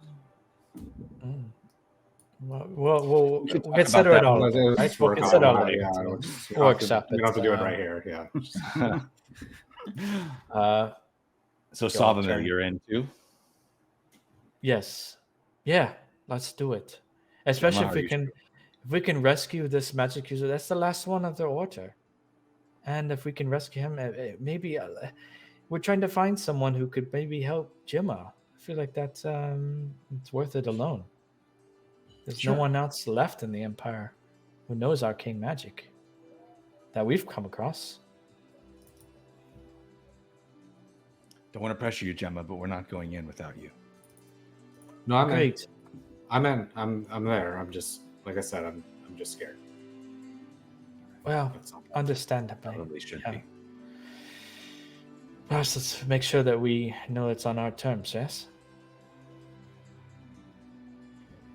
Mm. We'll could talk consider about it all. Let's later, right? We'll work on consider it that, later. yeah, So we'll just- we'll workshop we don't have to it, do it right here. Yeah. So Your Savamir, turn. you're in too? Yes. Yeah, let's do it. Especially Gemma, if are we you can sure? if we can rescue this magic user. That's the last one of their order. And if we can rescue him, maybe we're trying to find someone who could maybe help Gemma. I feel like that's it's worth it alone. There's Sure. no one else left in the Empire who knows arcane magic that we've come across. Don't want to pressure you, Gemma, but we're not going in without you. No, I'm in. Great. I'm in. I'm there. I'm just, like I said, I'm just scared. Well, That's all. understandably. Probably should Yeah. be. Perhaps let's make sure that we know it's on our terms, yes?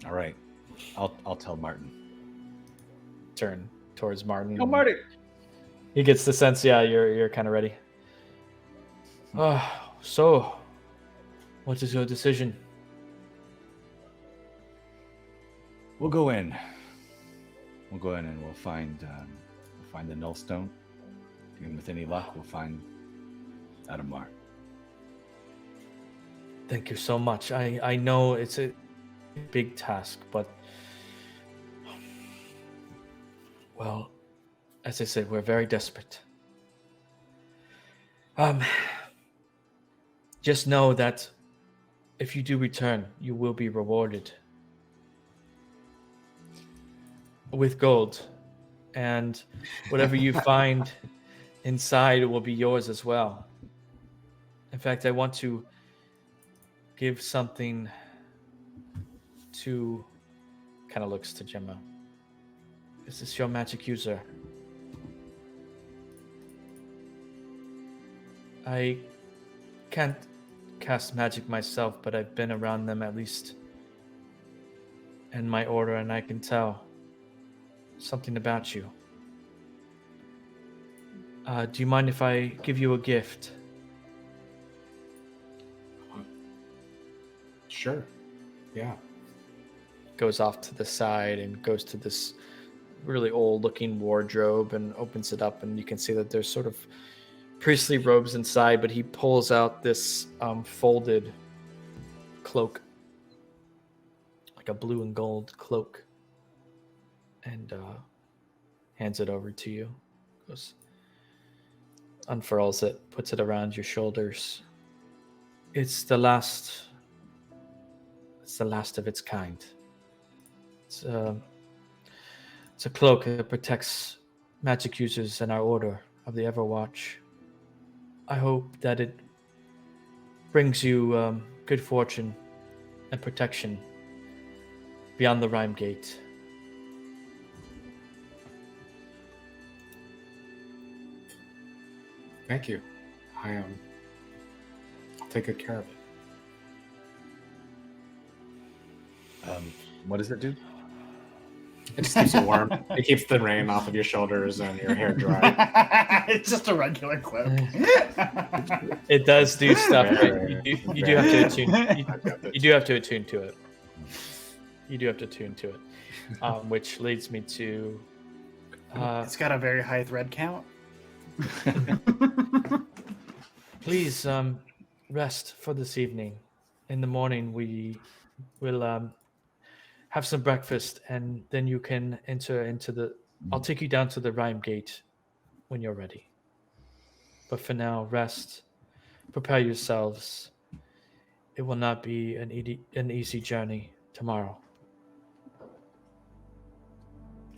All right. I'll tell Martin. Turn towards Martin. Oh, Marty. He gets the sense, yeah, you're kind of ready. So, what is your decision? We'll go in. We'll go in and we'll find the null stone. And with any luck, we'll find Adamar. Thank you so much. I know it's a big task, but well, as I said, we're very desperate. Just know that if you do return, you will be rewarded with gold, and whatever you find inside will be yours as well. In fact, I want to give something to, kind of looks to Gemma. Is this your magic user? I can't cast magic myself, but I've been around them at least in my order, and I can tell something about you. Do you mind if I give you a gift? Sure. Yeah. Goes off to the side and goes to this really old looking wardrobe and opens it up, and you can see that there's sort of priestly robes inside, but he pulls out this folded cloak, like a blue and gold cloak, and hands it over to you. Goes, unfurls it, puts it around your shoulders. It's the last of its kind. It's a cloak that protects magic users in our order of the Everwatch. I hope that it brings you good fortune and protection beyond the Rhyme Gate. Thank you. I'll take good care of it. What does it do? It just keeps you warm. It keeps the rain off of your shoulders and your hair dry. It's just a regular cloak. It does do stuff, Very, but you do have to attune. I've got the- You do have to attune to it. You do have to attune to it, which leads me to. It's got a very high thread count. Please rest for this evening. In the morning, we will have some breakfast, and then you can enter into the. I'll take you down to the Rhyme Gate when you're ready. But for now, rest. Prepare yourselves. It will not be an easy journey tomorrow.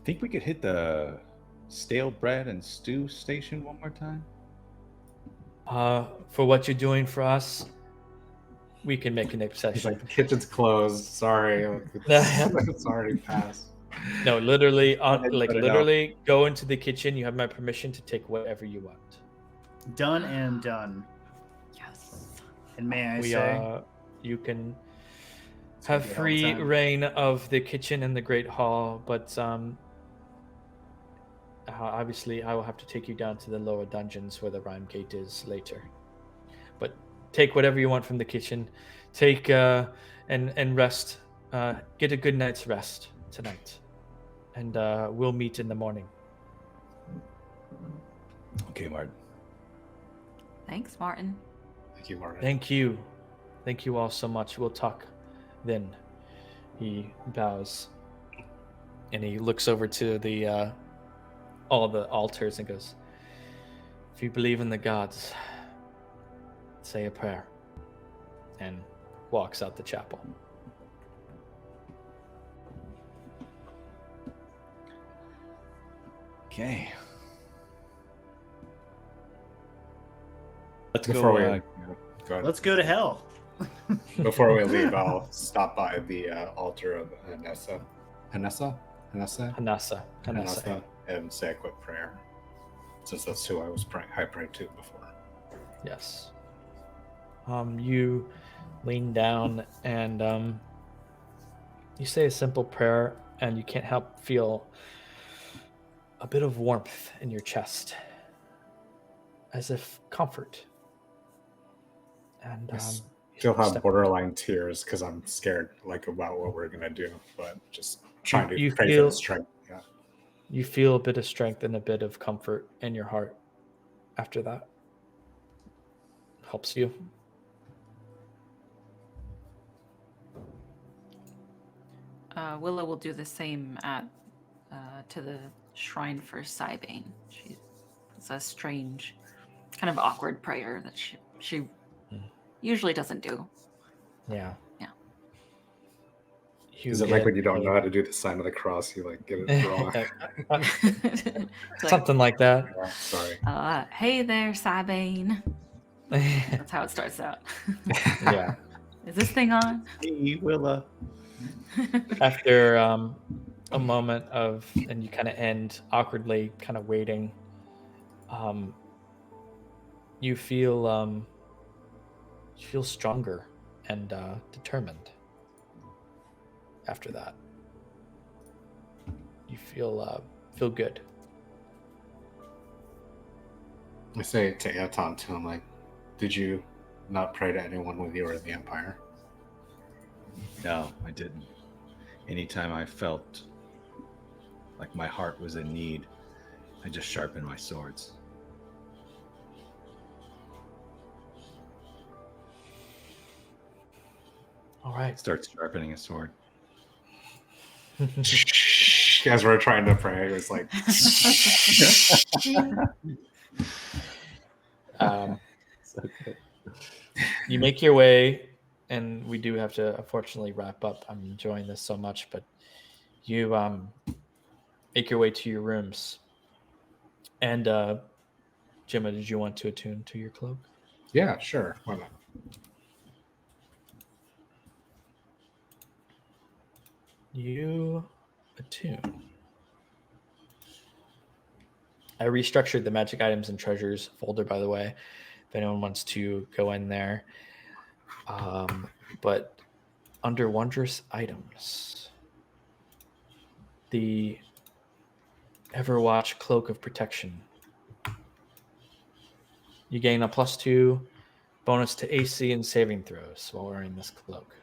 Think we could hit the stale bread and stew station one more time? For what you're doing for us, we can make an He's exception. like, the kitchen's closed. Sorry. It's already passed. No, literally, Put it out. literally, go into the kitchen. You have my permission to take whatever you want. Done and done. Yes. And may I We say, you can It's gonna have be a hell of a free time. reign of the kitchen and the great hall, but obviously I will have to take you down to the lower dungeons where the Rhyme Gate is later. But take whatever you want from the kitchen. Take and rest. Get a good night's rest tonight, and we'll meet in the morning. Okay, Martin. Thanks, Martin. Thank you, Martin. Thank you all so much. We'll talk then. He bows, and he looks over to the all the altars and goes, "If you believe in the gods, say a prayer," and walks out the chapel. Okay. Let's Before we go. go ahead. let's go to hell. Before we leave, I'll stop by the altar of Hanessa, Hanasa. and say a quick prayer, since that's who I prayed to before. Yes. You lean down and you say a simple prayer, and you can't help feel a bit of warmth in your chest, as if comfort. And I you still have step- borderline tears because I'm scared, about what we're gonna do, but just trying to You pray for feel- the strength. Yeah. You feel a bit of strength and a bit of comfort in your heart after that. Helps you. Willow will do the same at to the shrine for Cybane. It's a strange, kind of awkward prayer that she usually doesn't do. Yeah. Yeah. You Is it like get when you don't a- know how to do the sign of the cross, you get it wrong? It's like, Something like that. Yeah, sorry. hey there, Cybane. That's how it starts out. Yeah. Is this thing on? Hey, Willa. After a moment of, and you kind of end awkwardly, kind of waiting, you feel stronger and determined. After that, you feel good. I say to Aton too, I'm like, did you not pray to anyone when you were in the Empire? No, I didn't. Anytime I felt like my heart was in need, I just sharpened my swords. All right. Starts sharpening a sword. As we're trying to pray, it was like, So good. You make your way, and we do have to unfortunately wrap up. I'm enjoying this so much, but you make your way to your rooms. And Gemma, did you want to attune to your cloak? Yeah, sure. Why not? You attune. I restructured the magic items and treasures folder, by the way, if anyone wants to go in there. But under wondrous items, the Everwatch Cloak of Protection. You gain a +2 bonus to AC and saving throws while wearing this cloak.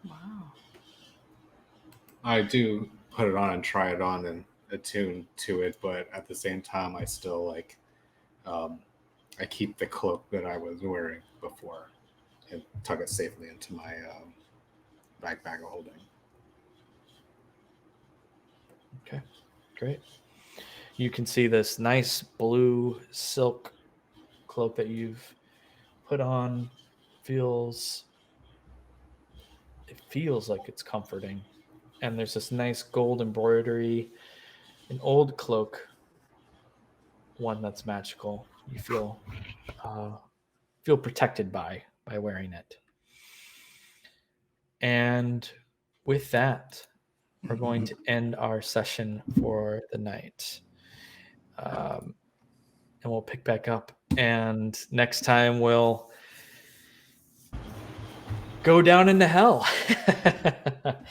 Wow. I do put it on and try it on and attune to it, but at the same time, I still like I keep the cloak that I was wearing before and tuck it safely into my bag of holding. Okay, great. You can see this nice blue silk cloak that you've put on. It feels like it's comforting. And there's this nice gold embroidery, an old cloak, one that's magical. You feel protected by wearing it. And with that, we're going to end our session for the night. And we'll pick back up. And next time we'll go down into hell.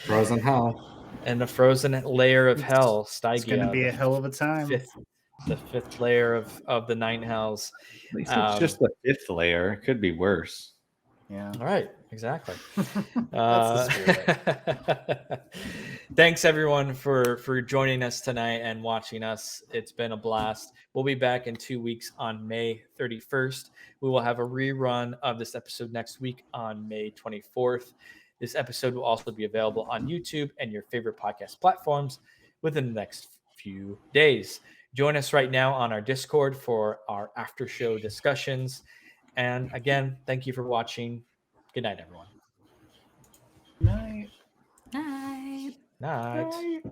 Frozen hell. And the frozen layer of hell, Stygia. It's going to be a hell of a time. The fifth layer of the 9 hells. At least it's just the 5th layer. It could be worse. Yeah. All right, exactly. That's the spirit. Thanks everyone for joining us tonight and watching us. It's been a blast. We'll be back in 2 weeks on May 31st. We will have a rerun of this episode next week on May 24th. This episode will also be available on YouTube and your favorite podcast platforms within the next few days. Join us right now on our Discord for our after show discussions. And again, thank you for watching. Good night, everyone. Night. Night. Night. Night.